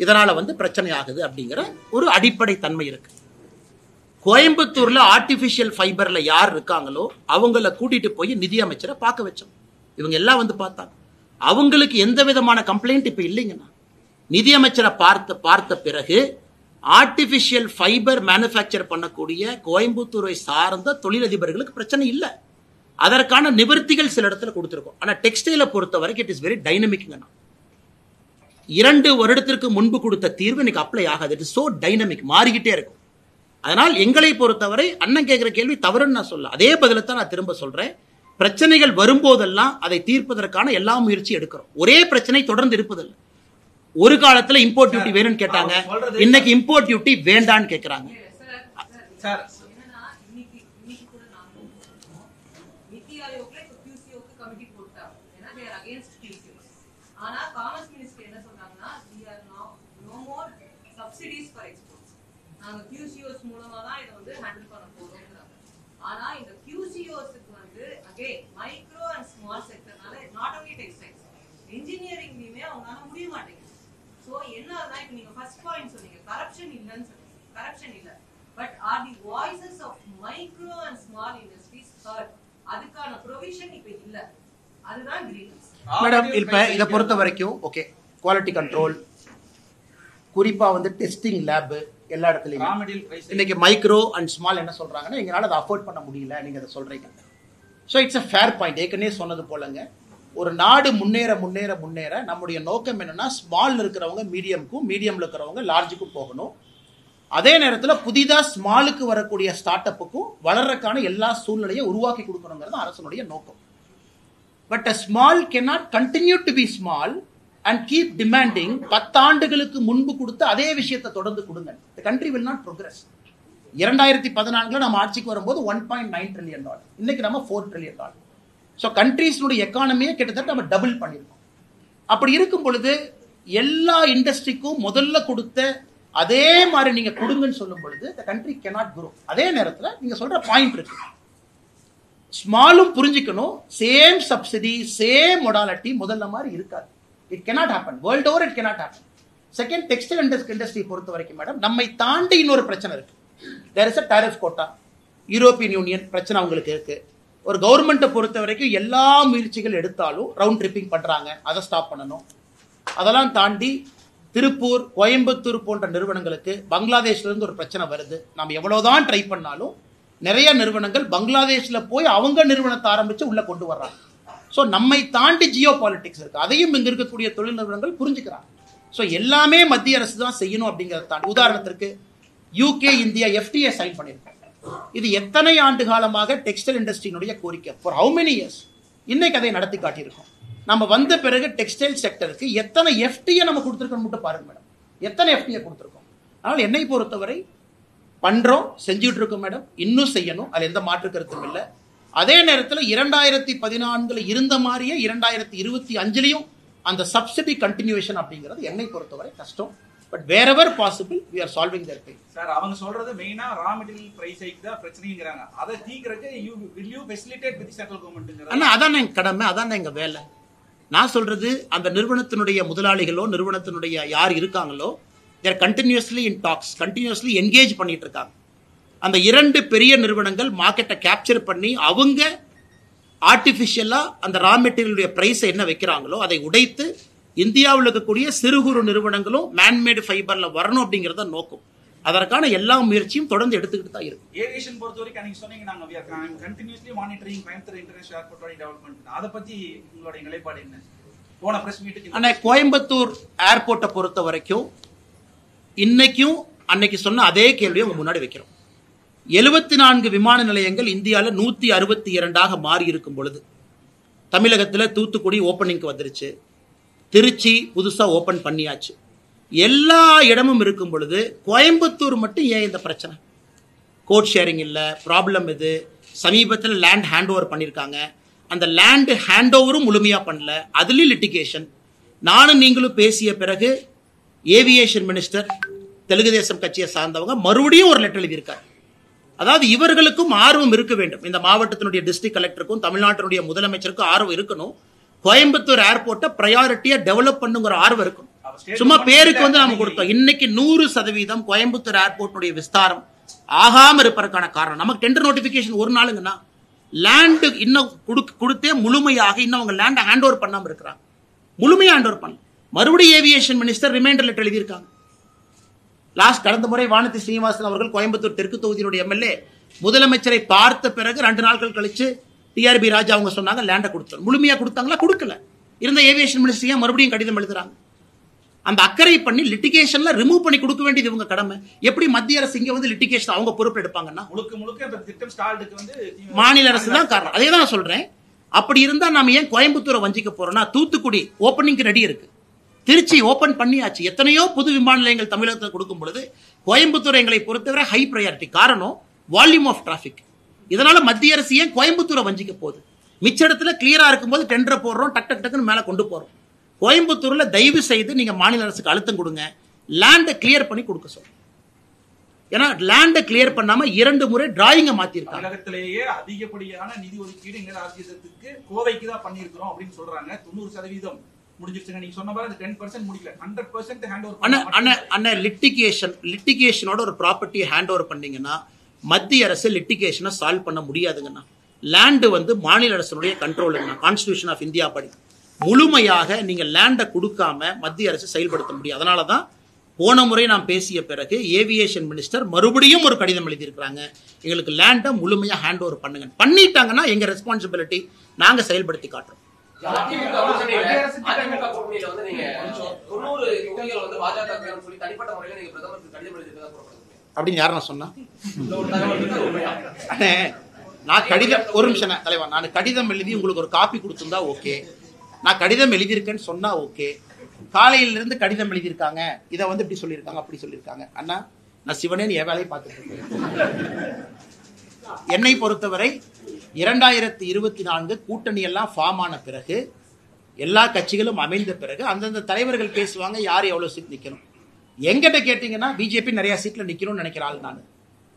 இதனால் வந்து பிரச்சனை ஆகுது அப்படிங்கிற ஒரு அடிப்படை தன்மை இருக்கு. கோயம்புத்தூர்ல ஆர்டிஃபிஷியல் ஃபைபர்ல யார் இருக்காங்களோ அவங்கள கூட்டிட்டு போய் நிதி அமைச்சரை பார்க்க வச்சோம். இவங்க எல்லாம் வந்து பார்த்தாங்க. அவங்களுக்கு எந்த விதமான கம்ப்ளைண்ட் இப்ப இல்லைங்கண்ணா. நிதி அமைச்சரை பார்த்த பிறகு ஆர்டிஃபிஷியல் ஃபைபர் மேனுஃபேக்சர் பண்ணக்கூடிய கோயம்புத்தூரை சார்ந்த தொழிலதிபர்களுக்கு பிரச்சனை இல்லை. அதற்கான நிவர்த்திகள் சில இடத்துல கொடுத்துருக்கோம். ஆனால் டெக்ஸ்டைலை பொறுத்த வரைக்கும் இட் இஸ் வெரி டைனமிக்ங்கண்ணா. 2 வருடத்திற்கு முன்பு கொடுத்த தீர்வு இன்னைக்கு அப்ளை ஆகாது. இட் இஸ் சோ டைனமிக், மாறிக்கிட்டே இருக்கும். அதனால் எங்களை பொறுத்தவரை அண்ணன் கேட்கிற கேள்வி தவறுன்னு நான் சொல்ல, அதே பதில தான் நான் திரும்ப சொல்றேன். பிரச்சனைகள் வரும்போதெல்லாம் அதை தீர்ப்பதற்கான எல்லா முயற்சி எடுக்கிறோம். ஒரே பிரச்சனை தொடர்ந்து இருப்பதில்லை. ஒரு காலத்துல இம்போர்ட் டியூட்டி வேணும்னு கேட்டாங்க, இன்னைக்கு இம்போர்ட் டியூட்டி வேண்டான்னு கேட்கிறாங்க. நாங்க QCOs மூலமா தான் இத வந்து ஹேண்டில் பண்ண போறோம்ங்கறாங்க. ஆனா இந்த QCOஸ்க்கு வந்து அகைன் மைக்ரோ அண்ட் ஸ்மால் செக்டர்னால நாட் only டெக்ஸ்டைல்ஸ் இன்ஜினியரிங்லயுமே அவங்களால முடிய மாட்டேங்குது. சோ என்னன்னா இப்ப நீங்க ஃபர்ஸ்ட் பாயிண்ட் சொன்னீங்க கரப்ஷன் இல்லன்னு சொன்னீங்க. கரப்ஷன் இல்ல, but are the voices of micro and small industries hurt? அதுக்கான ப்ரொவிஷன் இப்ப இல்ல. அதுதான் கிரீவன்ஸ். மேடம் இப்ப இத பொறுத்த வரைக்கும் ஓகே, குவாலிட்டி கண்ட்ரோல், குறிப்பா வந்து டெஸ்டிங் லேப் எல்லா இடத்துலயும் இன்னைக்கு மைக்ரோ அண்ட் ஸ்மால் என்ன சொல்றாங்கன்னா எங்களால அதை அஃபோர்ட் பண்ண முடியல, நீங்க அதை சொல்றீங்க. So it's a fair point. ஏற்கனவே சொன்னது போலங்க, ஒரு நாடு முன்னேற முன்னேற முன்னேற நம்முடைய நோக்கம் என்னன்னா ஸ்மால் இருக்கிறவங்க மீடியம்க்கும், மீடியம்ல இருக்கிறவங்க லார்ஜுக்கும் போகணும். அதே நேரத்தில் புதிதா ஸ்மாலுக்கு வரக்கூடிய ஸ்டார்ட் அப்புக்கும் வளர்றதுக்கான எல்லா சூழ்நிலையை உருவாக்கி கொடுக்கணுங்கிறது அரசனுடைய நோக்கம். But a small cannot continue to be small and keep demanding 10 ஆண்டுகளுக்கு முன்பு கொடுத்த அதே விஷயத்தை தொடர்ந்து கொடுங்க. The country will not progress. 2014 நம்ம ஆட்சிக்கு வரும்போது $1.9 trillion, இன்னைக்கு நம்ம $4 trillion. ஸோ கண்ட்ரீஸ்னுடைய எக்கானமியை கிட்டத்தட்ட நம்ம டபுள் பண்ணியிருக்கோம். அப்படி இருக்கும் பொழுது எல்லா இண்டஸ்ட்ரிக்கும் முதல்ல கொடுத்த அதே மாதிரி நீங்க கொடுங்கன்னு சொல்லும் பொழுது the country cannot grow. அதே நேரத்தில் நீங்க சொல்ற பாயிண்ட் இருக்கு, ஸ்மாலும் புரிஞ்சுக்கணும், சேம் சப்சிடி சேம் மொடாலிட்டி முதல்ல மாதிரி இருக்காது. It cannot happen. World over it cannot happen. Second, textile industry பொறுத்த வரைக்கும் மேடம் நம்மை தாண்டி இன்னொரு பிரச்சனை இருக்கு. There is a tariff quota. European union பிரச்சனை அவங்களுக்கு இருக்கு. ஒரு கவர்மெண்ட்டை பொறுத்த வரைக்கும் எல்லா முயற்சிகள் எடுத்தாலும் ரவுண்ட் ட்ரிப்பிங் பண்றாங்க, அதை ஸ்டாப் பண்ணணும். அதெல்லாம் தாண்டி திருப்பூர், கோயம்புத்தூர் போன்ற நிறுவனங்களுக்கு பங்களாதேஷ்ல இருந்து ஒரு பிரச்சனை வருது. நம்ம எவ்வளவுதான் ட்ரை பண்ணாலும் நிறைய நிறுவனங்கள் பங்களாதேஷ்ல போய் அவங்க நிறுவனத்தை ஆரம்பிச்சு உள்ள கொண்டு வர்றாங்க. ஸோ நம்மை தாண்டி ஜியோ பாலிட்டிக்ஸ் இருக்கு, அதையும் இங்க இருக்கக்கூடிய தொழில் நிறுவனங்கள் புரிஞ்சுக்கிறாங்க. ஸோ எல்லாமே மத்திய அரசு தான் செய்யணும் அப்படிங்கிறத தாண்டி, உதாரணத்திற்கு UK இந்தியா FTA சைன் பண்ணியிருக்கோம். இது எத்தனை ஆண்டு காலமாக டெக்ஸ்டைல் இண்டஸ்ட்ரியினுடைய கோரிக்கை, ஃபார் ஹவு மெனி இயர்ஸ். இன்னைக்கு அதை நடத்தி காட்டியிருக்கோம். நம்ம வந்த பிறகு டெக்ஸ்டைல் செக்டருக்கு எத்தனை FTA நம்ம கொடுத்துருக்கோம் மட்டும் பாருங்க மேடம், எத்தனை FTA கொடுத்துருக்கோம். அதனால் என்னை பொறுத்தவரை பண்றோம், செஞ்சுட்டு இருக்கோம் மேடம், இன்னும் செய்யணும், அதில் எந்த மாற்று கருத்தும் இல்லை. அதே நேரத்தில் 2014 இருந்த மாதிரியே 2025 அந்த சப்சிடி கண்டினியூஷன் அப்படிங்கிறது என்னை பொறுத்தவரை கஷ்டம். But wherever possible we are solving their pain. Sir அவங்க சொல்றது மெயினா ரா மெட்டீரியல் பிரைஸ் ஹைக் தான் பிரச்சனைங்கறாங்க. அதை தீர்க்கறதுக்கு will you facilitate with the central government? அண்ணா அதான் எங்க கடமை, அதான் எங்க வேலை. நான் சொல்றது அந்த நிறுவனத்தினுடைய முதலாளிகளோ நிறுவனத்தினுடைய யார் இருக்காங்களோ they are continuously in talks, continuously engage பண்ணிட்டு இருக்காங்க. அந்த 2 பெரிய நிறுவனங்கள் மார்க்கெட்டை கேப்சர் பண்ணி அவங்க ஆர்டிஃபிஷியலா அந்த ரா மெட்டீரியலுடைய பிரைஸை என்ன வைக்கிறாங்களோ அதை உடைத்து இந்தியாவில் இருக்கக்கூடிய சிறு குறு நிறுவனங்களும் மேன்மேடு ஃபைபர்ல வரணும் அப்படிங்கறத நோக்கம். அதற்கான எல்லா முயற்சியும் தொடர்ந்து எடுத்துக்கிட்டு தான் இருக்கும். ஏவியேஷன் பொறுத்த வரைக்கும் நீங்க சொன்னீங்க நாங்க we are continuously monitoring Coimbatore International Airport development. அத பத்தி உங்களுடைய நிலைப்பாடு என்ன? போன பிரஸ் மீட்டுக்கு அண்ணா கோயம்புத்தூர் ஏர்போர்ட்டை பொறுத்த வரைக்கும் இன்னைக்கும் அன்னைக்கு சொன்ன அதே கேள்வியை உங்க முன்னாடி வைக்கிறோம். 74 விமான நிலையங்கள் இந்தியாவில் 162 மாறி இருக்கும் பொழுது தமிழகத்தில் தூத்துக்குடி ஓப்பனிங்க்கு வந்துருச்சு, திருச்சி புதுசா ஓபன் பண்ணியாச்சு, எல்லா இடமும் இருக்கும் பொழுது கோயம்புத்தூர் மட்டும் ஏன் இந்த பிரச்சனை? கோட் ஷேரிங் இல்லை, ப்ராப்ளம் இது. சமீபத்தில் லேண்ட் ஹேண்ட் ஓவர் பண்ணியிருக்காங்க, அந்த லேண்ட் ஹேண்ட் ஓவரும் முழுமையா பண்ணல, அதுலயும் லிட்டிகேஷன். நானும் நீங்களும் பேசிய பிறகு ஏவியேஷன் மினிஸ்டர் தெலுங்கு தேசம் கட்சியை சார்ந்தவங்க மறுபடியும் ஒரு லெட்டர் எழுதியிருக்காரு. அதாவது இவர்களுக்கும் ஆர்வம் இருக்க வேண்டும். இந்த மாவட்டத்தினுடைய டிஸ்ட்ரிக்ட் கலெக்டருக்கும் தமிழ்நாட்டினுடைய முதலமைச்சருக்கும் ஆர்வம் இருக்கணும். கோயம்புத்தூர் ஏர்போர்ட்டை பிரையாரிட்டியா டெவலப் பண்ணுங்கிற ஆர்வம் இருக்கும். சும்மா பேருக்கு வந்து நாம கொடுத்தோம். இன்னைக்கு 100% கோயம்புத்தூர் ஏர்போர்ட்டுடைய விஸ்தாரம் ஆகாம இருப்பதற்கான காரணம் நமக்கு டெண்டர் நோட்டிபிகேஷன் ஒரு நாளுங்கன்னா லேண்டு இன்னும் கொடுத்தே முழுமையாக இன்னும் அவங்க லேண்டை ஹேண்ட் ஓவர் பண்ணாம இருக்கிறாங்க. முழுமையா ஹேண்ட் ஓவர் பண்ண மறுபடியும் ஏவியேஷன் மினிஸ்டர் ரிமைண்டர் லெட்டர் எழுதியிருக்காங்க. கடந்த முறை வானதி ஸ்ரீனிவாசன் அவர்கள் கோயம்புத்தூர் தெற்கு தொகுதியினுடைய எம்எல்ஏ முதலமைச்சரை பார்த்த பிறகு 2 நாட்கள் கழிச்சு டிஆர்பி ராஜா அவங்க சொன்னாங்க லேண்டை கொடுத்தோம். முழுமையா கொடுத்தாங்களா? கொடுக்கல. இருந்த ஏவியேஷன் மினிஸ்டர் மறுபடியும் கடிதம் எழுதுறாங்க. அந்த அக்கறை பண்ணி லிட்டிகேஷன்ல ரிமூவ் பண்ணி கொடுக்க வேண்டியது இவங்க கடமை. எப்படி மத்திய அரசு இங்க வந்து லிட்டிகேஷன் அவங்க பொறுப்பு எடுப்பாங்கன்னா மாநில அரசு தான் காரணம். அதே தான் சொல்றேன். அப்படி இருந்தா நாம ஏன் கோயம்புத்தூரை வஞ்சிக்க போறோம்னா, தூத்துக்குடி ஓப்பனிங் ரெடி இருக்கு, திருச்சி ஓபன் பண்ணியாச்சு, எத்தனையோ புது விமான நிலையங்கள் தமிழகத்தில் கொடுக்கும் பொழுது கோயம்புத்தூர் எங்களை பொறுத்தவரை ஹை பிரையாரிட்டி. காரணம் வால்யூம் ஆஃப் டிராபிக். இதனால மத்திய அரசு ஏன் கோயம்புத்தூரை வஞ்சிக்க போகுது? மிச்ச இடத்துல கிளியரா இருக்கும்போது டெண்டர் போடுறோம், டக் டக் டக்குன்னு மேல கொண்டு போறோம். கோயம்புத்தூர்ல தயவு செய்து நீங்க மாநில அரசுக்கு அழுத்தம் கொடுங்க, லேண்டை கிளியர் பண்ணி கொடுக்க சொல்லுங்க. ஏன்னா லேண்டை கிளியர் பண்ணாம 2 முறை டிராயிங்கை மாத்திருக்காங்க. தமிழகத்திலேயே அதிகப்படியான நிதி ஒதுக்கீடு எங்க ராஜ்யத்துக்கு கோவைக்கு தான் பண்ணிருக்கிறோம் அப்படின்னு சொல்றாங்க. 90% முடிஞ்சிருச்சுங்க. நீங்க சொன்ன மாதிரி 10% முடியல, 100% ஹேண்ட் ஓவர். அண்ணா லிட்டிகேஷனோட ஒரு ப்ராப்பர்ட்டியை ஹேண்ட் ஓவர் பண்ணீங்கன்னா மத்திய அரசு லிட்டிகேஷனை சால்வ் பண்ண முடியாதுங்கண்ணா. லேண்டு வந்து மாநில அரசுடைய கண்ட்ரோலுங்கண்ணா. கான்ஸ்டிடியூஷன் ஆஃப் இந்தியா படி முழுமையாக நீங்க லேண்டை கொடுக்காம மத்திய அரசு செயல்படுத்த முடியும். அதனாலதான் போன முறை நாம் பேசிய பிறகு ஏவியேஷன் மினிஸ்டர் மறுபடியும் ஒரு கடிதம் எழுதியிருக்கிறாங்க, எங்களுக்கு லேண்டை முழுமையா ஹேண்ட் ஓவர் பண்ணுங்க. பண்ணிட்டாங்கன்னா எங்க ரெஸ்பான்சிபிலிட்டி நாங்க செயல்படுத்தி காட்டுறோம். அப்படின்னு யாரும் சொன்னா நான் கடிதம் ஒரு நிமிஷம் தலைவா, நான் கடிதம் எழுதி உங்களுக்கு ஒரு காப்பி கொடுத்திருந்தா ஓகே, நான் கடிதம் எழுதியிருக்கேன்னு சொன்னா ஓகே. காலையில இருந்து கடிதம் எழுதியிருக்காங்க, இதை வந்து இப்படி சொல்லியிருக்காங்க அப்படி சொல்லியிருக்காங்க. அண்ணா நான் சிவனே என் வேலையை பார்த்துட்டு இருக்கேன். என்னை பொறுத்தவரை 2024 கூட்டணி எல்லாம் ஃபார்ம் ஆன பிறகு, எல்லா கட்சிகளும் அமைந்த பிறகு அந்தந்த தலைவர்கள் பேசுவாங்க யார் எவ்வளவு சீட் நிக்கணும். எங்கிட்ட கேட்டீங்கன்னா பிஜேபி நிறைய சீட்ல நிக்கணும்னு நினைக்கிற ஆள் நான்.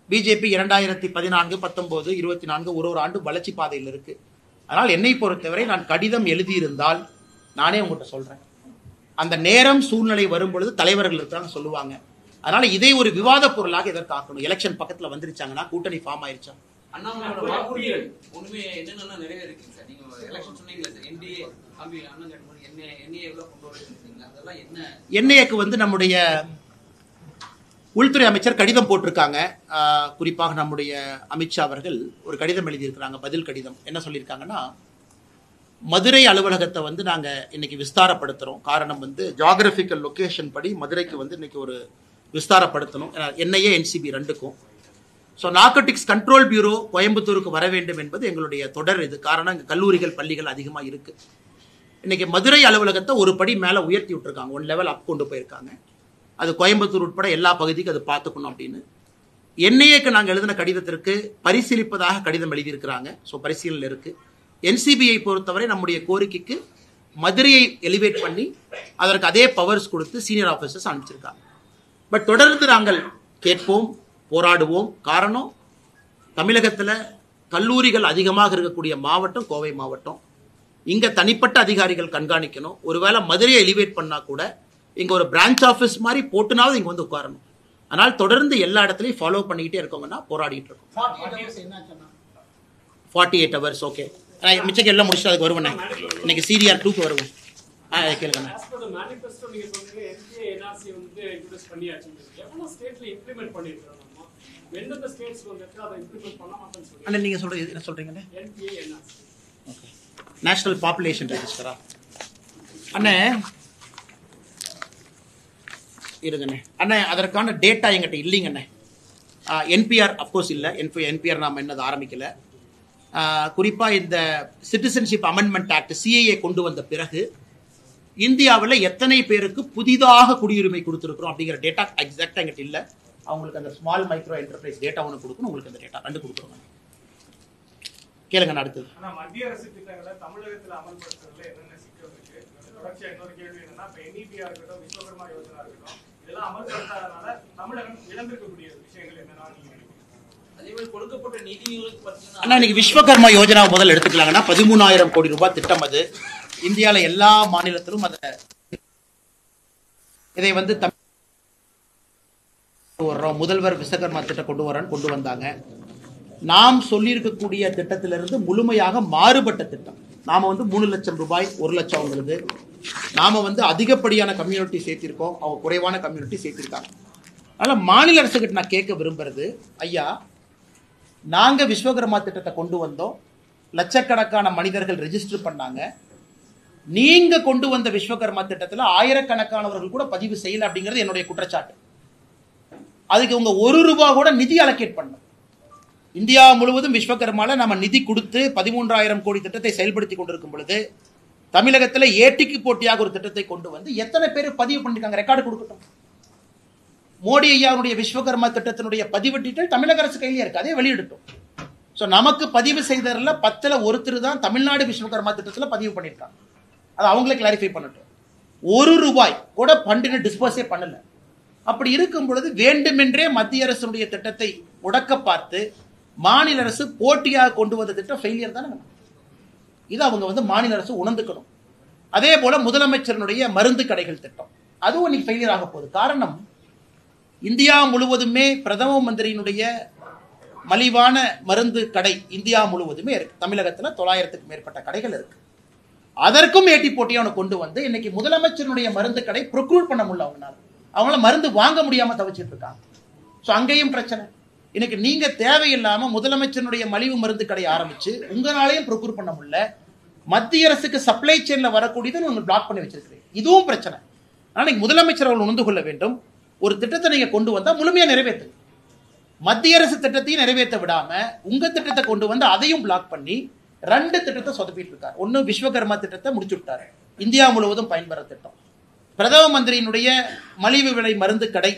பிஜேபி 2014, 19, 24 ஒரு ஆண்டு வளர்ச்சி பாதையில் இருக்கு. அதனால் என்னை பொறுத்தவரை நான் கடிதம் எழுதியிருந்தால் நானே உங்கள்கிட்ட சொல்றேன், அந்த நேரம் சூழ்நிலை வரும் பொழுது தலைவர்கள் இருக்காங்க சொல்லுவாங்க. அதனால இதை ஒரு விவாத பொருளாக எதற்காக்கணும்? எலெக்ஷன் பக்கத்துல வந்துருச்சாங்கன்னா கூட்டணி ஃபார்ம் ஆயிருச்சா? அண்ணாமலையோட வாக்குறுதிகள் ஒண்ணுமே என்னென்ன நிறைவேறிருக்கு சார்? நீங்க எலெக்ஷன் சொன்னீங்களா சார், என்டிஏ அண்ணன் என்ஏ கொண்டு வரீங்க, அதெல்லாம் என்ன? என்ஏக்கு வந்து நம்முடைய உள்துறை அமைச்சர் கடிதம் போட்டிருக்காங்க. குறிப்பாக நம்முடைய அமித்ஷா அவர்கள் ஒரு கடிதம் எழுதியிருக்கிறாங்க, பதில் கடிதம். என்ன சொல்லியிருக்காங்கன்னா, மதுரை அலுவலகத்தை வந்து நாங்க இன்னைக்கு விஸ்தாரப்படுத்துறோம். காரணம் வந்து ஜியாகிரபிக்கல் லொகேஷன் படி மதுரைக்கு வந்து இன்னைக்கு ஒரு விஸ்தாரப்படுத்தணும். என்ஐஏ என்சிபி 2க்கும். ஸோ நார்கோட்டிக்ஸ் கண்ட்ரோல் பியூரோ கோயம்புத்தூருக்கு வர வேண்டும் என்பது எங்களுடைய தொடர் இது. காரணம் இங்கே கல்லூரிகள் பள்ளிகள் அதிகமாக இருக்கு. இன்னைக்கு மதுரை அலுவலகத்தை ஒரு படி மேலே உயர்த்தி விட்டுருக்காங்க, 1 லெவல் அப் கொண்டு போயிருக்காங்க. அது கோயம்புத்தூர் உட்பட எல்லா பகுதிக்கும் அது பார்த்துக்கணும் அப்படின்னு என்ஐஏக்கு நாங்கள் எழுதின கடிதத்திற்கு பரிசீலிப்பதாக கடிதம் எழுதியிருக்கிறாங்க. ஸோ பரிசீலனை இருக்கு. என்சிபியை பொறுத்தவரை நம்முடைய கோரிக்கைக்கு மதுரையை எலிவேட் பண்ணி அதற்கு அதே பவர்ஸ் கொடுத்து சீனியர் ஆஃபீஸர்ஸ் அனுப்பிச்சிருக்காங்க. பட் தொடர்ந்து நாங்கள் கேட்போம், போராடுவோம். காரணம், தமிழகத்தில் கல்லூரிகள் அதிகமாக இருக்கக்கூடிய மாவட்டம் கோவை மாவட்டம். இங்க தனிப்பட்ட அதிகாரிகள் கண்காணிக்கணும். ஒருவேளை மதுரையை எலிவேட் பண்ணா கூட இங்க ஒரு பிரான்ச் ஆஃபீஸ் மாதிரி போட்டுனாவது இங்க வந்து உட்காரணும். ஆனால் தொடர்ந்து எல்லா இடத்துலையும் ஃபாலோ பண்ணிக்கிட்டே இருக்கோங்கன்னா போராடிட்டு இருக்கோம். 48 hours ஓகே. மிச்சம் எல்லாம் முடிச்சுட்டு அதுக்கு வருவேன். இன்னைக்கு CDR 2க்கு வருவேன். கேளுங்க. நீங்க சொல்றது என்ன சொல்றீங்க? நேஷனல் பாப்புலேஷன் ரெஜிஸ்டரா? அண்ணே இருங்கண்ணே. அண்ணே அதற்கான டேட்டா எங்கிட்ட இல்லைங்கண்ணே. என்பிஆர் அப்கோர்ஸ் இல்லை. என்பிஆர் நாம் என்னது ஆரம்பிக்கல. குறிப்பாக இந்த சிட்டிசன்ஷிப் அமெண்ட்மெண்ட் ஆக்ட் சிஏஏ கொண்டு வந்த பிறகு இந்தியாவில் எத்தனை பேருக்கு புதிதாக குடியுரிமை கொடுத்துருக்கிறோம் அப்படிங்கிற டேட்டா எக்ஸாக்டாக எங்கிட்ட இல்லை. அவங்களுக்கு அந்த ஸ்மால் மைக்ரோ என்டர்பிரைஸ் டேட்டா ஒன்று கொடுக்கணும். உங்களுக்கு அந்த டேட்டா 2 கொடுக்குறோங்க. கேளுங்க. அடுத்தது மத்திய அரசு திட்டங்களை தமிழகத்தில் அமல்படுத்துறதுல என்னென்ன சிக்கல் இருக்கு? தொடர்ச்சியா இன்னொரு கேள்வி என்னன்னா, இப்ப NEPயா இருக்கட்டும், விஸ்வகர்மா யோஜனா இருக்கட்டும், இதெல்லாம் அமல்படுத்தாதனால தமிழகம் இழந்திருக்கக்கூடிய விஷயங்கள் என்னன்னா நீங்க நினைக்கிறீங்க? அதே மாதிரி கொடுக்கப்பட்ட நிதிகளுக்கு ஆனா பார்த்தீங்கன்னா இன்னைக்கு விஸ்வகர்மா யோஜனா முதல் எடுத்துக்கலாங்கன்னா 13,000 கோடி ரூபாய் திட்டம். அது இந்தியால எல்லா மாநிலத்திலும் இதை வந்து முதல்வர் விஸ்வகர்மா திட்டம் கொண்டு வந்தாங்க. நாம் சொல்லியிருக்கக்கூடிய திட்டத்திலிருந்து முழுமையாக மாறுபட்ட திட்டம். நாம வந்து 3 லட்சம் ரூபாய் 1 லட்சம் அவங்களுக்கு, நாம வந்து அதிகப்படியான கம்யூனிட்டி சேர்த்திருக்கோம், அவங்க குறைவான கம்யூனிட்டி சேர்த்திருக்காங்க. அதனால மாநில அரசுகிட்ட நான் கேட்க விரும்புறது, ஐயா நாங்க விஸ்வகர்மா திட்டத்தை கொண்டு வந்தோம், லட்சக்கணக்கான மனிதர்கள் ரெஜிஸ்டர் பண்ணாங்க, நீங்க கொண்டு வந்த விஸ்வகர்மா திட்டத்துல ஆயிரக்கணக்கானவர்கள் கூட பதிவு செய்யல அப்படிங்கிறது என்னுடைய குற்றச்சாட்டு. அதுக்கு உங்க 1 ரூபாய் கூட நிதி அலோகேட் பண்ண. இந்தியா முழுவதும் விஸ்வகர்மால நம்ம நிதி கொடுத்து 13,000 கோடி திட்டத்தை செயல்படுத்தி கொண்டிருக்கும் பொழுது தமிழகத்தில் ஏட்டிக்கு போட்டியாக ஒரு திட்டத்தை கொண்டு வந்து எத்தனை பேர் பதிவு பண்ணிருக்காங்க? ரெக்கார்டு கொடுக்கட்டும். மோடி ஐயாவுடைய விஸ்வகர்மா திட்டத்தினுடைய பதிவு டீட்டெயில் தமிழக அரசு கையிலே இருக்கு, அதே வெளியிடட்டும். ஸோ நமக்கு பதிவு செய்ததில் 10ல் ஒருத்தர் தான் தமிழ்நாடு விஸ்வகர்மா திட்டத்தில் பதிவு பண்ணியிருக்காங்க. அது அவங்களே கிளாரிஃபை பண்ணட்டும். 1 ரூபாய் கூட ஃபண்டினை டிஸ்போஸே பண்ணல. அப்படி இருக்கும் பொழுது வேண்டுமென்றே மத்திய அரசுடைய திட்டத்தை முடக்க பார்த்து மாநில அரசு போட்டியாக கொண்டு வந்த திட்டம் ஃபெயிலியர் தானே. இது அவங்க வந்து மாநில அரசு உணர்ந்துக்கணும். அதே போல முதலமைச்சருடைய மருந்து கடைகள் திட்டம் அதுவும் இன்னைக்கு ஃபெயிலியர் ஆக போகுது. காரணம், இந்தியா முழுவதுமே பிரதம மந்திரியினுடைய மலிவான மருந்து கடை இந்தியா முழுவதுமே இருக்கு. தமிழகத்தில் 900க்கும் மேற்பட்ட கடைகள் இருக்கு. அதற்கும் ஏட்டி போட்டியை அவனை கொண்டு வந்து இன்னைக்கு முதலமைச்சருடைய மருந்து கடை ப்ரொக்யூர் பண்ண முடியல, அவங்களால மருந்து வாங்க முடியாம தவிச்சிட்டு இருக்காங்க. ஸோ அங்கேயும் பிரச்சனை. இன்னைக்கு நீங்க தேவையில்லாம முதலமைச்சருடைய மலிவு மருந்து கடை ஆரம்பிச்சு உங்களாலையும் ப்ரொக்யூர் பண்ண முடியல, மத்திய அரசுக்கு சப்ளை செயின்ல வரக்கூடியது நீங்க பிளாக் பண்ணி வச்சிருக்கீங்க. இதுவும் பிரச்சனை. ஆனா முதலமைச்சர் அவர்கள் உணர்ந்து கொள்ள வேண்டும், ஒரு திட்டத்தை நீங்க கொண்டு வந்தா முழுமையா நிறைவேற்று. மத்திய அரசு திட்டத்தையும் நிறைவேற்ற விடாம உங்க திட்டத்தை கொண்டு வந்து அதையும் பிளாக் பண்ணி 2 திட்டத்தை சொதப்பிட்டு இருக்காரு. ஒன்னு விஸ்வகர்மா திட்டத்தை முடிச்சு விட்டாரு, இந்தியா முழுவதும் பயன்பெற திட்டம். பிரதம மந்திரியினுடைய மலிவு விலை மருந்து கடை,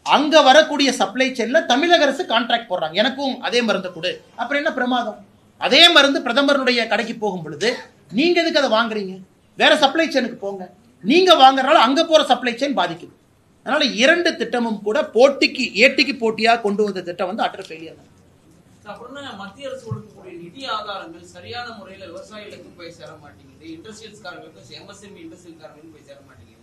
அங்க வரக்கூடிய சப்ளை செயின்ல தமிழக அரசு கான்ட்ராக்ட் போடுறாங்க, எனக்கும் அதே மருந்து கொடு. அப்புறம் என்ன பிரமாதம்? அதே மருந்து பிரதமருடைய கடைக்கு போகும் பொழுது நீங்க எதுக்கு அதை வாங்குறீங்க? வேற சப்ளை செயினுக்கு போங்க. நீங்க வாங்குறதுனால அங்க போற சப்ளை செயின் பாதிக்குது. அதனால 2 திட்டமும் கூட ஏட்டிக்கு போட்டியா கொண்டு வந்த திட்டம் வந்து அட்டர் ஃபெயிலியர் தான். அப்படின்னா மத்திய அரசு கொடுக்கக்கூடிய நிதி ஆதாரங்கள் சரியான முறையில விவசாயிகளுக்கும் போய் சேர மாட்டேங்குது, இண்டஸ்ட்ரியல்ஸ்காரங்களுக்கும் எம்எஸ்எம்இ இண்டஸ்ட்ரியல்காரங்களுக்கும் போய் சேர மாட்டேங்குது.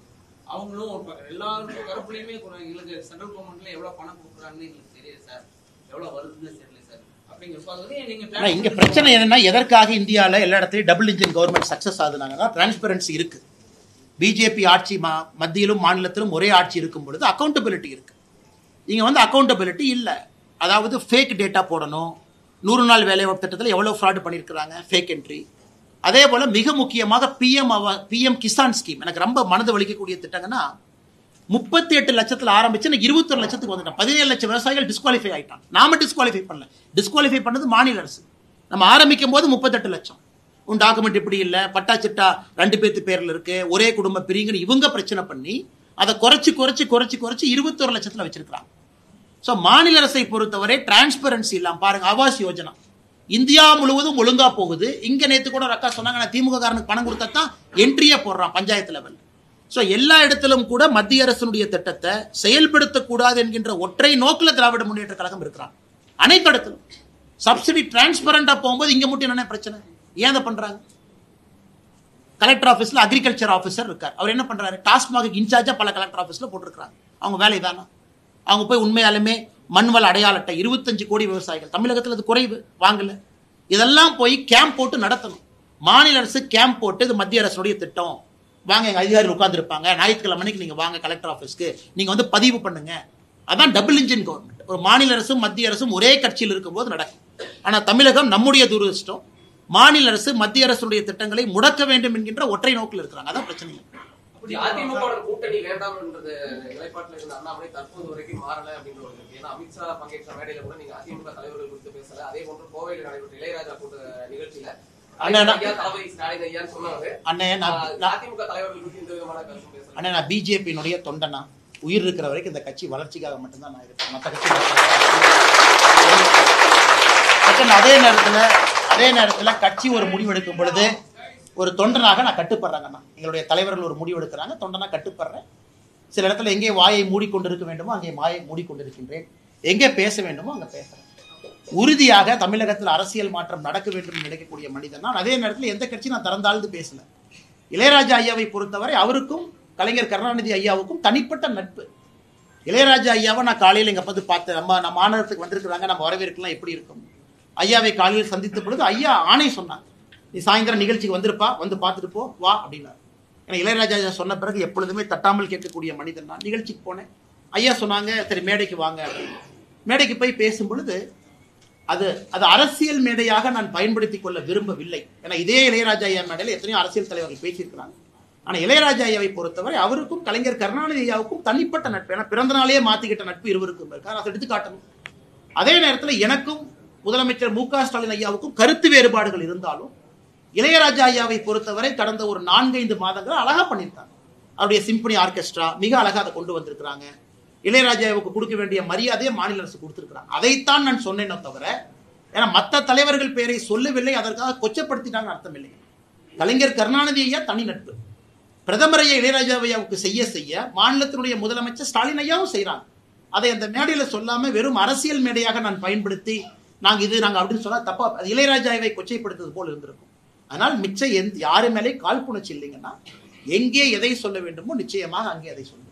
அவங்களும் ஒரு பக்கம் எல்லாருக்கும் தரப்புலையுமே எங்களுக்கு சென்ட்ரல் கவர்மெண்ட்ல எவ்வளவு பணம் கொடுக்குறாங்கன்னு எங்களுக்கு தெரியுது சார், எவ்வளவு வருதுன்னு தெரியல சார் அப்படிங்கிற இங்க பிரச்சனை என்னன்னா, எதற்காக இந்தியால எல்லா இடத்துலயும் டபுள் இன்ஜின் கவர்மெண்ட் சக்சஸ் ஆகுதுனாங்கன்னா டிரான்ஸ்பரன்சி இருக்கு. பிஜேபி ஆட்சி மத்தியிலும் மாநிலத்திலும் ஒரே ஆட்சி இருக்கும் பொழுது அக்கௌண்டபிலிட்டி இருக்கு. இங்க வந்து அக்கௌண்டபிலிட்டி இல்ல. அதாவது ஃபேக் டேட்டா போடணும். 100 நாள் வேலைவாய்ப்பு திட்டத்தில் எவ்வளவு ஃப்ராட் பண்ணியிருக்கிறாங்க, ஃபேக் என்ட்ரி. அதே போல மிக முக்கியமாக பிஎம் கிசான் ஸ்கீம் எனக்கு ரொம்ப மனது வலிக்கக்கூடிய திட்டங்கன்னா, 38 லட்சத்தில் ஆரம்பிச்சு 21 லட்சத்துக்கு வந்துட்டோம். 17 லட்சம் விவசாயிகள் டிஸ்குவாலிஃபை ஆயிட்டான். நாம டிஸ்குவாலிஃபை பண்ணல, டிஸ்குவாலிஃபை பண்ணது மாநில அரசு. நம்ம ஆரம்பிக்கும் போது 38 லட்சம், உன் டாக்குமெண்ட் இப்படி இல்லை, பட்டா சிட்டா 2 பேர்த்து பேர்ல இருக்கு, ஒரே குடும்ப பிரிங்கன்னு இவங்க பிரச்சனை பண்ணி அதை குறைச்சு 21 லட்சத்தில் வச்சிருக்கிறாங்க. ஸோ மாநில அரசை பொறுத்தவரை டிரான்ஸ்பரன்சி இல்லாம பாருங்க. ஆவாஸ் யோஜனா இந்தியா முழுவதும் ஒழுங்கா போகுது. இங்க நேத்து கூட ஒரு அக்கா சொன்னாங்க, நான் திமுக காரனுக்கு பணம் கொடுத்தா தான் என்ட்ரியே போடுறான் பஞ்சாயத்து லெவல். ஸோ எல்லா இடத்திலும் கூட மத்திய அரசினுடைய திட்டத்தை செயல்படுத்தக்கூடாது என்கின்ற ஒற்றை நோக்கில் திராவிட முன்னேற்ற கழகம் இருக்கிறாங்க. அனைத்து இடத்திலும் சப்சிடி டிரான்ஸ்பரண்டா போகும்போது இங்க மட்டும் என்ன பிரச்சனை? ஏன் அதை பண்றாங்க? கலெக்டர் ஆஃபீஸ்ல அக்ரிகல்ச்சர் ஆஃபீஸர் இருக்கார், அவர் என்ன பண்றாரு? டாஸ்மாக் இன்சார்ஜா பல கலெக்டர் ஆஃபீஸ்ல போட்டிருக்காங்க. அவங்க வேலை தானே. அவங்க போய் உண்மையாலுமே மண்வள அடையாள அட்டை 25 கோடி விவசாயிகள் தமிழகத்தில் அது குறைவு வாங்கல. இதெல்லாம் போய் கேம்ப் போட்டு நடத்தணும். மாநில அரசு கேம்ப் போட்டு இது மத்திய அரசுடைய திட்டம், வாங்க எங்க அதிகாரிகள் உட்கார்ந்து இருப்பாங்க, ஞாயிற்றுக்கிழமைக்கு நீங்க வாங்க கலெக்டர் ஆஃபீஸ்க்கு, நீங்க வந்து பதிவு பண்ணுங்க. அதான் டபுள் இன்ஜின் கவர்மெண்ட். ஒரு மாநில அரசும் மத்திய அரசும் ஒரே கட்சியில் இருக்கும்போது நடக்கும். ஆனா தமிழகம் நம்முடைய துரதிர்ஷ்டம், மாநில அரசு மத்திய அரசுடைய திட்டங்களை முடக்க வேண்டும் என்கின்ற ஒற்றை நோக்கில் இருக்கிறாங்க. அதான் பிரச்சனை. அதிமுக கூட்டணி வேண்டாம் என்றது நிலைப்பாட்டில் இருந்த அண்ணாமலை தற்போது வரைக்கும் மாறல அப்படின்ற ஒரு இருக்கு. ஏன்னா அமித்ஷா பங்கேற்ற மேடையில கூட நீங்க அதிமுக தலைவர்கள் குறித்து பேசல. அதே போன்று கோவையில் நடைபெற்ற இளையராஜா கூட்ட நிகழ்ச்சியில தளபதி ஸ்டாலின் ஐயா சொன்னாரு, அதிமுக தலைவர்கள் குறித்து இந்த விதமான கருத்து பேசல. அண்ணா, நான் பிஜேபியினுடைய தொண்டனா, உயிர் இருக்கிற வரைக்கும் இந்த கட்சி வளர்ச்சிக்காக மட்டும்தான் நான் இருக்கேன். மற்ற கட்சி அதே நேரத்தில் கட்சி ஒரு முடிவெடுக்கும் பொழுது ஒரு தொண்டனாக நான் கட்டுப்படுறேங்கண்ணா. எங்களுடைய தலைவர்கள் ஒரு முடிவு எடுக்கிறாங்க, தொண்டனா கட்டுப்படுறேன். சில இடத்துல எங்கே வாயை மூடிக்கொண்டிருக்க வேண்டுமோ அங்கே வாயை மூடிக்கொண்டிருக்கின்றேன், எங்கே பேச வேண்டுமோ அங்கே பேசுறேன். உறுதியாக தமிழகத்தில் அரசியல் மாற்றம் நடக்க வேண்டும் என்று நினைக்கக்கூடிய மனிதன் நான். அதே நேரத்தில் எந்த கட்சி நான் திறந்தாழ்ந்து பேசல. இளையராஜா ஐயாவை பொறுத்தவரை அவருக்கும் கலைஞர் கருணாநிதி ஐயாவுக்கும் தனிப்பட்ட நட்பு. இளையராஜா ஐயாவை நான் காலையில் எங்க பார்த்து பார்த்தேன். நம்ம மாநகரத்துக்கு வந்திருக்கிறாங்க, நம்ம வரவேற்கலாம், எப்படி இருக்கும். ஐயாவை காலையில் சந்தித்த பொழுது ஐயா ஆணை சொன்னாங்க, நீ சாயந்தரம் நிகழ்ச்சிக்கு வந்திருப்பா, வந்து பார்த்துட்டு போ வா அப்படின்னாரு. ஏன்னா இளையராஜா ஐயா சொன்ன பிறகு எப்பொழுதுமே தட்டாமல் கேட்கக்கூடிய மனிதன் நான். நிகழ்ச்சிக்கு போனேன், ஐயா சொன்னாங்க சரி மேடைக்கு வாங்க அப்படின்னு. மேடைக்கு போய் பேசும் பொழுது அது அரசியல் மேடையாக நான் பயன்படுத்திக் கொள்ள விரும்பவில்லை. ஏன்னா இதே இளையராஜா ஐயா மேடையில் எத்தனையோ அரசியல் தலைவர்கள் பேசியிருக்கிறாங்க. ஆனா இளையராஜா ஐயாவை பொறுத்தவரை அவருக்கும் கலைஞர் கருணாநிதி ஐயாவுக்கும் தனிப்பட்ட நட்பு. ஏன்னா பிறந்த நாளே மாத்திக்கிட்ட நட்பு இருவருக்கும் இருக்காரு, அதை எடுத்து காட்டணும். அதே நேரத்தில் எனக்கும் முதலமைச்சர் மு க ஸ்டாலின் ஐயாவுக்கும் கருத்து வேறுபாடுகள் இருந்தாலும் இளையராஜா ஐயாவை பொறுத்தவரை கடந்த ஒரு 4-5 மாதங்கள் அழகா பண்ணியிருக்காங்க. அவருடைய சிம்பனி ஆர்கெஸ்ட்ரா மிக அழகா அதை கொண்டு வந்திருக்கிறாங்க. இளையராஜாவுக்கு கொடுக்க வேண்டிய மரியாதையை மாநில அரசு கொடுத்திருக்கிறாங்க. அதைத்தான் நான் சொன்னேனோ தவிர, ஏன்னா மற்ற தலைவர்கள் பெயரை சொல்லவில்லை, அதற்காக கொச்சப்படுத்தினாங்க அர்த்தம் இல்லை. கலைஞர் கருணாநிதி ஐயா தனி நட்பு. பிரதமர் ஐயா இளையராஜா ஐயாவுக்கு செய்ய மாநிலத்தினுடைய முதலமைச்சர் ஸ்டாலின் ஐயாவும் செய்யறாங்க. அதை அந்த மேடையில சொல்லாம வெறும் அரசியல் மேடையாக நான் பயன்படுத்தி நாங்க அப்படின்னு சொன்னா தப்பா, அது இளையராஜாவை கொச்சைப்படுத்துவது போல் இருந்திருக்கும். அதனால் மிச்சம் யாரு மேலே காழ்ப்புணர்ச்சி இல்லைங்கன்னா எங்கே எதை சொல்ல வேண்டுமோ நிச்சயமாக அங்கே அதை சொல்லுங்க.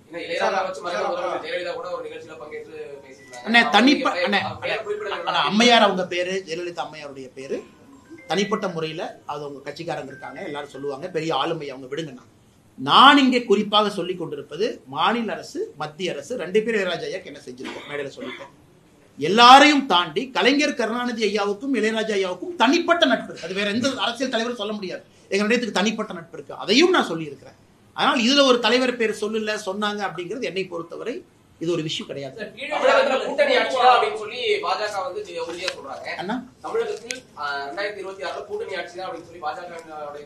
அம்மையார் அவங்க பேரு, ஜெயலலிதா அம்மையாருடைய பேரு. தனிப்பட்ட முறையில அது அவங்க கட்சிக்காரங்க இருக்காங்க, எல்லாரும் சொல்லுவாங்க பெரிய ஆளுமை அவங்க, விடுங்கண்ணா. நான் இங்கே குறிப்பாக சொல்லிக் கொண்டிருப்பது மாநில அரசு மத்திய அரசு 2 பேர் இளையராஜா ஐயாக்கு என்ன செஞ்சிருக்கோம் மேடையில சொல்லிட்டேன். எல்லாரையும் தாண்டி கலைஞர் கருணாநிதி ஐயாவுக்கும் இளையராஜா ஐயாவுக்கும் தனிப்பட்ட நட்பு. அது வேற எந்த அரசியல் தலைவரும் சொல்ல முடியாது. எங்க இடத்துக்கு தனிப்பட்ட நட்பு இருக்கு, அதையும் நான் சொல்லி இருக்கிறேன். அதனால் இதுல ஒரு தலைவர் பேர் சொல்லல சொன்னாங்க அப்படிங்கிறது என்னை பொறுத்தவரை இது ஒரு விஷயம் கிடையாது. கூட்டணி ஆட்சியா அப்படின்னு சொல்லி பாஜக வந்து உறுதியா சொல்றாங்க. தமிழகத்தில் 2026 கூட்டணி ஆட்சியா அப்படின்னு சொல்லி பாஜக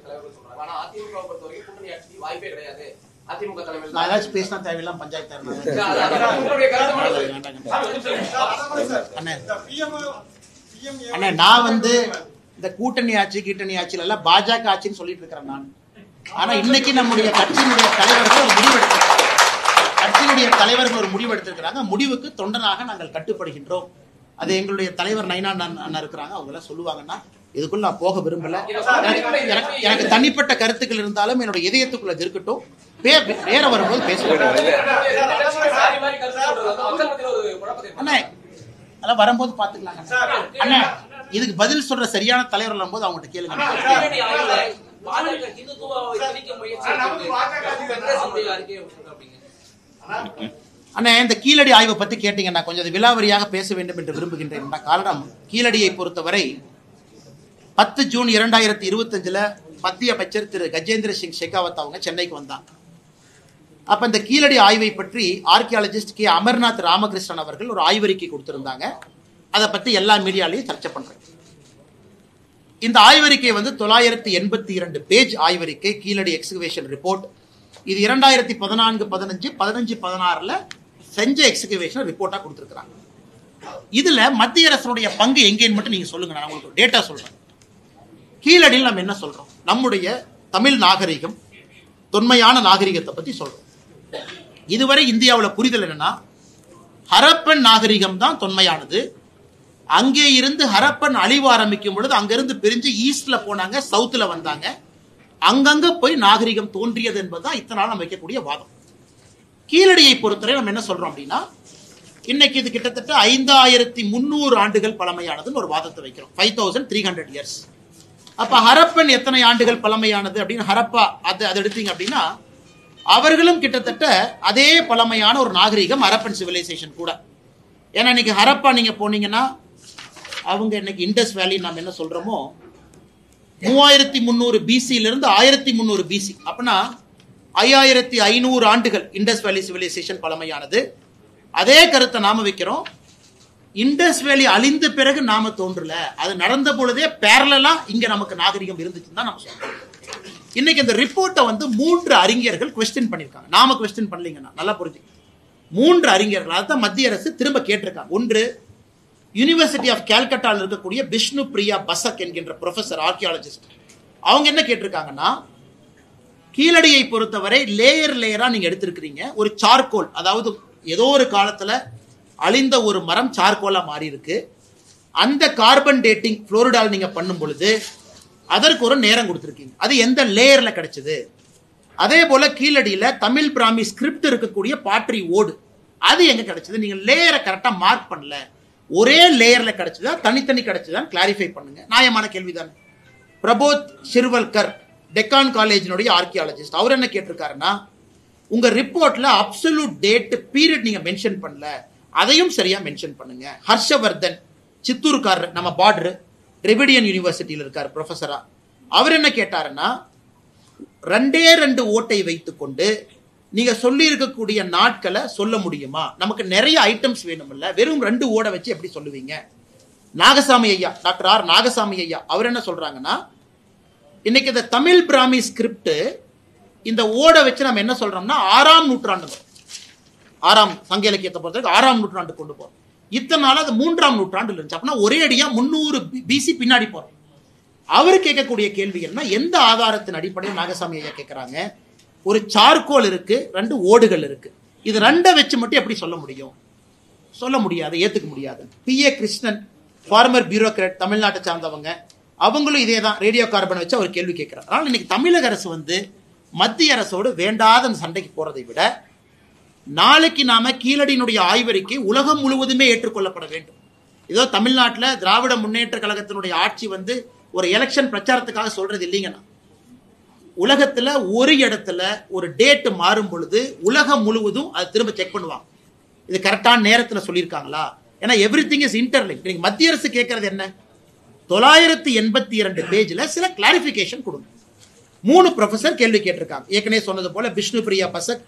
தலைவர்கள் சொல்றாங்க. ஆனா அதிமுக பொறுத்தவரைக்கும் கூட்டணி ஆட்சி வாய்ப்பே கிடையாது. அதிமுக தலைமையில் நான் ஏதாச்சும் பேசினா தேவையில்லாம் பஞ்சாயத்து அண்ணே. நான் வந்து இந்த கூட்டணி ஆட்சி ஆட்சியில எல்லாம் பாஜக ஆட்சின்னு சொல்லிட்டு இருக்கிறேன் நான். ஆனா இன்னைக்கு நம்முடைய கட்சியினுடைய தலைவர்கள் ஒரு முடிவெடுத்திருக்கிறாங்க. முடிவுக்கு தொண்டனாக நாங்கள் கட்டுப்படுகின்றோம். அது எங்களுடைய தலைவர் நைனா அண்ணா இருக்கிறாங்க, அவங்க எல்லாம் சொல்லுவாங்கன்னா இதுக்குள்ள நான் போக விரும்பல. எனக்கு தனிப்பட்ட கருத்துக்கள் இருந்தாலும் என்னோட இதயத்துக்குள்ள இருக்கட்டும், வேற வரும்போது பேசுவோம். அண்ணே அதெல்லாம் வரும்போது பாத்துக்கலாங்க அண்ணே. இதுக்கு பதில் சொல்ற சரியான தலைவர் வரும்போது அவங்ககிட்ட கேளுங்க. அண்ணே இந்த கீழடி ஆய்வை பத்தி கேட்டீங்கன்னா கொஞ்சம் விலாவரியாக பேச வேண்டும் என்று விரும்புகின்றேன். காரணம், கீழடியை பொறுத்தவரை 10 ஜூன் 2025 மத்திய அமைச்சர் திரு கஜேந்திர சிங் ஷெகாவத் அவங்க சென்னைக்கு வந்தாங்க. அப்ப இந்த கீழடி ஆய்வை பற்றி ஆர்கியாலஜிஸ்ட் கே அமர்நாத் ராமகிருஷ்ணன் அவர்கள் ஒரு ஆய்வறிக்கை கொடுத்திருந்தாங்க. அதை பத்தி எல்லா மீடியாலையும் சர்ச்சை பண்றேன். இந்த ஆய்வறிக்கை வந்து 982 பேஜ் ஆய்வறிக்கை, கீழடி எக்ஸ்கவேஷன் ரிப்போர்ட். இது 2014, 15, 16 செஞ்ச எக்ஸ்கவேஷன் ரிப்போர்ட்டா கொடுத்திருக்கிறாங்க. இதுல மத்திய அரசுடைய பங்கு எங்கேன்னு மட்டும் நீங்க சொல்லுங்க, நான் உங்களுக்கு டேட்டா சொல்றேன். கீழடியில் நம்ம என்ன சொல்றோம், நம்முடைய தமிழ் நாகரிகம், தொன்மையான நாகரிகத்தை பத்தி சொல்றோம். இதுவரை இந்தியாவில் புரிதல் என்னன்னா, ஹரப்பன் நாகரிகம் தான் தொன்மையானது. அங்கே இருந்து ஹரப்பன் அழிவு ஆரம்பிக்கும் பொழுது அங்கிருந்து பிரிஞ்சு ஈஸ்ட்ல போனாங்க, சவுத்துல வந்தாங்க, அங்கங்க போய் நாகரிகம் தோன்றியது என்பதுதான் இத்தனை நாள் நம்ம வைக்கக்கூடிய வாதம். கீழடியை பொறுத்தவரை நம்ம என்ன சொல்றோம் அப்படின்னா, இன்னைக்கு இது கிட்டத்தட்ட 5300 ஆண்டுகள் பழமையானதுன்னு ஒரு வாதத்தை வைக்கிறோம். 5300 இயர்ஸ். அப்ப ஹரப்பன் எத்தனை ஆண்டுகள் பழமையானது அப்படின்னு ஹரப்பா அதை எடுத்தீங்க அப்படின்னா அவர்களும் கிட்டத்தட்ட அதே பழமையான ஒரு நாகரிகம் ஹரப்பன் சிவிலைசேஷன் கூட. ஏன்னா இன்னைக்கு ஹரப்பா நீங்க போனீங்கன்னா அவங்க இன்னைக்கு இண்டஸ் வேலி நம்ம என்ன சொல்றோமோ 3300 பிசியிலிருந்து 1300 பிசி, அப்படின்னா 5500 ஆண்டுகள் இண்டஸ் வேலி சிவிலைசேஷன் பழமையானது. அதே கருத்தை நாம வைக்கிறோம், இண்டஸ் வேலி அழிந்த பிறகு நாம தோன்றல, அது நடந்த பொழுதே பேரலா இங்க நமக்கு நாகரிகம் இருந்துச்சுன்னு தான் நம்ம சொல்றோம். இன்னைக்கு இந்த ரிப்போர்ட்டை வந்து 3 அறிஞர்கள் குவெஸ்டின் பண்ணிருக்காங்க. நாம குவெஸ்டின் பண்ணலீங்கன்னா நல்லா புரிஞ்சு, 3 அறிஞர்கள் அதான் மத்திய அரசு திரும்ப கேட்டிருக்காங்க. ஒன்று, யூனிவர்சிட்டி ஆஃப் கால்கட்டாவில் இருக்கக்கூடிய விஷ்ணு பிரியா பசக் என்கின்ற ப்ரொஃபசர் ஆர்கியாலஜிஸ்ட். அவங்க என்ன கேட்டிருக்காங்கன்னா, கீழடியை பொறுத்தவரை லேயரா நீங்க எடுத்திருக்கிறீங்க. ஒரு சார்கோல், அதாவது ஏதோ ஒரு காலத்துல அழிந்த ஒரு மரம் சார்கோலா மாறி இருக்கு. அந்த கார்பன் டேட்டிங் புளோரிடால் நீங்க பண்ணும் பொழுது அதற்கு ஒரு நேரம் கொடுத்துருக்கீங்க. அது எந்த லேயர்ல கிடைச்சது? அதே போல கீழடியில தமிழ் பிராமி ஸ்கிரிப்ட் இருக்கக்கூடிய பாட்ரி ஓடு அது எங்க கிடைச்சது? நீங்க லேயரை கரெக்டா மார்க் பண்ணல. ஒரே லேயர்ல கிடைச்சதா தனித்தனி கிடைச்சதான் கிளாரிஃபை பண்ணுங்க. நியாயமான கேள்விதானே. பிரபோத் ஷிர்வல்கர் டெக்கான் காலேஜினுடைய ஆர்கியாலஜிஸ்ட், அவர் என்ன கேட்டிருக்காருன்னா, உங்க ரிப்போர்ட்ல அப்சல்யூட் டேட் பீரியட் நீங்க மென்ஷன் பண்ணல, அதையும் சரியா மென்ஷன் பண்ணுங்க. ஹர்ஷவர்தன் சித்தூர்காரர், நம்ம பார்டர் ரெவிடியன் யூனிவர்சிட்டியில் இருக்கார் ப்ரொஃபஸரா, அவர் என்ன கேட்டாருன்னா, 2 ஓட்டை வைத்துக்கொண்டு நீங்க சொல்லி இருக்கக்கூடிய நாட்களை சொல்ல முடியுமா? நமக்கு நிறைய ஐட்டம்ஸ் வேணும்ல, வெறும் 2 ஓடை வச்சு எப்படி சொல்லுவீங்க? நாகசாமி ஐயா, டாக்டர் ஆர் நாகசாமி ஐயா, அவர் என்ன சொல்றாங்கன்னா, இன்னைக்கு இந்த தமிழ் பிராமி ஸ்கிரிப்ட் இந்த ஓடை வச்சு நம்ம என்ன சொல்றோம்னா 6ஆம் நூற்றாண்டு, 6ஆம் சங்க இலக்கியத்தை பொறுத்தவரைக்கும் 6ஆம் நூற்றாண்டு கொண்டு போறோம். இத்தனை நாள் அது 3ஆம் நூற்றாண்டுல இருந்துச்சு. அப்படின்னா ஒரே அடியா 300 BC பின்னாடி போறோம். அவர் கேட்கக்கூடிய கேள்வி என்ன, எந்த ஆதாரத்தின் அடிப்படையில் நாகசாமி ஐயா கேட்கிறாங்க, ஒரு சார்கோல் இருக்கு, 2 ஓடுகள் இருக்கு, இது 2 வச்சு மட்டும் எப்படி சொல்ல முடியும்? சொல்ல முடியாது, ஏத்துக்க முடியாது. PA கிருஷ்ணன் ஃபார்மர் பியூரோக்ராட், தமிழ்நாட்டை சார்ந்தவங்க, அவங்களும் இதே தான் ரேடியோ கார்பன் வச்சு அவர் கேள்வி கேட்கிறார். அதனால இன்னைக்கு தமிழக அரசு மத்திய அரசோடு வேண்டாத அந்த சண்டைக்கு போறதை விட, நாளைக்கு நாம கீழடியினுடைய ஆய்வறிக்கை உலகம் முழுவதுமே ஏற்றுக்கொள்ளப்பட வேண்டும். ஏதோ தமிழ்நாட்டில் திராவிட முன்னேற்ற கழகத்தினுடைய ஆட்சி ஒரு எலெக்ஷன் பிரச்சாரத்துக்காக சொல்றது இல்லைங்கன்னா, உலகத்துல ஒரு இடத்துல ஒரு டேட் மாறும் பொழுது உலகம் முழுவதும் அது திரும்ப செக் பண்ணுவாங்க, இது கரெக்டான நேரத்தில் சொல்லியிருக்காங்களா. ஏன்னா எவ்ரிதிங் இஸ் இன்டர்லிங்க். நீங்க மத்திய அரசு கேட்கறது என்ன, 982 பேஜ்ல சில கிளாரிபிகேஷன் கொடுங்க. 3 ப்ரொஃபசர் கேள்வி கேட்டிருக்காங்க. ஏற்கனவே சொன்னது போல விஷ்ணு பிரியா பசக்,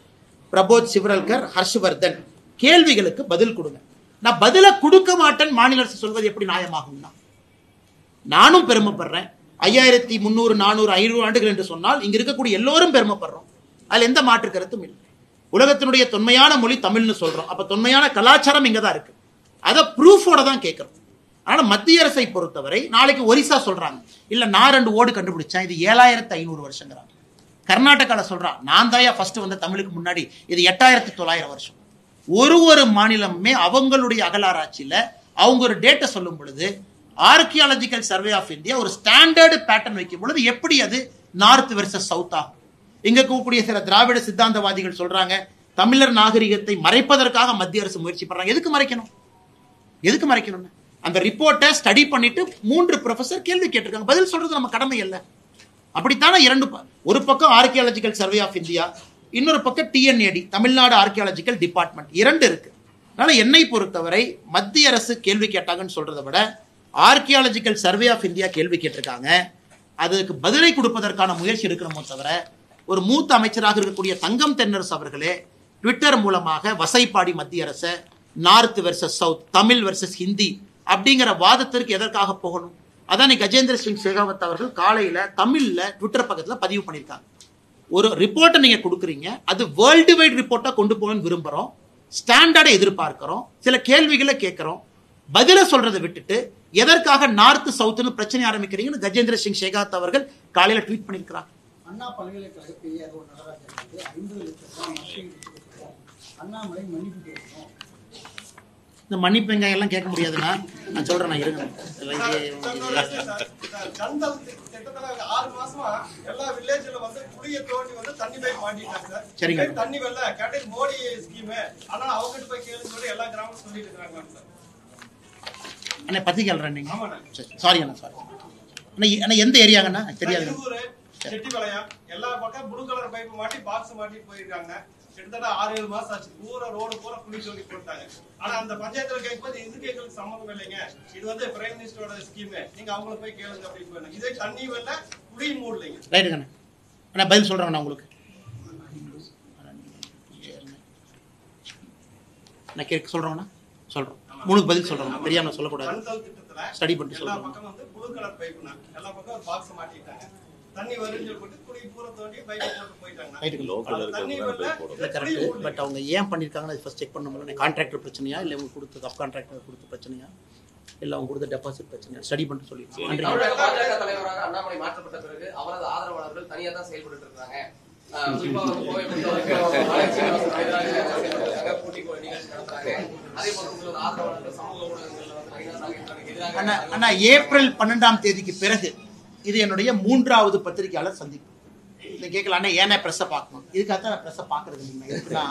பிரபோத் சிவரல்கர், ஹர்ஷவர்தன் கேள்விகளுக்கு பதில் கொடுங்க. நான் பதில கொடுக்க மாட்டேன் மாநில அரசு சொல்வது எப்படி நியாயமாகும்னா, நானும் பெருமைப்படுறேன். 5300, 400, 500 ஆண்டுகள் என்று சொன்னால் இங்க இருக்கக்கூடிய எல்லோரும் பெருமைப்படுறோம். அதுல எந்த மாற்று கருத்தும் இல்லை. உலகத்தினுடைய தொன்மையான மொழி தமிழ்னு சொல்றோம். அப்ப தொன்மையான கலாச்சாரம் இங்கதான் இருக்கு. அதை ப்ரூஃபோட தான் கேட்கிறோம். ஆனா மத்திய அரசை பொறுத்தவரை நாளைக்கு ஒரிசா சொல்றாங்க, இல்ல நான் 2 ஓடு கண்டுபிடிச்சேன், இது 7500 வருஷங்கிறாங்க. கர்நாடகால சொல்றான், நான் தாயா ஃபர்ஸ்ட் வந்த தமிழுக்கு முன்னாடி, இது 8900 வருஷம். ஒரு மாநிலமுமே அவங்களுடைய அகலாராய்ச்சியில அவங்க ஒரு டேட்டை சொல்லும் பொழுது, ஆர்கியாலஜிக்கல் சர்வே ஆஃப் இந்தியா ஒரு ஸ்டாண்டர்டு பேட்டர்ன் வைக்கும் பொழுது எப்படி அது நார்த் வெர்சஸ் சவுத் ஆகும்? இங்க கூடிய சில திராவிட சித்தாந்தவாதிகள் சொல்றாங்க, தமிழர் நாகரிகத்தை மறைப்பதற்காக மத்திய அரசு முயற்சி பண்றாங்க. எதுக்கு மறைக்கணும்? எதுக்கு மறைக்கணும்னு அந்த ரிப்போர்ட்டை ஸ்டடி பண்ணிட்டு 3 ப்ரொஃபசர் கேள்வி கேட்டிருக்காங்க. பதில் சொல்றது நம்ம கடமை இல்ல? அப்படித்தானே ஒரு பக்கம் ஆர்கியாலஜிக்கல் சர்வே ஆஃப் இந்தியா, இன்னொரு பக்கம் TNAD தமிழ்நாடு ஆர்கியாலஜிக்கல் டிபார்ட்மெண்ட், 2 இருக்கு. அதனால என்னை பொறுத்தவரை மத்திய அரசு கேள்வி கேட்டாங்கன்னு சொல்றதை விட ஆர்கியாலஜிக்கல் சர்வே ஆஃப் இந்தியா கேள்வி கேட்டிருக்காங்க, அதுக்கு பதிலை கொடுப்பதற்கான முயற்சி இருக்கணுமோ தவிர, ஒரு மூத்த அமைச்சராக இருக்கக்கூடிய தங்கம் தென்னரசு அவர்களே ட்விட்டர் மூலமாக வசைப்பாடி மத்திய அரசு north versus south, Tamil versus Hindi அப்படிங்கிற வாதத்திற்கு எதற்காக போகணும்? அதான் கஜேந்திர சிங் ஷெகாவத் அவர்கள் காலையில தமிழ்ல ட்விட்டர் பக்கத்துல பதிவு பண்ணியிருக்காங்க. ஒரு ரிப்போர்ட்டை நீங்க கொடுக்குறீங்க, அது வேர்ல்டு வைட் ரிப்போர்ட்டா கொண்டு போகணும்னு விரும்புறோம், ஸ்டாண்டர்டை எதிர்பார்க்கிறோம், சில கேள்விகளை கேட்கிறோம், பதில சொல்றதை விட்டுட்டு எதற்காக நார்த் சவுத்னு பிரச்சனை ஆரம்பிக்கிறீங்கன்னு கஜேந்திர சிங் ஷெகாவத் அவர்கள் காலையில ட்வீட் பண்ணியிருக்கிறாங்க. அண்ணா பல்கலைக்கழக பெரியார் நடராஜனுக்கு 50 லட்சம் நஷ்டம், அண்ணாமலை மன்னிப்பு கேட்கணும். இந்த மன்னிப்பு வெங்காயம் எல்லாம் கேட்க முடியாதுன்னா நான் சொல்றேன், நான் இருங்க. ஆறு மாசமா எல்லா வில்லேஜ்ல குடிய தோண்டி தண்ணி போய் மாட்டிட்டாங்க. சரிங்க, தண்ணி வெள்ள கேட்டது மோடி ஸ்கீம், ஆனா அவங்க போய் கேளுன்னு சொல்லி எல்லா கிராமம் சொல்லிட்டு இருக்காங்க சார். அண்ணா பத்தி கேள்றேன் நீங்க. சாரி அண்ணா, சாரி அண்ணா. எந்த ஏரியாங்கண்ணா தெரியாது? செட்டி வளையம் எல்லா பக்கம் ப்ளூ கலர் பைப் மாட்டி பாக்ஸ் மாட்டி போயிருக்காங்க. கிட்டத்தட்ட 6-7 மாசம் ஆச்சு. பூரா ரோடு பூரா குழி சொல்லி போட்டாங்க. ஆனா அந்த பஞ்சாயத்துல கேட்கும்போது இதுக்கு எங்களுக்கு சம்மந்தம் இல்லைங்க, இது பிரைம் மினிஸ்டரோட ஸ்கீம், நீங்க அவங்கள போய் கேளுங்க அப்படின்னு. இதே தண்ணி வெள்ள குடி மூடலைங்க. ரைட்டுங்க அண்ணா, பதில் சொல்றேன் உங்களுக்கு. நான் கேட்க சொல்றேன்னா சொல்றேன், 3 பதில் சொல்றேன், தெரியாம சொல்லக்கூடாது. ஸ்டடி பண்ணிட்டு எல்லா சொல்றேன். பக்கம் ப்ளூ கலர் பைப்னா எல்லா பக்கம் பாக்ஸ் மாட்டிட்டாங்க. தண்ணி வரும்னு சொல்லிட்டு குடி பூரா தோண்டி பைப் போட்டு போயிட்டாங்க. கரெக்ட். பட் அவங்க ஏன் பண்ணிருக்காங்கன்னு ஃபர்ஸ்ட் செக் பண்ணணும். கான்ட்ராக்டர் பிரச்சனையா, இல்லை அவங்க கொடுத்த சப் கான்ட்ராக்டர் கொடுத்த பிரச்சனையா, இல்லை அவங்க கொடுத்த டெபாசிட் பிரச்சனையா, ஸ்டடி பண்ணிட்டு சொல்லிடுறேன். தமிழக பாஜக தலைவராக அண்ணாமலை மாற்றப்பட்ட பிறகு அவரது ஆதரவாளர்கள் தனியா தான் செயல்பட்டு இருக்காங்க. குறிப்பா வந்து கோவை பொறுத்தவரைக்கும் ஆராய்ச்சி எதிராக போட்டி நிகழ்ச்சி நடத்துறாங்க. அதே போல உங்களோட ஆதரவாளர்கள் சமூக ஊடகங்கள்ல வந்து நயினா நாகேந்திரனுக்கு எதிராக அண்ணா ஏப்ரல் 12ஆம் தேதிக்கு பிறகு இது என்னுடைய 3வது பத்திரிகையாளர் சந்திப்பு. இதை கேட்கலாம் அண்ணே ஏன்னா ப்ரெஸ்ஸை பார்க்கணும், இதுக்காகத்தான் நான் ப்ரெஸ்ஸை பார்க்கறது இல்லைங்க. எதுக்குன்னா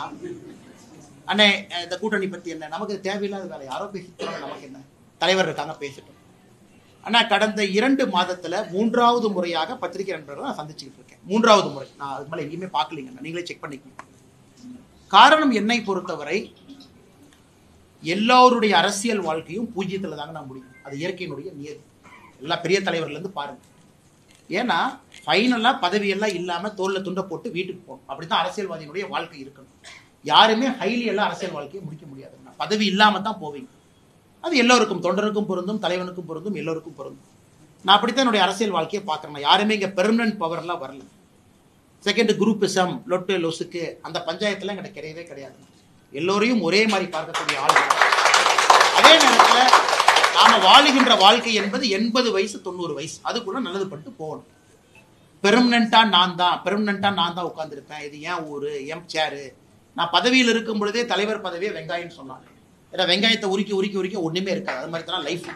அண்ணே இந்த கூட்டணி பற்றி என்ன, நமக்கு தேவையில்லாத வேலை, யாரோ பேசிட்டு நமக்கு என்ன, தலைவர் இருக்காங்க பேசிட்டோம். அண்ணா கடந்த 2 மாதத்துல 3வது முறையாக பத்திரிகை நண்பர்களை நான் சந்திச்சுக்கிட்டு இருக்கேன். 3வது முறை, நான் அதுக்கு மேலே எங்கேயுமே பார்க்கலீங்க, நீங்களே செக் பண்ணிக்கணும். காரணம் என்னை பொறுத்தவரை எல்லோருடைய அரசியல் வாழ்க்கையும் பூஜ்ஜியத்தில் தாங்க நான் முடியும். அது இயற்கையினுடைய நியதி. எல்லா பெரிய தலைவர்லேருந்து பாருங்க. ஏன்னா ஃபைனலாக பதவியெல்லாம் இல்லாமல் தோளில் துண்டை போட்டு வீட்டுக்கு போகணும். அப்படித்தான் அரசியல்வாதியினுடைய வாழ்க்கை இருக்கணும். யாருமே ஹைலி எல்லாம் அரசியல் வாழ்க்கையை முடிக்க முடியாதுங்க. பதவி இல்லாமல் தான் போவீங்க. அது எல்லோருக்கும், தொண்டருக்கும் பொருந்தும், தலைவனுக்கும் பொருந்தும், எல்லோருக்கும் பொருந்தும். நான் அப்படித்தான் என்னுடைய அரசியல் வாழ்க்கையை பார்க்குறேன். யாருமே இங்கே பெர்மனன்ட் பவர்லாம் வரல. செகண்ட் குரூப்பிசம், லொட்டு லொசுக்கு அந்த பஞ்சாயத்துல எங்கிட்ட கிடையவே கிடையாது. எல்லோரையும் ஒரே மாதிரி பார்க்கக்கூடிய ஆளுங்க. அதே நேரத்தில் நாம வாழுகின்ற வாழ்க்கை என்பது 80 வயசு 90 வயசு, அதுக்குள்ள நல்லது பண்ணிட்டு போகணும். பெர்மனண்டா நான் தான் உட்கார்ந்துருப்பேன், இது ஏன் ஊரு என் சேரு. நான் பதவியில் இருக்கும் பொழுதே தலைவர் பதவியை வெங்காயம்னு சொன்னாங்க. ஏன்னா வெங்காயத்தை உருக்கி உருக்கி உருக்கி ஒண்ணுமே இருக்காது. அது மாதிரி தான் லைஃப்.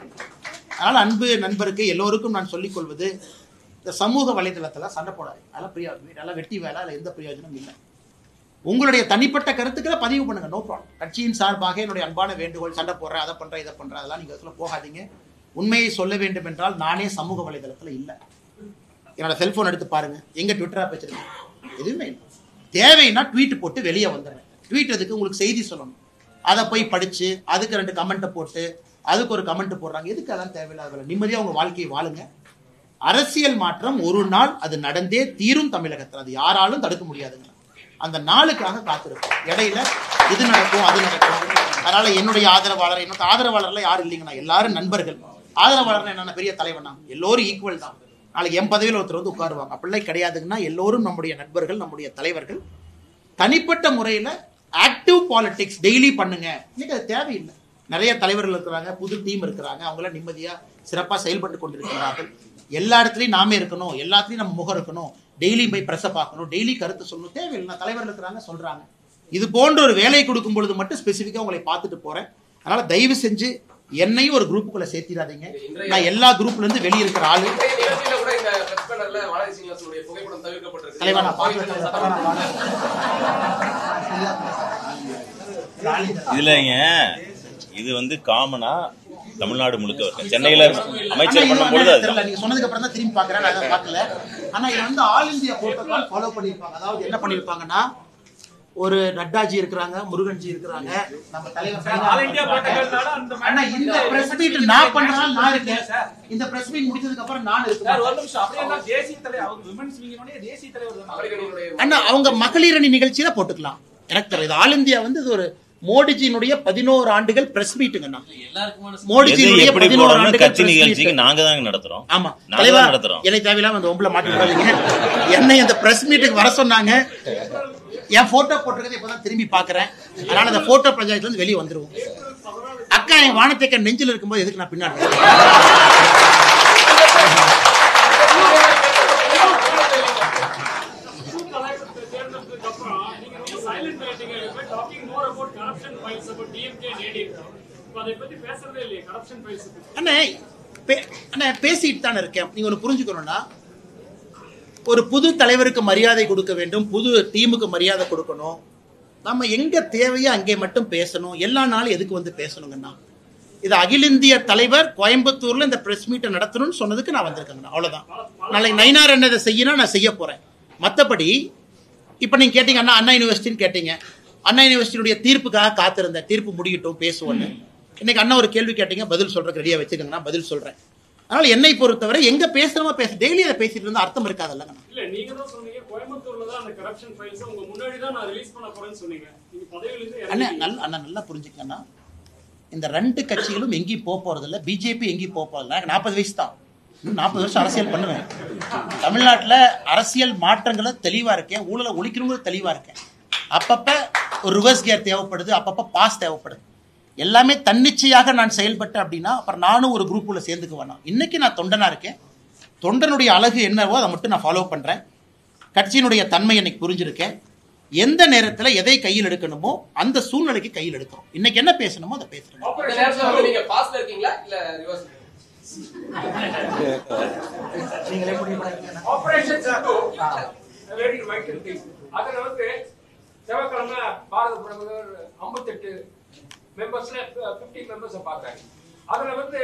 அதனால அன்பு நண்பருக்கு எல்லோருக்கும் நான் சொல்லிக் கொள்வது, இந்த சமூக வலைதளத்துல சண்டை போடாது. அதெல்லாம் வெட்டி வேலை, அதில் எந்த பிரயோஜனமும் இல்லை. உங்களுடைய தனிப்பட்ட கருத்துக்களை பதிவு பண்ணுங்க, நோ ப்ராப்ளம். கட்சியின் சார்பாக என்னுடைய அன்பான வேண்டுகோள், சண்டை போடுறேன், அதை பண்றேன், இதை பண்றேன், அதெல்லாம் நீங்க அதுல போகாதீங்க. உண்மையை சொல்ல வேண்டும் என்றால் நானே சமூக வலைதளத்துல இல்லை. என்னோட செல்போன் எடுத்து பாருங்க, எங்க ட்விட்டரா வச்சிருக்கேன், எதுவுமே இல்லை. தேவைன்னா ட்வீட் போட்டு வெளியே வந்துடுறேன். ட்வீட் எதுக்கு, உங்களுக்கு செய்தி சொல்லணும். அதை போய் படிச்சு அதுக்கு 2 கமெண்ட்டை போட்டு அதுக்கு ஒரு கமெண்ட் போடுறாங்க. எதுக்கு? அதெல்லாம் தேவையில்லாத. நிம்மதியா உங்க வாழ்க்கையை வாழுங்க. அரசியல் மாற்றம் ஒரு நாள் அது நடந்தே தீரும் தமிழகத்தில். அது யாராலும் தடுக்க முடியாதுங்க. அந்த நாளுக்காக காத்திருக்கும். இடையில இது நடக்கும் அது நடக்கும். அதனால என்னுடைய ஆதரவாளர், என்னோட ஆதரவாளர்லாம் யாரும் இல்லைங்கண்ணா, எல்லாரும் நண்பர்கள். ஆதரவாளர் என்னென்ன பெரிய தலைவனா, எல்லோரும் ஈக்குவல் தான். நாளைக்கு என் பதவியில் ஒருத்தர் வந்து உட்காருவாங்க, அப்படிலாம் கிடையாதுங்கன்னா எல்லோரும் நம்முடைய நண்பர்கள், நம்முடைய தலைவர்கள். தனிப்பட்ட முறையில ஆக்டிவ் பாலிடிக்ஸ் டெய்லி பண்ணுங்க. இன்னைக்கு அது தேவையில்லை. நிறைய தலைவர்கள் இருக்கிறாங்க, புது டீம் இருக்கிறாங்க, அவங்களாம் நிம்மதியா சிறப்பாக செயல்பட்டு கொண்டிருக்கிறார்கள். எல்லா இடத்துலையும் நாமே இருக்கணும், எல்லாத்துலையும் நம்ம முகம் இருக்கணும், டெய்லி போய் பிரஸை பார்க்கணும், டெய்லி கருத்து சொல்லணும், தேவையில்லை. தலைவர்கள் இருக்கிறாங்க, சொல்றாங்க. இது போன்ற ஒரு வேலை கொடுக்கும் பொழுது மட்டும் ஸ்பெசிஃபிக்காக உங்களை பார்த்துட்டு போறேன். அதனால தயவு செஞ்சு என்னையும் ஒரு குரூப்புக்குள்ள சேர்த்திடாதீங்க. நான் எல்லா குரூப்ல இருந்து வெளியே இருக்கிற ஆளு. இதுலங்க இது வந்து காமனா தமிழ்நாடு முழுக்க இருக்கு. சென்னையில அமைச்சர் பண்ணும்போது நீங்க சொன்னதுக்கு அப்புறம் தான் திரும்பி பாக்குறேன், நான் பார்க்கல. ஆனா இது வந்து ஆல் இந்தியா புரோட்டோகால் ஃபாலோ பண்ணிருப்பாங்க. அதாவது என்ன பண்ணிருப்பாங்கன்னா, ஒரு நட்டாஜி இருக்கிறாங்க, முருகன்ஜி இருக்கிறாங்க, நம்ம தலைவர் ஆல் இந்தியா புரோட்டோகால்னால அந்த அண்ணா இந்த பிரஸ் மீட் நான் பண்றேன், நான் இருக்கேன் சார். இந்த பிரஸ் மீட் முடிச்சதுக்கு அப்புறம் நான் இருக்கேன் சார். ஒரு நிமிஷம், அப்படியே தேசிய தலைவர், அவங்க விமென்ஸ் விங்கோட தேசிய தலைவர் தான் அண்ணா. அவங்க மகளிர் அணி நிகழ்ச்சியில போட்டுக்கலாம். எனக்கு தெரியும். ஆல் இந்தியா வந்து இது ஒரு மோடிஜியினுடைய 11 ஆண்டுகள் பிரஸ் மீட்டுங்கண்ணா. மோடிஜியினுடைய 11 ஆண்டுகள் கட்சி நிகழ்ச்சிக்கு நாங்க தான் நடத்துறோம். ஆமா, தலைவா நடத்துறோம். என்னை தேவையில்லாம அந்த ஒம்பல மாட்டி விடாதீங்க. என்னை இந்த பிரஸ் மீட்டுக்கு வர சொன்னாங்க. என் போட்டோ போட்டிருக்கதை இப்பதான் திரும்பி பாக்குறேன். அதனால அந்த போட்டோ பஞ்சாயத்துல இருந்து வெளியே வந்துருவோம். அக்கா என் வானத்தேக்க நெஞ்சில் இருக்கும்போது எதுக்கு நான் பின்னாடி பேசிட்டு தான் இருக்கேன். நீங்க ஒண்ணு புரிஞ்சுக்கணும்னா, ஒரு புது தலைவருக்கு மரியாதை கொடுக்க வேண்டும், புது டீமுக்கு மரியாதை கொடுக்கணும். நம்ம எங்க தேவையோ அங்கே மட்டும் பேசணும். எல்லா நாளும் எதுக்கு வந்து பேசணுங்கன்னா, இது அகில இந்திய தலைவர் கோயம்புத்தூர்ல இந்த பிரஸ் மீட்டை நடத்தணும்னு சொன்னதுக்கு நான் வந்திருக்கேங்கண்ணா. அவ்வளவுதான். நாளைக்கு நயினார் என்ன இதை செய்யணும், நான் செய்ய போறேன். மற்றபடி இப்ப நீங்க கேட்டீங்க அண்ணா யூனிவர்சிட்டின்னு கேட்டீங்க. அண்ணா யூனிவர்சிட்டியுடைய தீர்ப்புக்காக காத்திருந்தேன். தீர்ப்பு முடியட்டும் பேசுவோன்னு. இன்னைக்கு அண்ணா ஒரு கேள்வி கேட்டீங்க, பதில் சொல்றதுக்கு ரெடியா வச்சுக்கோங்க, பதில் சொல்றேன். அதனால என்னை பொறுத்தவரை எங்க பேசுறோமோ பேச, டெய்லி அதை பேசிட்டு இருந்தா அர்த்தம் இருக்காதுல்ல. இல்ல, நீங்க தான் சொன்னீங்க கோயம்புத்தூர்ல தான் அந்த கரப்ஷன் ஃபைல்ஸ் உங்க முன்னாடி தான் நான் ரிலீஸ் பண்ண போறேன்னு சொன்னீங்க. நீங்க பதவியில இருந்து அண்ணா நல்லா புரிஞ்சுக்கண்ணா. இந்த 2 கட்சிகளும் எங்கேயும் போக போறது இல்லை. பிஜேபி எங்கேயும் போக போறது இல்லை. 40 வயசு தான், 40 வருஷம் அரசியல் பண்ணுவேன். தமிழ்நாட்டில் அரசியல் மாற்றங்களை தெளிவா இருக்கேன், ஊழலை ஒழிக்கணுங்கிறது தெளிவா இருக்கேன். அப்பப்ப ஒரு ரிவர்ஸ் கியர் தேவைப்படுது, அப்பப்ப பாஸ் தேவைப்படுது. எல்லாமே தன்னிச்சையாக நான் செயல்பட்டேன் அப்படின்னா அப்புறம் நானும் ஒரு குரூப்புல சேர்ந்துக்க வேணாம். இன்னைக்கு நான் தொண்டனா இருக்கேன். தொண்டனுடைய அழகு என்னவோ அதை மட்டும் நான் ஃபாலோ பண்றேன். கட்சியினுடைய தன்மை எனக்கு புரிஞ்சிருக்கேன். எந்த நேரத்துல எதை கையில் எடுக்கணுமோ அந்த சூழ்நிலைக்கு கையில் எடுக்கிறோம். இன்னைக்கு என்ன பேசணுமோ அதை பேசுறோம். நீங்க பாஸ்ல இருக்கீங்களா இல்ல ரிவர்ஸ்? நீங்க எப்படி operation sir very vital thing. அதுல வந்து செவ்வாய்க்கிழமை பாரத பிரதமர் 58 மெம்பர்ஸ்ல 50 மெம்பர்ஸ் பார்த்தாங்க. அதுல வந்து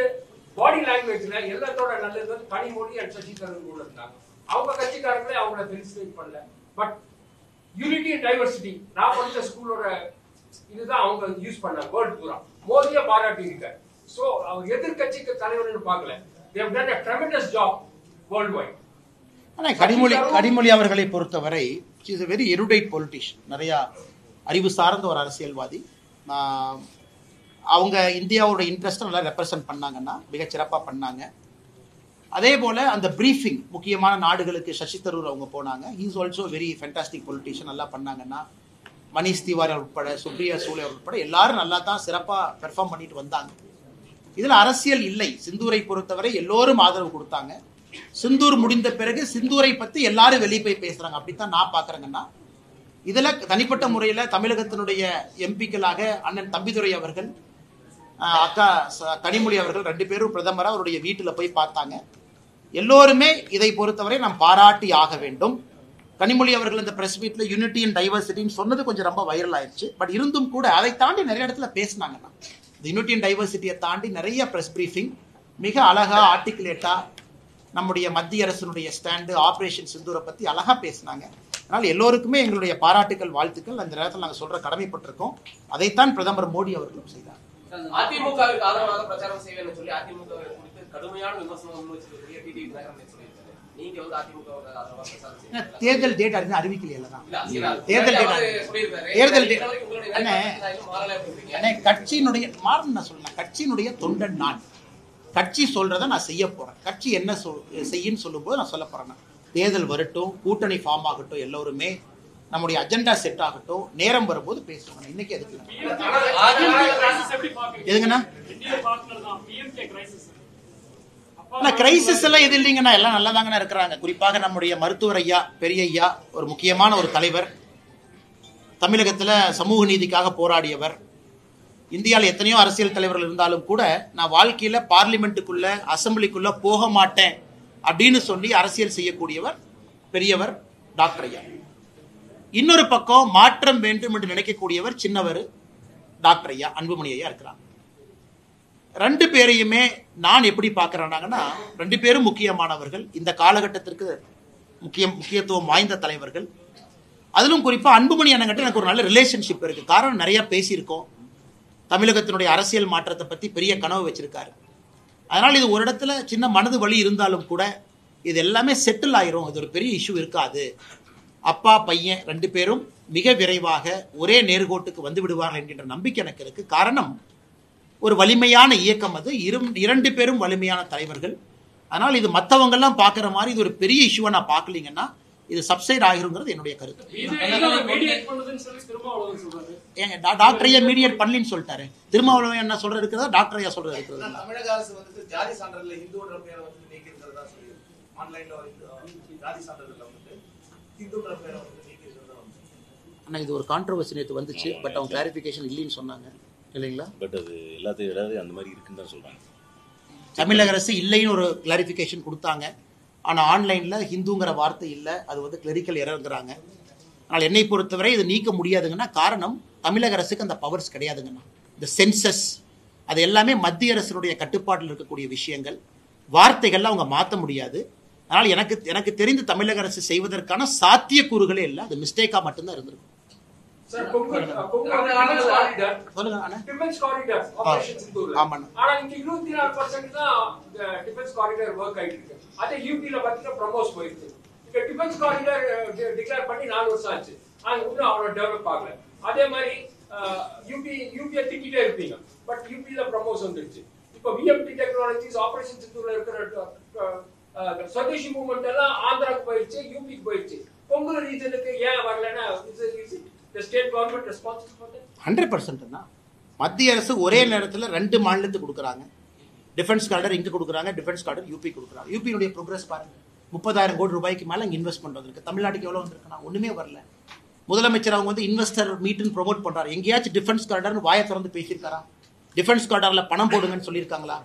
பாடி லாங்குவேஜ்ல எல்லாத்தோட நல்லது வந்து கனிமொழி அண்ட் சசி தரூர் கூட இருந்தாங்க. அவங்க கட்சிக்காரங்களே அவங்கள ஃபெலிசிட்டேட் பண்ணல. பட் யூனிட்டி அண்ட் டைவர்சிட்டி நான் படிச்ச ஸ்கூலோட இதுதான் அவங்க யூஸ் பண்ணாங்க வேர்ல்ட் பூரா. மோதியை பாராட்டி இருக்காரு. சோ அவர் எதிர்கட்சிக்கு தலைவர்னு பார்க்கல. they have done a tremendous job worldwide. ஆனா கனிமொழி அவர்களை பொறுத்தவரை is a very erudite politician. நிறைய அறிவு சார்ந்த ஒரு அரசியல்வாதி. அவங்க இந்தியாவோட இன்ட்ரெஸ்ட் நல்லா ரெப்ரசன்ட் பண்ணாங்கன்னா மிகச்சிறப்பாக பண்ணாங்க. அதே போல அந்த பிரீஃபிங் முக்கியமான நாடுகளுக்கு சசி தரூர் அவங்க போனாங்க. Is also very fantastic politician. நல்லா பண்ணாங்கன்னா மணிஷ் திவாரி உட்பட சுப்ரியா சூலே உட்பட எல்லாரும் நல்லா தான் சிறப்பாக பெர்ஃபார்ம் பண்ணிட்டு வந்தாங்க. இதில் அரசியல் இல்லை. சிந்தூரை பொறுத்தவரை எல்லோரும் ஆதரவு கொடுத்தாங்க. சிந்தூர் முடிந்த பிறகு சிந்தூரை பற்றி எல்லாரும் வெளியே போய் பேசுறாங்க. அப்படித்தான் நான் பார்க்குறேங்கன்னா இதில் தனிப்பட்ட முறையில் தமிழகத்தினுடைய எம்பிக்களாக அண்ணன் தம்பிதுரை அவர்கள் அக்கா கனிமொழி அவர்கள் 2 பேரும் பிரதமராக அவருடைய வீட்டில் போய் பார்த்தாங்க. எல்லோருமே இதை பொறுத்தவரை நாம் பாராட்டி ஆக வேண்டும். கனிமொழி அவர்கள் இந்த பிரஸ் மீட்ல யூனிட்டி அண்ட் டைவர்சிட்டின்னு சொன்னது கொஞ்சம் ரொம்ப வைரல் ஆயிடுச்சு. பட் இருந்தும் கூட அதை தாண்டி நிறைய இடத்துல பேசினாங்கன்னா இந்த யூனிட்டி அண்ட் டைவர்சிட்டியை தாண்டி நிறைய பிரஸ் பிரீஃபிங் மிக அழகா ஆர்டிகுலேட்டா நம்முடைய மத்திய அரசினுடைய ஸ்டாண்டு ஆபரேஷன் சிந்தூரை பத்தி அழகா பேசினாங்க. அதனால் எல்லோருக்குமே எங்களுடைய பாராட்டுகள் வாழ்த்துக்கள் அந்த நேரத்தில் நாங்கள் சொல்ற கடமைப்பட்டிருக்கோம். அதைத்தான் பிரதமர் மோடி அவர்களும் செய்தார். அதிமுகவிற்கு ஆதரவாக பிரச்சாரம் செய்வேன்னு சொல்லி அதிமுக குறித்து கடுமையான விமர்சனம் முன்வச்சிருக்கிற டிடிவி தினகரன் சொல்லியிருக்காரு. நீங்க வந்து அதிமுகவுக்கு ஆதரவாக பிரச்சாரம் செய்வீங்களா? தேர்தல் டேட் அறிந்து அறிவிக்கலையில தான் கட்சியினுடைய மாறுன்னு நான் சொல்லலாம். கட்சியினுடைய தொண்டன் நான். கட்சி சொல்றதை நான் செய்ய போறேன். கட்சி என்ன செய்யுன்னு சொல்லும் போது நான் சொல்ல போறேன். தேர்தல் வரட்டும், கூட்டணி ஃபார்ம் ஆகட்டும், எல்லோருமே நம்முடைய அஜெண்டா செட் ஆகட்டும், நேரம் வரும்போது பேசுவாங்க. இன்னைக்கு எதுக்கு எதுங்கண்ணா கிரைசிஸ் எல்லாம் எது இல்லைங்கண்ணா, எல்லாம் நல்லா தாங்கண்ணா இருக்கிறாங்க. குறிப்பாக நம்முடைய மருத்துவர் ஐயா, பெரிய ஐயா ஒரு முக்கியமான ஒரு தலைவர், தமிழகத்துல சமூக நீதிக்காக போராடியவர். இந்தியாவில் எத்தனையோ அரசியல் தலைவர்கள் இருந்தாலும் கூட நான் வாழ்க்கையில பார்லிமெண்ட்டுக்குள்ள அசம்பிளிக்குள்ள போக மாட்டேன் அப்படின்னு சொல்லி அரசியல் செய்யக்கூடியவர் பெரியவர் டாக்டர் ஐயா. இன்னொரு பக்கம் மாற்றம் வேண்டும் என்று நினைக்கக்கூடியவர் சின்னவர் டாக்டர் ஐயா அன்புமணி ஐயா இருக்கிறாங்க. 2 பேரையுமே நான் எப்படி பார்க்கிறேன்னாங்கன்னா 2 பேரும் முக்கியமானவர்கள், இந்த காலகட்டத்திற்கு முக்கியத்துவம் வாய்ந்த தலைவர்கள். அதிலும் குறிப்பா அன்புமணி அண்ணங்கிட்ட எனக்கு ஒரு நல்ல ரிலேஷன்ஷிப் இருக்கு. காரணம் நிறைய பேசியிருக்கோம். தமிழகத்தினுடைய அரசியல் மாற்றத்தை பத்தி பெரிய கனவு வச்சிருக்காரு. அதனால் இது ஒரு இடத்துல சின்ன மனது வலி இருந்தாலும் கூட இது எல்லாமே செட்டில் ஆயிரும். இது ஒரு பெரிய இஷ்யூ இருக்காது. அப்பா பையன் 2 பேரும் மிக விரைவாக ஒரே நேர்கோட்டுக்கு வந்து விடுவார்கள் என்கின்ற நம்பிக்கை எனக்கு இருக்கு. காரணம் ஒரு வலிமையான இயக்கம், அது 2 பேரும் வலிமையான தலைவர்கள். அதனால் இது மற்றவங்கெல்லாம் பார்க்குற மாதிரி இது ஒரு பெரிய இஷ்யூவை நான் பார்க்கலீங்கன்னா இது சப்சைட் ஆகிருங்கிறது என்னுடைய கருத்து. டாக்டர் ஐயா மீடியேட் பண்ணலின்னு சொல்லிட்டாரு. திருமாவளவன் என்ன சொல்றது இருக்கிறதா, டாக்டர் ஐயா சொல்றது இருக்கிறதா? தமிழக அரசு வந்து ஜாதி சான்றிதழ்ல இந்துன்ற பேரை வந்து நீக்கி இருக்கிறதா சொல்லி ஆன்லைன்ல ஜாதி சான்றிதழ்ல வந்து இந்துன்ற பேரை வந்து நீக்கி இருக்கிறதா வந்து. ஆனா இது ஒரு கான்ட்ரோவர்சி நேத்து வந்துச்சு. பட் அவங்க கிளாரிஃபிகேஷன் இல்லைன்னு சொன்னாங்க இல்லைங்களா? பட் அது எல்லாத்தையும் இடாது அந்த மாதிரி இருக்குன்னு தான் சொல்றாங்க. தமிழக அரசு இல்லைன்னு ஒரு கிளாரிஃபிகேஷன் கொடுத்தாங்க. ஆனா ஆன்லைன்ல ஹிந்துங்கிற வார்த்தை இல்லை, அது வந்து கிளரிக்கல் எரர்ங்கிறாங்க. ஆனால் என்னை பொறுத்தவரை இது நீக்க முடியாதுங்கன்னா காரணம் தமிழக அரசுக்கு அந்த பவர்ஸ் கிடையாதுங்கண்ணா. இந்த சென்சஸ் அது எல்லாமே மத்திய அரசினுடைய கட்டுப்பாட்டில் இருக்கக்கூடிய விஷயங்கள், வார்த்தைகள்லாம் அவங்க மாற்ற முடியாது. அதனால் எனக்கு தெரிந்து தமிழக அரசு செய்வதற்கான சாத்தியக்கூறுகளே இல்லை. அது மிஸ்டேக்கா மட்டும்தான் இருந்திருக்கும். அதே யூபில பாத்தீங்கன்னா ப்ரமோஸ் போயிருக்கு. இந்த டிஃபென்ஸ் காரிடார் டிக்ளேர் பண்ணி 4 வருஷம் ஆச்சு. இன்னும் அவ்வளவு டெவலப் ஆகல. அதே மாதிரி யூபியை திட்டிட்டே இருப்பீங்க. பட் யூபில ப்ரமோஸ் வந்துருச்சு. இப்போ விஎம்டி டெக்னாலஜிஸ் ஆபரேஷன் சித்தூர்ல இருக்கிற ஸ்வதேசி மூவ்மெண்ட் எல்லாம் ஆந்திராக்கு போயிடுச்சு, யூபிக்கு போயிடுச்சு. கொங்கு ரீஜனுக்கு ஏன் வரலன்னா the state government responsible for that? 100% தான். மத்திய அரசு ஒரே நேரத்தில் 2 மாநிலத்துக்கு கொடுக்குறாங்க. டிஃபென்ஸ் கார்டர் இங்கே கொடுக்குறாங்க, டிஃபென்ஸ் கார்டர் யூபி கொடுக்குறாங்க. யூபியினுடைய ப்ரோக்ரஸ் பாருங்க. 30,000 கோடி ரூபாய்க்கு மேல இங்க இன்வெஸ்ட்மெண்ட் வந்திருக்கு. தமிழ்நாட்டுக்கு எவ்வளவு வந்திருக்குன்னா ஒண்ணுமே வரல. முதலமைச்சர் அவங்க வந்து இன்வெஸ்டர் மீட்னு ப்ரோமோட் பண்றாரு. எங்கேயாச்சும் டிஃபென்ஸ் காரிடார்னு வாயை திறந்து பேசியிருக்காரா? டிஃபென்ஸ் காரிடார்ல பணம் போடுங்கன்னு சொல்லியிருக்காங்களா?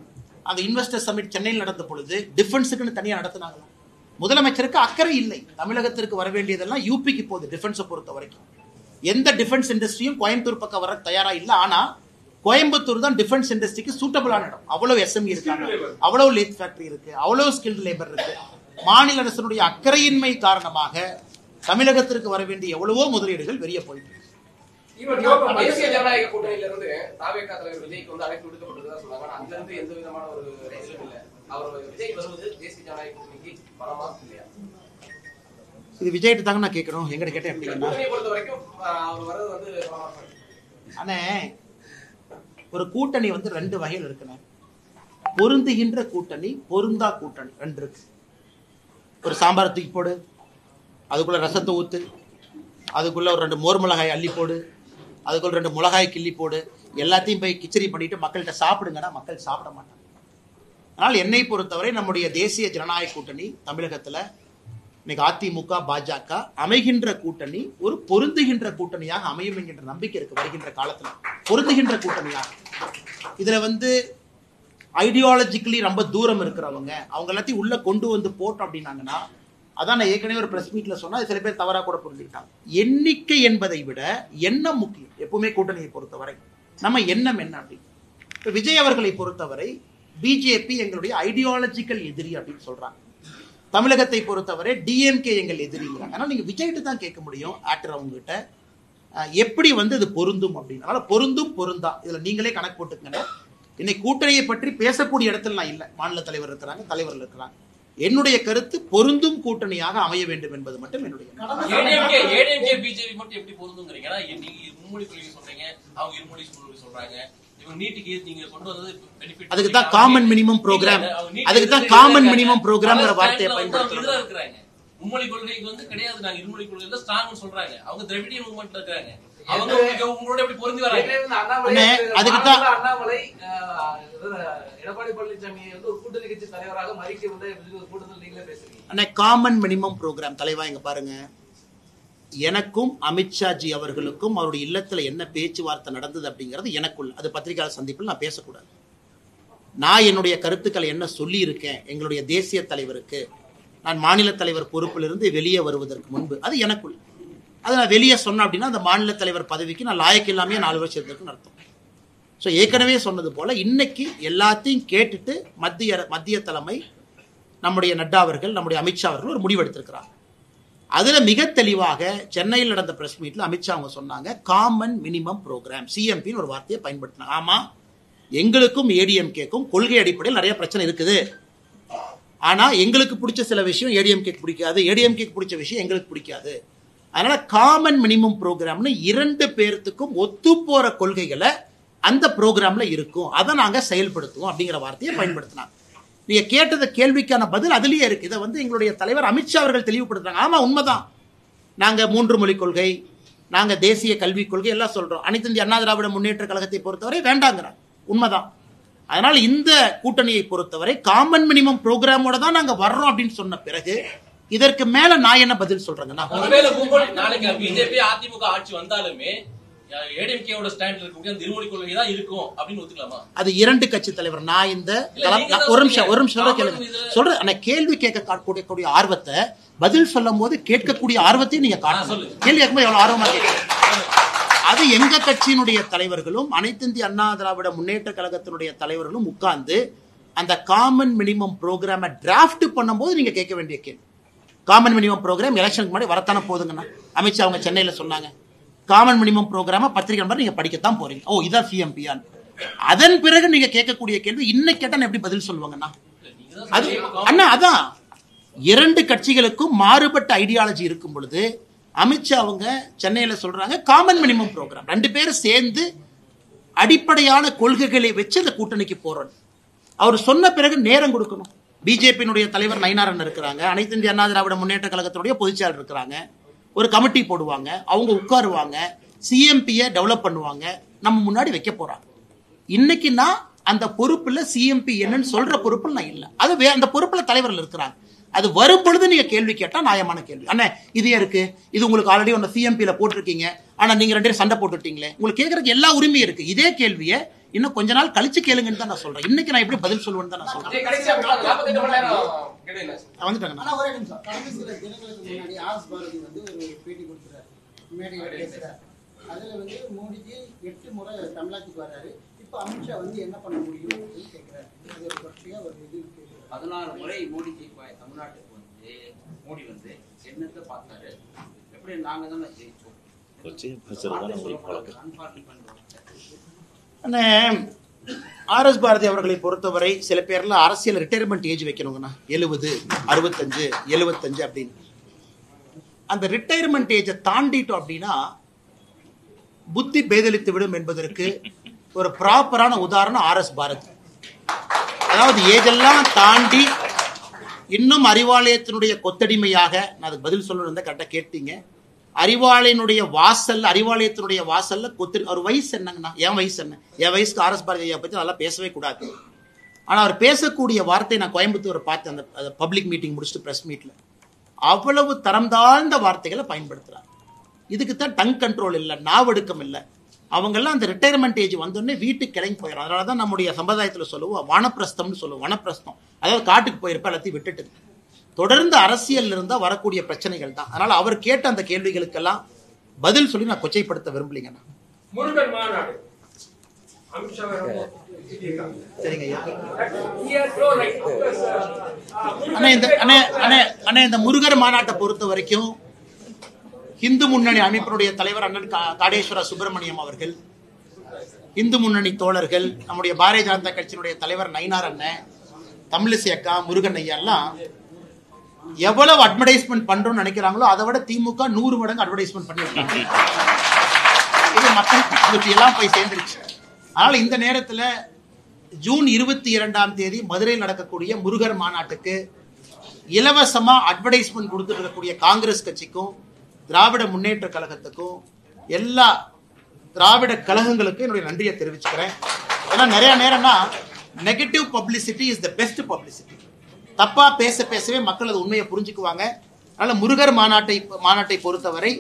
அந்த இன்வெஸ்டர் சமிட் சென்னையில் நடந்த பொழுது டிஃபென்ஸுக்குன்னு தனியா நடத்தினாங்களா? முதலமைச்சருக்கு அக்கறை இல்லை. தமிழகத்திற்கு வர வேண்டியதெல்லாம் யூபிக்கு போகுது. டிஃபென்ஸை பொறுத்த வரைக்கும் எந்த டிஃபென்ஸ் இண்டஸ்ட்ரியும் கோயம்புத்தூர் பக்கம் வர தயாரா இல்லை. ஆனா கோயம்புத்தூர் தான் டிஃபென்ஸ் இண்டஸ்ட்ரிக்கு சூட்டபிளான இடம். அவ்வளவு எஸ்எம்இ இருக்காங்க, அவ்வளவு லேத் ஃபேக்டரி இருக்கு, அவ்வளவு ஸ்கில்டு லேபர் இருக்கு. மாநில அரசினுடைய அக்கறையின்மை காரணமாக தமிழகத்திற்கு வர வேண்டிய எவ்வளவோ முதலீடுகள் வெளியே போயிட்டு. தேசிய ஜனநாயக கூட்டணியில இருந்து தாவேக தலைவர் விஜய்க்கு வந்து அழைப்பு விடுக்கப்பட்டதா சொன்னாங்க. ஆனா அங்க இருந்து எந்த விதமான ஒரு ரிசல்ட் இல்ல. அவர் விஜய் வருவது தேசிய ஜனநாயக கூட்டணிக்கு பலமா இல்லையா? இது விஜய்கிட்ட தாங்க நான் கேட்கணும். எங்கிட்ட கேட்டேன் எப்படின்னா, பொறுத்த வரைக்கும் அவர் வர்றது வந்து அண்ணே ஒரு கூட்டணி வந்து 2 வகையில் இருக்குண்ணே. பொருந்துகின்ற கூட்டணி, பொருந்தா கூட்டணி 2 இருக்கு. ஒரு சாம்பார் தூக்கி போடு, அதுக்குள்ள ரசத்தை ஊத்து, அதுக்குள்ள ஒரு 2 மோர் மிளகாய் அள்ளி போடு, அதுக்குள்ள 2 மிளகாய் கிள்ளி போடு, எல்லாத்தையும் போய் கிச்சடி பண்ணிட்டு மக்கள்கிட்ட சாப்பிடுங்கன்னா மக்கள் சாப்பிட மாட்டாங்க. ஆனால் என்னை பொறுத்தவரை நம்முடைய தேசிய ஜனநாயக கூட்டணி தமிழகத்துல இன்னைக்கு அதிமுக பாஜக அமைகின்ற கூட்டணி ஒரு பொருந்துகின்ற கூட்டணியாக அமையும் என்கின்ற நம்பிக்கை இருக்கு. வருகின்ற காலத்துல பொருந்துகின்ற கூட்டணியாக. இதுல வந்து ஐடியாலஜிக்கலி ரொம்ப தூரம் இருக்கிறவங்க அவங்க எல்லாத்தையும் உள்ள கொண்டு வந்து போட்டோம் அப்படின்னாங்கன்னா, அதான் நான் ஏற்கனவே ஒரு பிரஸ் மீட்ல சொன்னா சில பேர் தவறா கூட புரிஞ்சுக்கிட்டாங்க. எண்ணிக்கை என்பதை விட எண்ணம் முக்கியம். எப்பவுமே கூட்டணியை பொறுத்தவரை நம்ம எண்ணம் என்ன அப்படின்னு. இப்ப விஜய் அவர்களை பொறுத்தவரை பிஜேபி எங்களுடைய ஐடியாலஜிக்கல் எதிரி அப்படின்னு சொல்றாங்க. தமிழகத்தை பொறுத்தவரை டிஎம்கே எங்கள் எதிரிங்கிறாங்க. ஆனால் நீங்க விஜய்கிட்ட தான் கேட்க முடியும், ஆக்டர் அவங்க கிட்ட எப்படி வந்து இது பொருந்தும் அப்படின்னு. அதனால பொருந்தும் பொருந்தா இதுல நீங்களே கணக்கு போட்டுக்கங்க. இன்னைக்கு கூட்டணியை பற்றி பேசக்கூடிய இடத்துல நான் இல்லை. மாநில தலைவர் இருக்கிறாங்க, தலைவர்கள் இருக்கிறாங்க. என்னுடைய கருத்து பொருந்தும் கூட்டணியாக அமைய வேண்டும் என்பது மட்டும் என்னுடைய. ஏடிஎம்கே பிஜேபி மட்டும் எப்படி பொருந்துங்கிறீங்க? நீங்க இருமொழி கொள்கை சொல்றீங்க, அவங்க இருமொழி கொள்கை சொல்றாங்க. அதுக்கு தான் காமன் மினிமம் ப்ரோக்ராம், அதுக்கு தான் காமன் மினிமம் ப்ரோக்ராம்ங்கற வார்த்தையை பயன்படுத்துறாங்க. மும்மொழி கொள்கைக்கு வந்து கிடையாது, நாங்க இருமொழி கொள்கையில ஸ்ட்ராங்னு சொல்றாங்க. அவங்க திராவிடிய மூவ்மெண்ட்ல இருக்காங்க. அவங்க உங்களோட எப்படி பொருந்தி வராங்க? அதுக்கு தான் அண்ணாமலை எடப்பாடி பழனிசாமி வந்து ஒரு கூட்டணி கட்சி தலைவராக மறிக்க வந்து கூட்டத்தில் நீங்களே பேசுறீங்க. அண்ணே காமன் மினிமம் ப்ரோக்ராம் தலைவா இங்க பாருங்க. எனக்கும் அமித்ஷாஜி அவர்களுக்கும் அவருடைய இல்லத்துல என்ன பேச்சுவார்த்தை நடந்தது அப்படிங்கிறது எனக்குள்ள, அது பத்திரிகையாளர் சந்திப்பில் நான் பேசக்கூடாது. நான் என்னுடைய கருத்துக்களை என்ன சொல்லி இருக்கேன் எங்களுடைய தேசிய தலைவருக்கு, நான் மாநில தலைவர் பொறுப்பிலிருந்து வெளியே வருவதற்கு முன்பு, அது எனக்குள்ள. அதை நான் வெளியே சொன்னேன் அப்படின்னா அந்த மாநில தலைவர் பதவிக்கு நான் லாயக்கு இல்லாமே 4 வருஷம் இருந்திருக்குன்னு அர்த்தம். ஸோ ஏற்கனவே சொன்னது போல இன்னைக்கு எல்லாத்தையும் கேட்டுட்டு மத்திய தலைமை நம்முடைய நட்டா அவர்கள், நம்முடைய அமித்ஷா அவர்கள் ஒரு முடிவு எடுத்திருக்கிறாங்க. அதுல மிக தெளிவாக சென்னையில் நடந்த பிரஸ் மீட்ல அமித்ஷா அவங்க சொன்னாங்க, காமன் மினிமம் ப்ரோக்ராம் சிஎம்பின்னு ஒரு வார்த்தையை பயன்படுத்தினாங்க. ஆமா, எங்களுக்கும் ஏடிஎம்கேக்கும் கொள்கை அடிப்படையில் நிறைய பிரச்சனை இருக்குது. ஆனா எங்களுக்கு பிடிச்ச சில விஷயம் ஏடிஎம்கேக்கு பிடிக்காது, ஏடிஎம்கேக்கு பிடிச்ச விஷயம் எங்களுக்கு பிடிக்காது. அதனால காமன் மினிமம் ப்ரோக்ராம்னு 2 பேர்த்துக்கும் ஒத்து போற கொள்கைகளை அந்த ப்ரோக்ராம்ல இருக்கும், அதை நாங்க செயல்படுத்துவோம் அப்படிங்கிற வார்த்தையை பயன்படுத்தினாங்க. நீங்க கேட்டத கேள்விக்கான பதில் அதுலயே இருக்கு. இதை வந்து எங்களுடைய தலைவர் அமித்ஷா அவர்கள் தெளிவுபடுத்துறாங்க. ஆமா உண்மைதான், நாங்க 3 மொழி கொள்கை, நாங்க தேசிய கல்விக் கொள்கை எல்லாம் சொல்றோம். அனைத்து இந்திய அண்ணா திராவிட முன்னேற்ற கழகத்தை பொறுத்தவரை வேண்டாங்கிறாங்க, உண்மைதான். அதனால இந்த கூட்டணியை பொறுத்தவரை காமன் மினிமம் ப்ரோக்ராமோட தான் நாங்க வர்றோம் அப்படின்னு சொன்ன பிறகு இதற்கு மேல நான் என்ன பதில் சொல்றேன்னா, நாளைக்கு பிஜேபி அதிமுக ஆட்சி வந்தாலுமே ஏடிஎம்கேவோட ஸ்டாண்ட் இருக்கக்கூடிய அந்த இருமொழி கொள்கை தான் இருக்கும் அப்படின்னு ஒத்துக்கலாமா? அது 2 கட்சி தலைவர். நான் இந்த ஒரு நிமிஷம் கேளுங்க சொல்றேன். ஆனா கேள்வி கேட்கக்கூடிய ஆர்வத்தை பதில் சொல்லும் போது கேட்கக்கூடிய ஆர்வத்தையும் நீங்க காட்டணும். கேள்வி கேட்கும்போது எவ்வளவு ஆர்வமா கேட்கணும். அது எங்க கட்சியினுடைய தலைவர்களும் அனைத்து இந்திய அண்ணா திராவிட முன்னேற்ற கழகத்தினுடைய தலைவர்களும் உட்கார்ந்து அந்த காமன் மினிமம் ப்ரோக்ராமை டிராஃப்ட் பண்ணும்போது நீங்க கேட்க வேண்டிய கேள்வி. காமன் மினிமம் ப்ரோக்ராம் எலெக்ஷனுக்கு முன்னாடி வரத்தானே போதுங்கண்ணா. அமித்ஷா அவங்க சென்னையில சொன்னாங்க, காமன் மினிமம் ப்ரோக்ராம பத்திரிகை நம்பர் நீங்க படிக்கத்தான் போறீங்க. ஓ இதான் சிஎம்பியான். அதன் பிறகு நீங்க கேட்கக்கூடிய கேள்வி இன்னைக்கு கேட்டா எப்படி பதில் சொல்லுவாங்கண்ணா? அது அண்ணா அதான் 2 கட்சிகளுக்கும் மாறுபட்ட ஐடியாலஜி இருக்கும் பொழுது அமித்ஷா அவங்க சென்னையில சொல்றாங்க காமன் மினிமம் ப்ரோக்ராம். 2 பேரும் சேர்ந்து அடிப்படையான கொள்கைகளை வச்சு அந்த கூட்டணிக்கு போறோம். அவர் சொன்ன பிறகு நேரம் கொடுக்கணும். பிஜேபியினுடைய தலைவர் நயினாரன் இருக்கிறாங்க, அனைத்து இந்திய அண்ணா திராவிட முன்னேற்ற கழகத்தினுடைய பொதுச்செயலாளர் இருக்கிறாங்க, ஒரு கமிட்டி போடுவாங்க, அவங்க உட்காருவாங்க, சிஎம்பியை டெவலப் பண்ணுவாங்க, நம்ம முன்னாடி வைக்க போறாங்க. இன்னைக்கு நான் அந்த பொறுப்புல சிஎம்பி என்னன்னு சொல்ற பொறுப்புல நான் இல்லை. அது அந்த பொறுப்புல தலைவர்கள் இருக்கிறாங்க. அது வரும் பொழுது நீங்க கேள்வி கேட்டா நியாயமான கேள்வி. அண்ணே இது இருக்கு, இது உங்களுக்கு ஆல்ரெடி ஒன்று சிஎம்பியில போட்டிருக்கீங்க, ஆனா நீங்க 2 பேரும் சண்டை போட்டுட்டீங்களே, உங்களுக்கு கேட்கறதுக்கு எல்லா உரிமையும் இருக்கு. இதே கேள்வியை இன்னும் கொஞ்ச நாள் கழிச்சு கேளுங்கன்னு தான் நான் சொல்றேன். இன்னைக்கு நான் எப்படி பதில் சொல்லுவேன்னு தான் நான் சொல்றேன். வந்துட்டாங்க. ஆனா ஒரே நிமிஷம், கடந்த சில தினங்களுக்கு முன்னாடி ஆர்எஸ் பாரதி வந்து ஒரு பேட்டி கொடுக்குறாரு, மேடையில் பேசுறாரு. அதுல வந்து மோடிஜி 8 முறை தமிழ்நாட்டுக்கு வர்றாரு, இப்ப அமித்ஷா வந்து என்ன பண்ண முடியும் அப்படின்னு கேட்கிறாரு. இது ஒரு தொடர்ச்சியா ஒரு இது 14 முறை மோடிஜி தமிழ்நாட்டுக்கு வந்து மோடி வந்து என்னத்தை பார்த்தாரு, எப்படி நாங்க தானே ஜெயிச்சோம். ஆர்எஸ் பாரதி அவர்களை பொறுத்தவரை சில பேர்ல அரசியல் ரிட்டையர்மெண்ட் ஏஜ் வைக்கணுங்கண்ணா, 70, 65, 75 அப்படின்னு. அந்த ரிட்டையர்மெண்ட் ஏஜை தாண்டிட்டோம் அப்படின்னா புத்தி பேதலித்து விடும் என்பதற்கு ஒரு ப்ராப்பரான உதாரணம் ஆர்எஸ் பாரதி. அதாவது ஏஜெல்லாம் தாண்டி இன்னும் அறிவாலயத்தினுடைய கொத்தடிமையாக, நான் அதுக்கு பதில் சொல்லணும் கரெக்டாக கேட்டீங்க, அறிவாலயத்தினுடைய வாசல்ல ஒரு வயசு என்னங்கண்ணா, என் வயசு என்ன, என் வயசுக்கு ஆர்எஸ் பாரதியை பற்றி நல்லா பேசவே கூடாது. ஆனா அவர் பேசக்கூடிய வார்த்தை நான் கோயம்புத்தூர் பார்த்தேன், அந்த பப்ளிக் மீட்டிங் முடிச்சுட்டு பிரஸ் மீட்ல அவ்வளவு தரம் தாழ்ந்த வார்த்தைகளை பயன்படுத்துறாங்க. இதுக்கு தான் டங் கண்ட்ரோல் இல்லை, நாவடுக்கம் இல்லை. அவங்கெல்லாம் அந்த ரிட்டையர்மெண்ட் ஏஜ் வந்தோடனே வீட்டுக்கு கிளம்பி போயிடும். அதனால தான் நம்முடைய சம்பிரதாயத்தில் சொல்லுவோம் வானப்பிரஸ்தம்னு சொல்லுவோம். வனப்பிரஸ்தம், அதாவது காட்டுக்கு போயிருப்ப எல்லாத்தையும் விட்டுட்டு தொடர்ந்து அரசியல் இருந்தா வரக்கூடிய பிரச்சனைகள் தான். அதனால அவர் கேட்ட அந்த கேள்விகளுக்கெல்லாம் பதில் சொல்லி நான் கொச்சைப்படுத்த விரும்பலீங்கண்ணா. முருகன் மாநாடு சரிங்க ஐயா. அண்ணா இந்த முருகர் மாநாட்டை பொறுத்த வரைக்கும் இந்து முன்னணி அமைப்பினுடைய தலைவர் அண்ணன் காடேஸ்வர சுப்பிரமணியம் அவர்கள், இந்து முன்னணி தோழர்கள், நம்முடைய பாரதிய ஜனதா கட்சியினுடைய தலைவர் நயினார் அண்ணன், தமிழிசை அக்கா, முருகன் ஐயா எல்லாம் எவ்வளவு அட்வர்டைஸ்மெண்ட் பண்றோம்னு நினைக்கிறாங்களோ அதை விட திமுக 100 மடங்கு அட்வர்டைஸ்மெண்ட் பண்ணிருக்காங்க. இது மக்கள் எல்லாம் போய் சேர்ந்துருச்சு. அதனால இந்த நேரத்தில் ஜூன் 22ஆம் தேதி மதுரையில் நடக்கக்கூடிய முருகர் மாநாட்டுக்கு இலவசமா அட்வர்டைஸ்மெண்ட் கொடுத்துட்டு இருக்கக்கூடிய காங்கிரஸ் கட்சிக்கும் திராவிட முன்னேற்ற கழகத்துக்கும் எல்லா திராவிட கழகங்களுக்கும் என்னுடைய நன்றியை தெரிவிச்சுக்கிறேன். ஏன்னா நிறைய நேரம்னா negative publicity is the best publicity. தப்பா பேசவே மக்கள் அது உண்மையை புரிஞ்சுக்குவாங்க. அதனால முருகர் மாநாட்டை பொறுத்தவரை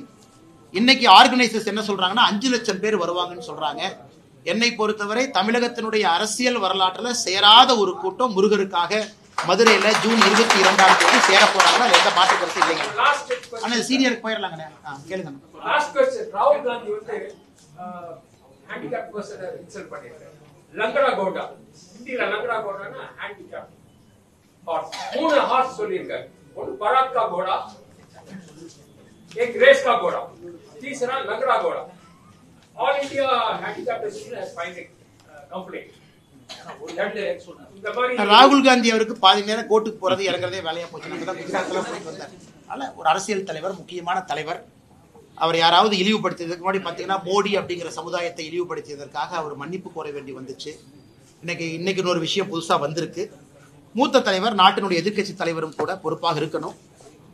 இன்னைக்கு ஆர்கனைசர்ஸ் என்ன சொல்றாங்கன்னா 5 லட்சம் பேர் வருவாங்கன்னு சொல்றாங்க. என்னை பொறுத்தவரை தமிழகத்தினுடைய அரசியல் வரலாற்றுல சேராத ஒரு கூட்டம் முருகருக்காக மதுரையில ஜூன் 22ஆம் தேதி சேர போறாங்க. எந்த மாற்று கருத்து இல்லைங்க. ஆனா சீனியருக்கு போயிடலாங்க. கேளுங்க. ராகுல் காந்தி வந்து ஹேண்டிகேப் பர்சனை இன்சல்ட் பண்ணிருக்காரு. லங்கடா கோடா, இந்தியில லங்கடா கோடானா ஹேண்டிகேப் ஹார்ஸ். 3 ஹார்ஸ் சொல்லியிருக்காரு. ஒன்னு பராக் கா கோடா, एक रेस का घोड़ा, तीसरा लंगड़ा घोड़ा. All India handicap association has filed complaint. ராகுல் காந்தி அவருக்கு பாதி நேரம் கோர்ட்டுக்கு போறது இறங்குறதே வேலையா போச்சு. குஜராத்ல போயிட்டு வந்தார். அதனால ஒரு அரசியல் தலைவர், முக்கியமான தலைவர், அவர் யாராவது இழிவுபடுத்தியதுக்கு முன்னாடி பாத்தீங்கன்னா மோடி அப்படிங்கிற சமுதாயத்தை இழிவுபடுத்தியதற்காக அவர் மன்னிப்பு கோர வேண்டி வந்துச்சு. இன்னைக்கு ஒரு விஷயம் புதுசா வந்திருக்கு. மூத்த தலைவர், நாட்டினுடைய எதிர்க்கட்சி தலைவரும் கூட பொறுப்பாக இருக்கணும்.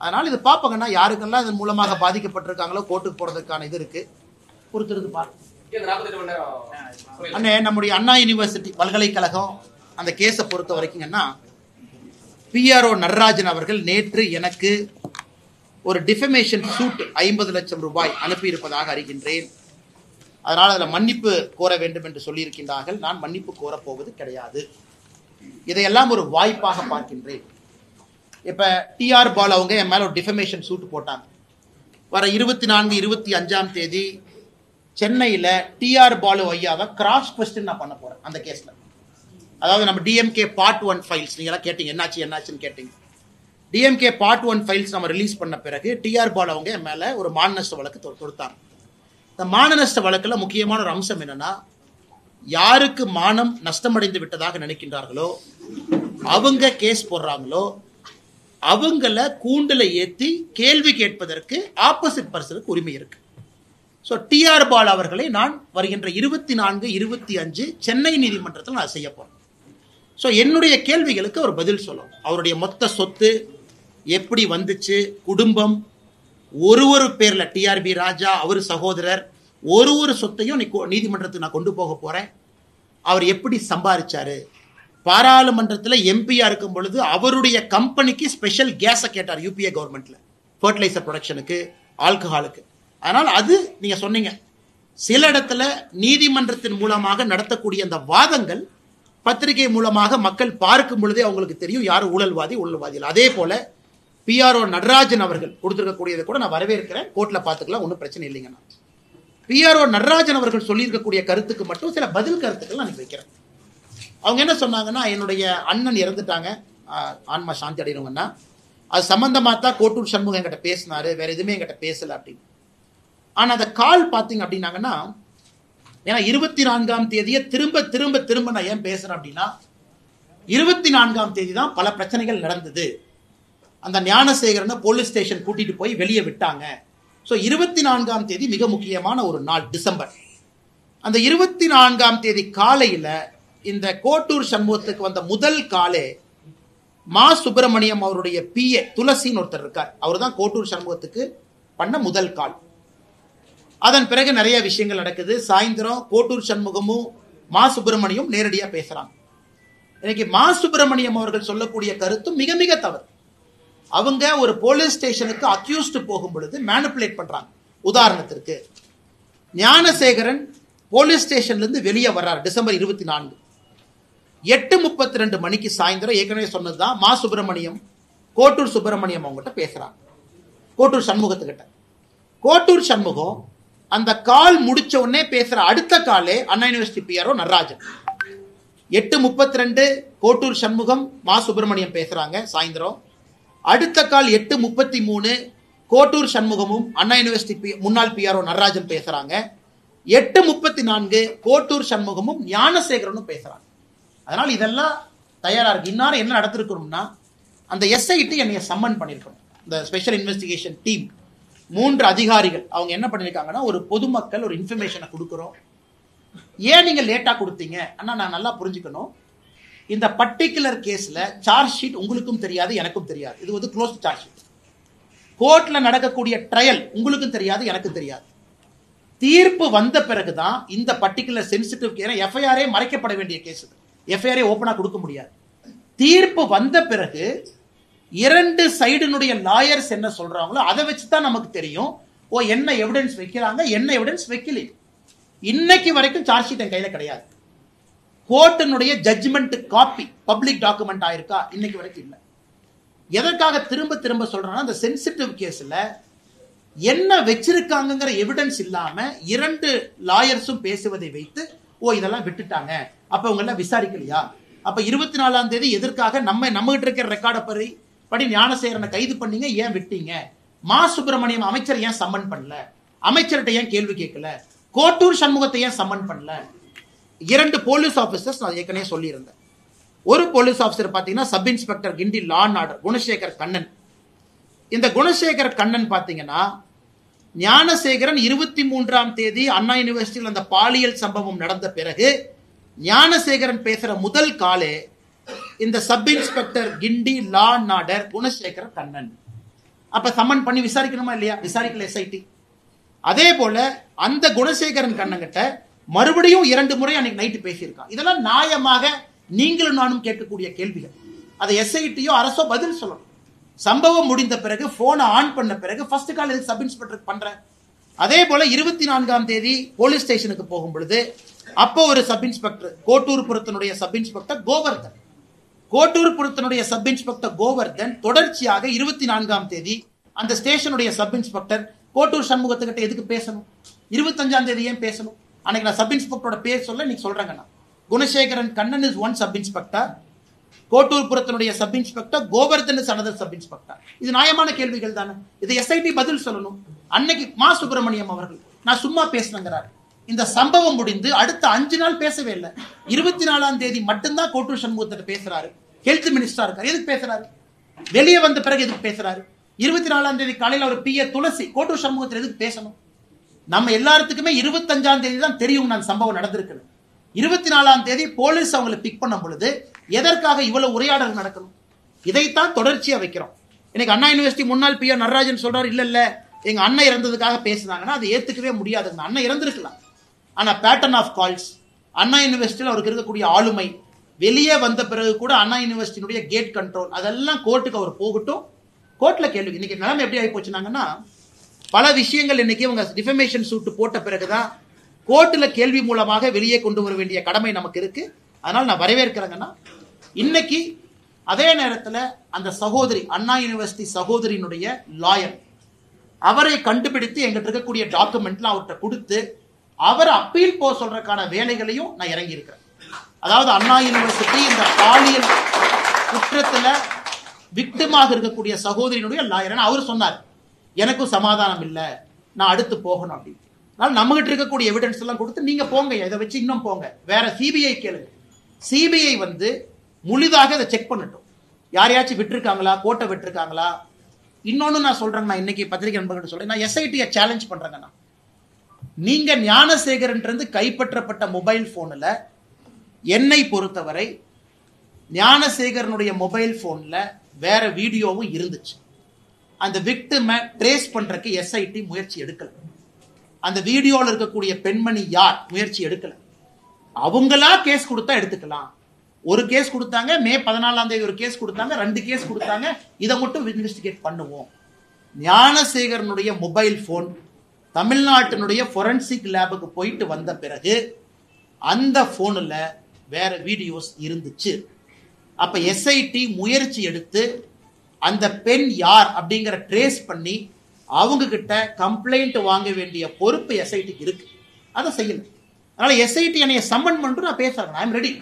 அதனால இது பார்ப்பாங்கன்னா யாருக்கெல்லாம் இதன் மூலமாக பாதிக்கப்பட்டிருக்காங்களோ கோர்ட்டுக்கு போறதுக்கான இது இருக்கு. பொறுத்திருந்து பாருங்க. அண்ணே, நம்முடைய அண்ணா யூனிவர்சிட்டி பல்கலைக்கழகம் அந்த கேஸை பொறுத்த வரைக்குங்கன்னா PRO நடராஜன் அவர்கள் நேற்று எனக்கு ஒரு டிஃபமேஷன் சூட் 50 லட்சம் ரூபாய் அனுப்பியிருப்பதாக அறிகின்றேன். அதனால் அதில் மன்னிப்பு கோர வேண்டும் என்று சொல்லியிருக்கின்றார்கள். நான் மன்னிப்பு கோரப்போவது கிடையாது. இதையெல்லாம் ஒரு வாய்ப்பாக பார்க்கின்றேன். இப்ப TR பால் அவங்க என் மேல ஒரு டிஃபமேஷன் சூட் போட்டாங்க. வர 24, 25ஆம் தேதி சென்னையில TR பாலு ஐயாவை கிராஸ் கொஸ்டின் நான் பண்ண போறேன் அந்த கேஸ்ல. அதாவது நம்ம DMK Part 1 ஃபைல்ஸ் நீங்க எல்லாம் கேட்டீங்க, என்னாச்சுன்னு கேட்டீங்க. DMK Part 1 ஃபைல்ஸ் நம்ம ரிலீஸ் பண்ண பிறகு TR பால் அவங்க என் மேல ஒரு மான நஷ்ட வழக்கு தொடுத்தாங்க. இந்த மான நஷ்ட வழக்குல முக்கியமான ஒரு அம்சம் என்னன்னா, யாருக்கு மானம் நஷ்டமடைந்து விட்டதாக நினைக்கின்றார்களோ அவங்க கேஸ் போடுறாங்களோ அவங்கள கூண்டுல ஏத்தி கேள்வி கேட்பதற்கு ஆப்போசிட் பர்சனுக்கு உரிமை இருக்கு. ஸோ TR பால் அவர்களை நான் வருகின்ற 24, 25 சென்னை நீதிமன்றத்தில் நான் செய்ய போறேன். ஸோ என்னுடைய கேள்விகளுக்கு அவர் பதில் சொல்லணும். அவருடைய மொத்த சொத்து எப்படி வந்துச்சு, குடும்பம், ஒரு பேர்ல TRB ராஜா, அவர் சகோதரர், ஒரு சொத்தையும் நீதிமன்றத்துக்கு நான் கொண்டு போக போறேன். அவர் எப்படி சம்பாதிச்சாரு, பாராளுமன்றத்தில் எம்பியா இருக்கும் பொழுது அவருடைய கம்பெனிக்கு ஸ்பெஷல் கேஸை கேட்டார் யூபிஏ கவர்மெண்ட்ல, ஃபர்டிலைசர் ப்ரொடக்ஷனுக்கு, ஆல்கஹாலுக்கு. அதனால் அது நீங்க சொன்னீங்க, சில இடத்துல நீதிமன்றத்தின் மூலமாக நடத்தக்கூடிய அந்த வாதங்கள் பத்திரிகை மூலமாக மக்கள் பார்க்கும் பொழுதே அவங்களுக்கு தெரியும் யார் ஊழல்வாதி ஊழல்வாதி. அதே போல பிஆர்ஓ நடராஜன் அவர்கள் கொடுத்திருக்கக்கூடியதை கூட நான் வரவேற்கிறேன். கோர்ட்ல பார்த்துக்கலாம், ஒன்றும் பிரச்சனை இல்லைங்கண்ணா. பிஆர்ஓ நடராஜன் அவர்கள் சொல்லியிருக்கக்கூடிய கருத்துக்கு மட்டும் சில பதில் கருத்துக்கள் நான் வைக்கிறேன். அவங்க என்ன சொன்னாங்கன்னா, என்னுடைய அண்ணன் இறந்துட்டாங்க, ஆன்மா சாந்தி அடையணுங்கன்னா, அது சம்பந்தமா தான் கோட்டூர் சண்முகம் என்கிட்ட பேசினாரு, வேற எதுவுமே என்கிட்ட பேசல அப்படின்னு. ஆனா அந்த கால் பார்த்தீங்க அப்படின்னாங்கன்னா, ஏன்னா 24ஆம் தேதியை திரும்ப திரும்ப திரும்ப நான் ஏன் பேசுறேன் அப்படின்னா, 24ஆம் தேதி தான் பல பிரச்சனைகள் நடந்தது. அந்த ஞானசேகரனை போலீஸ் ஸ்டேஷன் கூட்டிட்டு போய் வெளியே விட்டாங்க. ஸோ 24ஆம் தேதி மிக முக்கியமான ஒரு நாள், டிசம்பர். அந்த 24ஆம் தேதி காலையில இந்த கோட்டூர் சண்முகத்துக்கு வந்த முதல் காலே மா சுப்பிரமணியம் அவருடைய பிஏ துளசின்னு ஒருத்தர் இருக்கார், அவர் தான் கோட்டூர் சண்முகத்துக்கு பண்ண முதல் கால். அதன் பிறகு நிறைய விஷயங்கள் நடக்குது. சாயந்தரம் கோட்டூர் சண்முகமும் மா சுப்பிரமணியம் நேரடியா பேசுறாங்க. இன்னைக்கு மா சுப்பிரமணியம் அவர்கள் சொல்லக்கூடிய கருத்தும் மிக மிக தவறு. அவங்க ஒரு போலீஸ் ஸ்டேஷனுக்கு அக்யூஸ்டு போகும் பொழுது மேனிபுலேட் பண்றாங்க. உதாரணத்திற்கு ஞானசேகரன் போலீஸ் ஸ்டேஷன்ல இருந்து வெளியே வர்றார் டிசம்பர் 24, 8:32 மணிக்கு சாயந்தரம். ஏற்கனவே சொன்னதுதான், மா சுப்பிரமணியம் கோட்டூர் சுப்பிரமணியம் அவங்ககிட்ட பேசுறாங்க, கோட்டூர் சண்முகத்துக்கிட்ட. கோட்டூர் சண்முகம் அந்த கால் முடிச்ச உடனே பேசுற அடுத்த காலே அண்ணா யூனிவர்சிட்டி பிஆர்ஓ நடராஜன். 8:32 கோட்டூர் சண்முகம் மா சுப்பிரமணியம் பேசுறாங்க சாயந்தரம். அடுத்த கால் 8:33 கோட்டூர் சண்முகமும் அண்ணா யூனிவர்சிட்டி முன்னாள் பிஆர்ஓ நடராஜன் பேசுறாங்க. 8:34 கோட்டூர் சண்முகமும் ஞானசேகரனும் பேசுறாங்க. அதனால இதெல்லாம் தயாரா இருக்கு. இன்னாரும் என்ன நடத்திருக்கணும்னா, அந்த எஸ்ஐடி என்னைய சம்மன் பண்ணிருக்கணும். இந்த ஸ்பெஷல் இன்வெஸ்டிகேஷன் டீம் 3 அதிகாரிகள் அவங்க என்ன பண்ணிருக்காங்கன்னா, ஒரு பொதுமக்கள் ஒரு இன்ஃபர்மேஷனை கொடுக்குறோம், ஏன் நீங்க லேட்டா கொடுத்தீங்க அண்ணா, நான் நல்லா புரிஞ்சுக்கணும், இந்த பர்டிகுலர் கேஸ்ல சார்ஜ் ஷீட் உங்களுக்கும் தெரியாது எனக்கும் தெரியாது, இது வந்து க்ளோஸ் சார்ஜ் ஷீட். கோர்ட்ல நடக்கக்கூடிய ட்ரையல் உங்களுக்கும் தெரியாது எனக்கும் தெரியாது. தீர்ப்பு வந்த பிறகுதான் இந்த பர்டிகுலர் சென்சிட்டிவ் கேஸ், எஃப்ஐஆரே மறைக்கப்பட வேண்டிய கேஸ், எஃப்ஐஆரே ஓபனா கொடுக்க முடியாது. தீர்ப்பு வந்த பிறகு 2 சைடுனுடைய லாயர்ஸ் என்ன சொல்றாங்களோ அதை வச்சுதான் நமக்கு தெரியும், ஓ என்ன எவிடன்ஸ் வைக்கிறாங்க என்ன எவிடன்ஸ் வைக்கல. இன்னைக்கு வரைக்கும் சார்ஜ் ஷீட் என் கையில கிடையாது. கோர்ட்டினுடைய ஜட்ஜ்மெண்ட் காப்பி பப்ளிக் டாக்குமெண்ட் ஆயிருக்கா, இன்னைக்கு வரைக்கும் இல்லை. எதற்காக திரும்ப திரும்ப சொல்றேன்னா, அந்த சென்சிட்டிவ் கேஸ்ல என்ன வச்சிருக்காங்கிற எவிடன்ஸ் இல்லாம 2 லாயர்ஸும் பேசுவதை வைத்து ஓ இதெல்லாம் விட்டுட்டாங்க, அப்ப அவங்க எல்லாம் விசாரிக்கலையா, அப்ப 24ஆம் தேதி எதற்காக நம்ம கிட்ட இருக்கிற ரெக்கார்டை படி ஞானசேகரனை கைது பண்ணீங்க, ஏன் விட்டீங்க, மா சுப்பிரமணியம் அமைச்சர் ஏன் சம்மன் பண்ணல, அமைச்சர்கிட்ட ஏன் கேள்வி கேட்கல, கோட்டூர் சண்முகத்தை ஏன் சம்மன் பண்ணல. 2 போலீஸ் ஆபீசர்ஸ் நான் ஏற்கனவே சொல்லியிருந்தேன். ஒரு போலீஸ் ஆபீசர் பாத்தீங்கன்னா sub inspector Guindy law and order Gunasekar Kannan. இந்த குணசேகர் கண்ணன் பாத்தீங்கன்னா, ஞானசேகரன் 23ஆம் தேதி அண்ணா யூனிவர்சிட்டியில் அந்த பாலியல் சம்பவம் நடந்த பிறகு ஞானசேகரன் பேசுற முதல் காலே இந்த sub inspector Guindy law and order Gunasekar Kannan. அப்ப சம்மன் பண்ணி விசாரிக்கணுமா இல்லையா, விசாரிக்கல எஸ்ஐடி. அதே போல அந்த குணசேகரன் கண்ணன் கிட்ட மறுபடியும் 2 முறை அன்னைக்கு நைட்டு பேசியிருக்கான். இதெல்லாம் நியாயமாக நீங்களும் நானும் கேட்கக்கூடிய கேள்விகள். அதை எஸ்ஐடியோ அரசோ பதில் சொல்லணும். சம்பவம் முடிந்த பிறகு போனை ஆன் பண்ண பிறகு ஃபர்ஸ்ட் கால் எதுக்கு சப் இன்ஸ்பெக்டர் பண்றேன். அதே போல 24ஆம் தேதி போலீஸ் ஸ்டேஷனுக்கு போகும் பொழுது அப்போ ஒரு சப் இன்ஸ்பெக்டர் கோட்டூர்புரத்தினுடைய சப் இன்ஸ்பெக்டர் கோவர்தன், கோட்டூர்புரத்தினுடைய சப் இன்ஸ்பெக்டர் கோவர்தன் தொடர்ச்சியாக 24ஆம் தேதி அந்த ஸ்டேஷனுடைய சப் இன்ஸ்பெக்டர் கோட்டூர் சண்முகத்துக்கிட்ட எதுக்கு பேசணும், 25ஆம் தேதி ஏன் பேசணும். அன்னைக்கு நான் சப் இன்ஸ்பெக்டரோட பேர் சொல்ல நீங்க சொல்றேங்கண்ணா. Gunasekaran Kannan is one sub inspector, கோட்டூர்புரத்தினுடைய sub inspector Govardhan is another sub inspector. இது நியாயமான கேள்விகள் தானே, இது எஸ்ஐடி பதில் சொல்லணும். அன்னைக்கு மா சுப்பிரமணியம் அவர்கள் நான் சும்மா பேசினங்கிறார். இந்த சம்பவம் முடிந்து அடுத்த 5 நாள் பேசவே இல்லை. 24ஆம் தேதி மட்டும்தான் கோட்டூர் சண்முகத்திட்ட பேசுறாரு. ஹெல்த் மினிஸ்டரா இருக்காரு, எதுக்கு பேசுறாரு, வெளியே வந்த பிறகு எதுக்கு பேசுறாரு. 24ஆம் தேதி காலையில் அவர் பிஏ துளசி கோட்டூர் சண்முகத்தில் எதுக்கு பேசணும். நம்ம எல்லாத்துக்குமே 25ஆம் தேதி தான் தெரியும் நான் சம்பவம் நடந்திருக்கு. 24ஆம் தேதி போலீஸ் அவங்களை பிக் பண்ணும் பொழுது எதற்காக இவ்வளவு உரையாடல் நடக்கணும். இதைத்தான் தொடர்ச்சியா வைக்கிறோம். இன்னைக்கு அண்ணா யூனிவர்சிட்டி முன்னாள் பிஆர் நடராஜன் சொல்றாரு, இல்ல எங்க அண்ணன் இறந்ததுக்காக பேசுனாங்கன்னா அது ஏத்துக்கவே முடியாது. அண்ணன் இறந்திருக்கலாம், ஆனா பேட்டர்ன் ஆஃப் கால்ஸ், அண்ணா யூனிவர்சிட்டியில் அவருக்கு இருக்கக்கூடிய ஆளுமை, வெளியே வந்த பிறகு கூட அண்ணா யூனிவர்சிட்டியினுடைய கேட் கண்ட்ரோல் அதெல்லாம் கோர்ட்டுக்கு அவர் போகட்டும். கோர்ட்ல கேள்வி. இன்னைக்கு நிலைமை எப்படி ஆகி போச்சுனாங்கன்னா, பல விஷயங்கள் இன்னைக்கு இவங்க டிஃபமேஷன் சூட் போட்ட பிறகுதான் கோர்ட்டுல கேள்வி மூலமாக வெளியே கொண்டு வர வேண்டிய கடமை நமக்கு இருக்கு. அதனால நான் வரவேற்கிறேங்கன்னா, இன்னைக்கு அதே நேரத்தில் அந்த சகோதரி அண்ணா யூனிவர்சிட்டி சகோதரியினுடைய லாயர் அவரை கண்டுபிடித்து எங்கிட்ட இருக்கக்கூடிய டாக்குமெண்ட்லாம் அவர்கிட்ட கொடுத்து அவர் அப்பீல் போக சொல்றதுக்கான வேலைகளையும் நான் இறங்கி இருக்கிறேன். அதாவது அண்ணா யூனிவர்சிட்டி இந்த பாலியல் குற்றத்துல விக்டிமாக இருக்கக்கூடிய சகோதரியினுடைய லாயர் அவர் சொன்னார், எனக்கும் சமாதானம் இல்லை, நான் அடுத்து போகணும் அப்படின்னு. அதனால நம்மகிட்ட இருக்கக்கூடிய எவிடன்ஸ் எல்லாம் கொடுத்து நீங்க போங்க, இதை வச்சு இன்னும் போங்க, வேற சிபிஐ கேளுங்க. சிபிஐ முழுதாக இதை செக் பண்ணட்டும், யாரையாச்சும் விட்டுருக்காங்களா, கோட்டை விட்டுருக்காங்களா. இன்னொன்னு நான் சொல்றேங்க, நான் இன்னைக்கு பத்திரிகை நண்பர்கள் சொல்றேன், நான் எஸ்ஐடியை சேலஞ்ச் பண்றேங்கண்ணா. நீங்க ஞானசேகரன் கைப்பற்றப்பட்ட மொபைல் போன்ல என்னை பொறுத்தவரை ஞானசேகரனுடைய மொபைல் போன்ல வேற வீடியோவும் இருந்துச்சு. அந்த விக்டிமை ட்ரேஸ் பண்றதுக்கு எஸ்ஐடி முயற்சி எடுக்கல. அந்த வீடியோல இருக்கக்கூடிய பெண்மணி யார் முயற்சி எடுக்கல. அவங்களா கேஸ் கொடுத்தா எடுத்துக்கலாம். ஒரு கேஸ் கொடுத்தாங்க, மே 14 ஒரு கேஸ் கொடுத்தாங்க, 2 கேஸ் கொடுத்தாங்க. இதை மட்டும் இன்வெஸ்டிகேட் பண்ணுவோம். ஞானசேகரனுடைய மொபைல் போன் தமிழ்நாட்டினுடைய ஃபொரன்சிக் லேபுக்கு போயிட்டு வந்த பிறகு அந்த போன்ல வேற வீடியோஸ் இருந்துச்சு. அப்ப எஸ்ஐடி முயற்சி எடுத்து அந்த பெண் யார் அப்படிங்கிற ட்ரேஸ் பண்ணி அவங்க கிட்ட கம்ப்ளைண்ட் வாங்க வேண்டிய பொறுப்பு எஸ்ஐடிக்கு இருக்கு. அதை செய்யல. அதனால எஸ்ஐடி என்னைய சம்மன் பண்ணிட்டு நான் பேசுறேன். I am ready.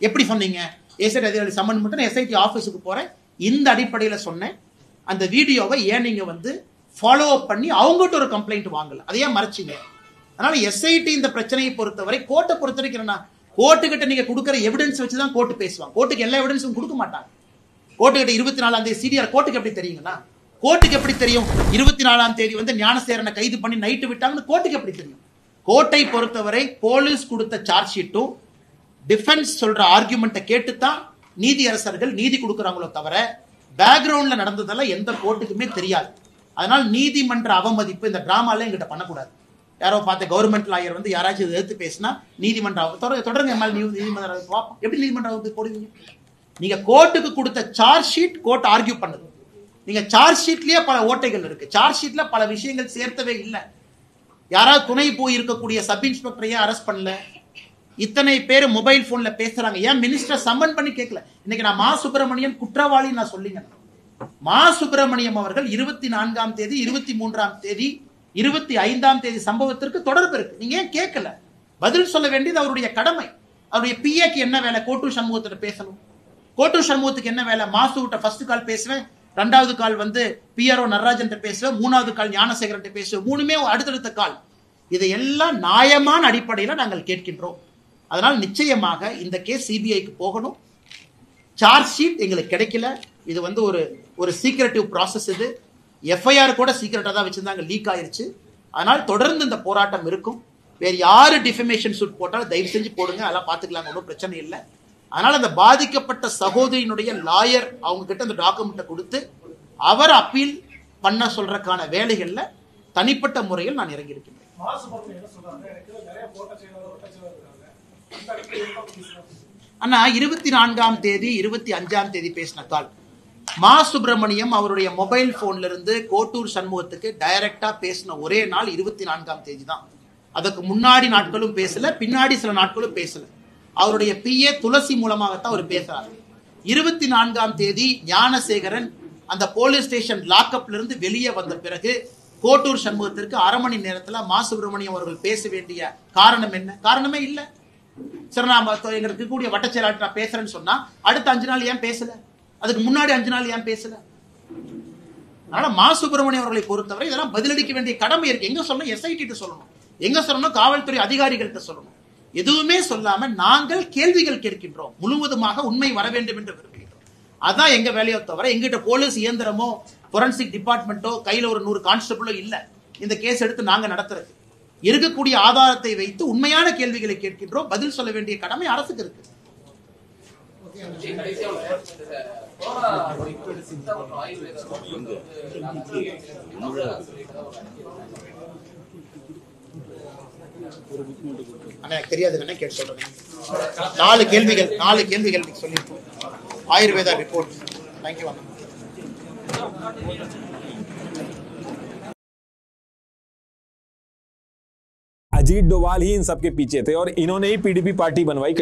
எப்படி சொன்னீங்க? எஸ்ஐடி அதிகாரி சம்மன் பண்ணிட்டு எஸ்ஐடி ஆஃபீஸுக்கு போறேன். இந்த அடிப்படையில் சொன்னேன். அந்த வீடியோவை ஏன் நீங்க ஃபாலோ அப் பண்ணி அவங்ககிட்ட ஒரு கம்ப்ளைண்ட் வாங்கல, அதையே மறைச்சிங்க. அதனால எஸ்ஐடி இந்த பிரச்சனையை பொறுத்தவரை கோர்ட்டை பொறுத்த வரைக்கும் கோர்ட்டுக்கிட்ட நீங்க கொடுக்குற எவிடன்ஸ் வச்சுதான் கோர்ட்டு பேசுவாங்க. கோர்ட்டுக்கு எல்லா எவிடன்ஸும் கொடுக்க மாட்டாங்க. கோர்ட்டுக்கிட்ட 24 சிடிஆர் கோர்ட்டுக்கு எப்படி தெரியுங்கன்னா, கோர்ட்டுக்கு எப்படி தெரியும் 24 ஞானசேகரனை கைது பண்ணி நைட்டு விட்டாங்கன்னு கோர்ட்டுக்கு எப்படி தெரியும்? கோர்ட்டை பொறுத்தவரை போலீஸ் கொடுத்த சார்ஜ் ஷீட்டும் டிஃபென்ஸ் சொல்ற ஆர்குமெண்ட்டை கேட்டுத்தான் நீதியரசர்கள் நீதி கொடுக்குறாங்களோ தவிர பேக்ரவுண்ட்ல நடந்ததெல்லாம் எந்த கோர்ட்டுக்குமே தெரியாது. அதனால நீதிமன்ற அவமதிப்பு இந்த டிராமால எங்கிட்ட பண்ணக்கூடாது. யாரோ பார்த்த கவர்மெண்ட் லாயர் யாராச்சும் எதிர்த்து பேசினா நீதிமன்ற தொடருங்க, நீதிமன்ற எப்படி நீதிமன்ற போடுவீங்க? நீங்க கோர்ட்டுக்கு கொடுத்த சார்ஜ் ஷீட் கோர்ட் ஆர்கியூ பண்ணுது. நீங்க சார்ஜ் ஷீட்லயே பல ஓட்டைகள் இருக்கு. சார்ஜ் ஷீட்ல பல விஷயங்கள் சேர்த்தவே இல்லை. யாராவது துணை போய் இருக்கக்கூடிய சப் இன்ஸ்பெக்டரையே அரெஸ்ட் பண்ணல. இத்தனை பேர் மொபைல் போன்ல பேசுறாங்க. ஏன் மினிஸ்டர் சம்மன் பண்ணி கேட்கல? இன்னைக்கு நான் மா சுப்பிரமணியன் குற்றவாளி நான் சொல்லிங்க. மா சுப்பிரமணியம் அவர்கள் 24ஆம் தேதி 23ஆம் தேதி 25ஆம் தேதி சம்பவத்திற்கு தொடர்பு இருக்கு. நீங்க ஏன் கேட்கல? பதில் சொல்ல வேண்டியது அவருடைய கடமை. அவருடைய பிஏக்கு என்ன வேலை? கோட்டூர் சண்முகத்திட்ட பேசணும். கோட்டூர் சண்முகத்துக்கு என்ன வேலை? மாசுகிட்ட ஃபர்ஸ்ட் கால் பேசுவேன், 2வது கால் பிஆர்ஓ நடராஜன் பேசுவேன், 3வது கால் ஞானசேகரன் பேசுவேன். 3மே அடுத்தடுத்த கால். இதையெல்லாம் நியாயமான அடிப்படையில் நாங்கள் கேட்கின்றோம். அதனால் நிச்சயமாக இந்த கேஸ் சிபிஐக்கு போகணும். சார்ஜ் ஷீட் எங்களுக்கு கிடைக்கல. இது ஒரு சீக்ரெட்டிவ் ப்ராசஸ். இது எஃப்ஐஆர் கூட சீக்ரெட்டா தான் வச்சிருந்தாங்க, லீக் ஆயிருச்சு. அதனால் தொடர்ந்து இந்த போராட்டம் இருக்கும். வேறு யாரு டிஃபமேஷன் சூட் போட்டாலும் தயவு செஞ்சு போடுங்க, அதெல்லாம் பார்த்துக்கலாம், ஒன்றும் பிரச்சனை இல்லை. அதனால அந்த பாதிக்கப்பட்ட சகோதரியினுடைய லாயர் அவங்க கிட்ட அந்த டாக்குமெண்ட்டை கொடுத்து அவர் அப்பீல் பண்ண சொல்றதுக்கான வேலைகள்ல தனிப்பட்ட முறையில் நான் இறங்கி இருக்கின்றேன். அண்ணா 24ஆம் தேதி 25ஆம் தேதி பேசின கால் மா சுப்பிரமணியம் அவருடைய மொபைல் போன்ல இருந்து கோட்டூர் சண்முகத்துக்கு டைரக்டா பேசின ஒரே நாள் 24ஆம் தேதி தான். அதுக்கு முன்னாடி நாட்களும் பேசல, பின்னாடி சில நாட்களும் பேசல. அவருடைய பிஏ துளசி மூலமாகத்தான் அவர் பேசுறாரு. 24ஆம் தேதி ஞானசேகரன் அந்த போலீஸ் ஸ்டேஷன் லாக்அப்ல இருந்து வெளியே வந்த பிறகு கோட்டூர் சண்முகத்திற்கு 1/2 மணி நேரத்துல மா சுப்பிரமணியம் அவர்கள் பேச வேண்டிய காரணம் என்ன? காரணமே இல்லை. சரி, நான் எங்களுக்கு இருக்கக்கூடிய வட்ட செயலாளர் நான் பேசுறேன்னு சொன்னா அடுத்த 5 நாள் ஏன் பேசல? அதுக்கு முன்னாடி 5 நாள் ஏன் பேசல? அதனால மா சுப்பிரமணியம் அவர்களை பொறுத்தவரை இதெல்லாம் பதிலளிக்க வேண்டிய கடமை இருக்கு. எங்க சொல்லணும்? எஸ்ஐடி சொல்லணும். எங்க சொல்லணும்? காவல்துறை அதிகாரிகள்கிட்ட சொல்லணும். எதுவுமே சொல்லாம நாங்கள் கேள்விகள் கேட்கின்றோம். முழுவதுமாக உண்மை வர வேண்டும் என்று விரும்புகின்றோம். அதான் எங்க வேலையோ தவிர எங்கிட்ட போலீஸ் இயந்திரமோ ஃபொரன்சிக் டிபார்ட்மெண்ட்டோ கையில ஒரு 100 கான்ஸ்டபிளோ இல்ல. இந்த கேஸ் எடுத்து நாங்க நடத்துறது இருக்கக்கூடிய ஆதாரத்தை வைத்து உண்மையான கேள்விகளை கேட்கின்றோம். பதில் சொல்ல வேண்டிய கடமை அரசுக்கு இருக்கு. அண்ணா எனக்கு தெரியாதுங்கண்ணா கேட்டு சொல்றேன். 4 கேள்விகள் சொல்லியிருக்கோம். ஆயுர்வேதா ரிப்போர்ட். தேங்க்யூ அண்ணா. अजीत डोभाल ही इन सबके पीछे थे और इन्होंने ही पीडीपी पार्टी बनवाई।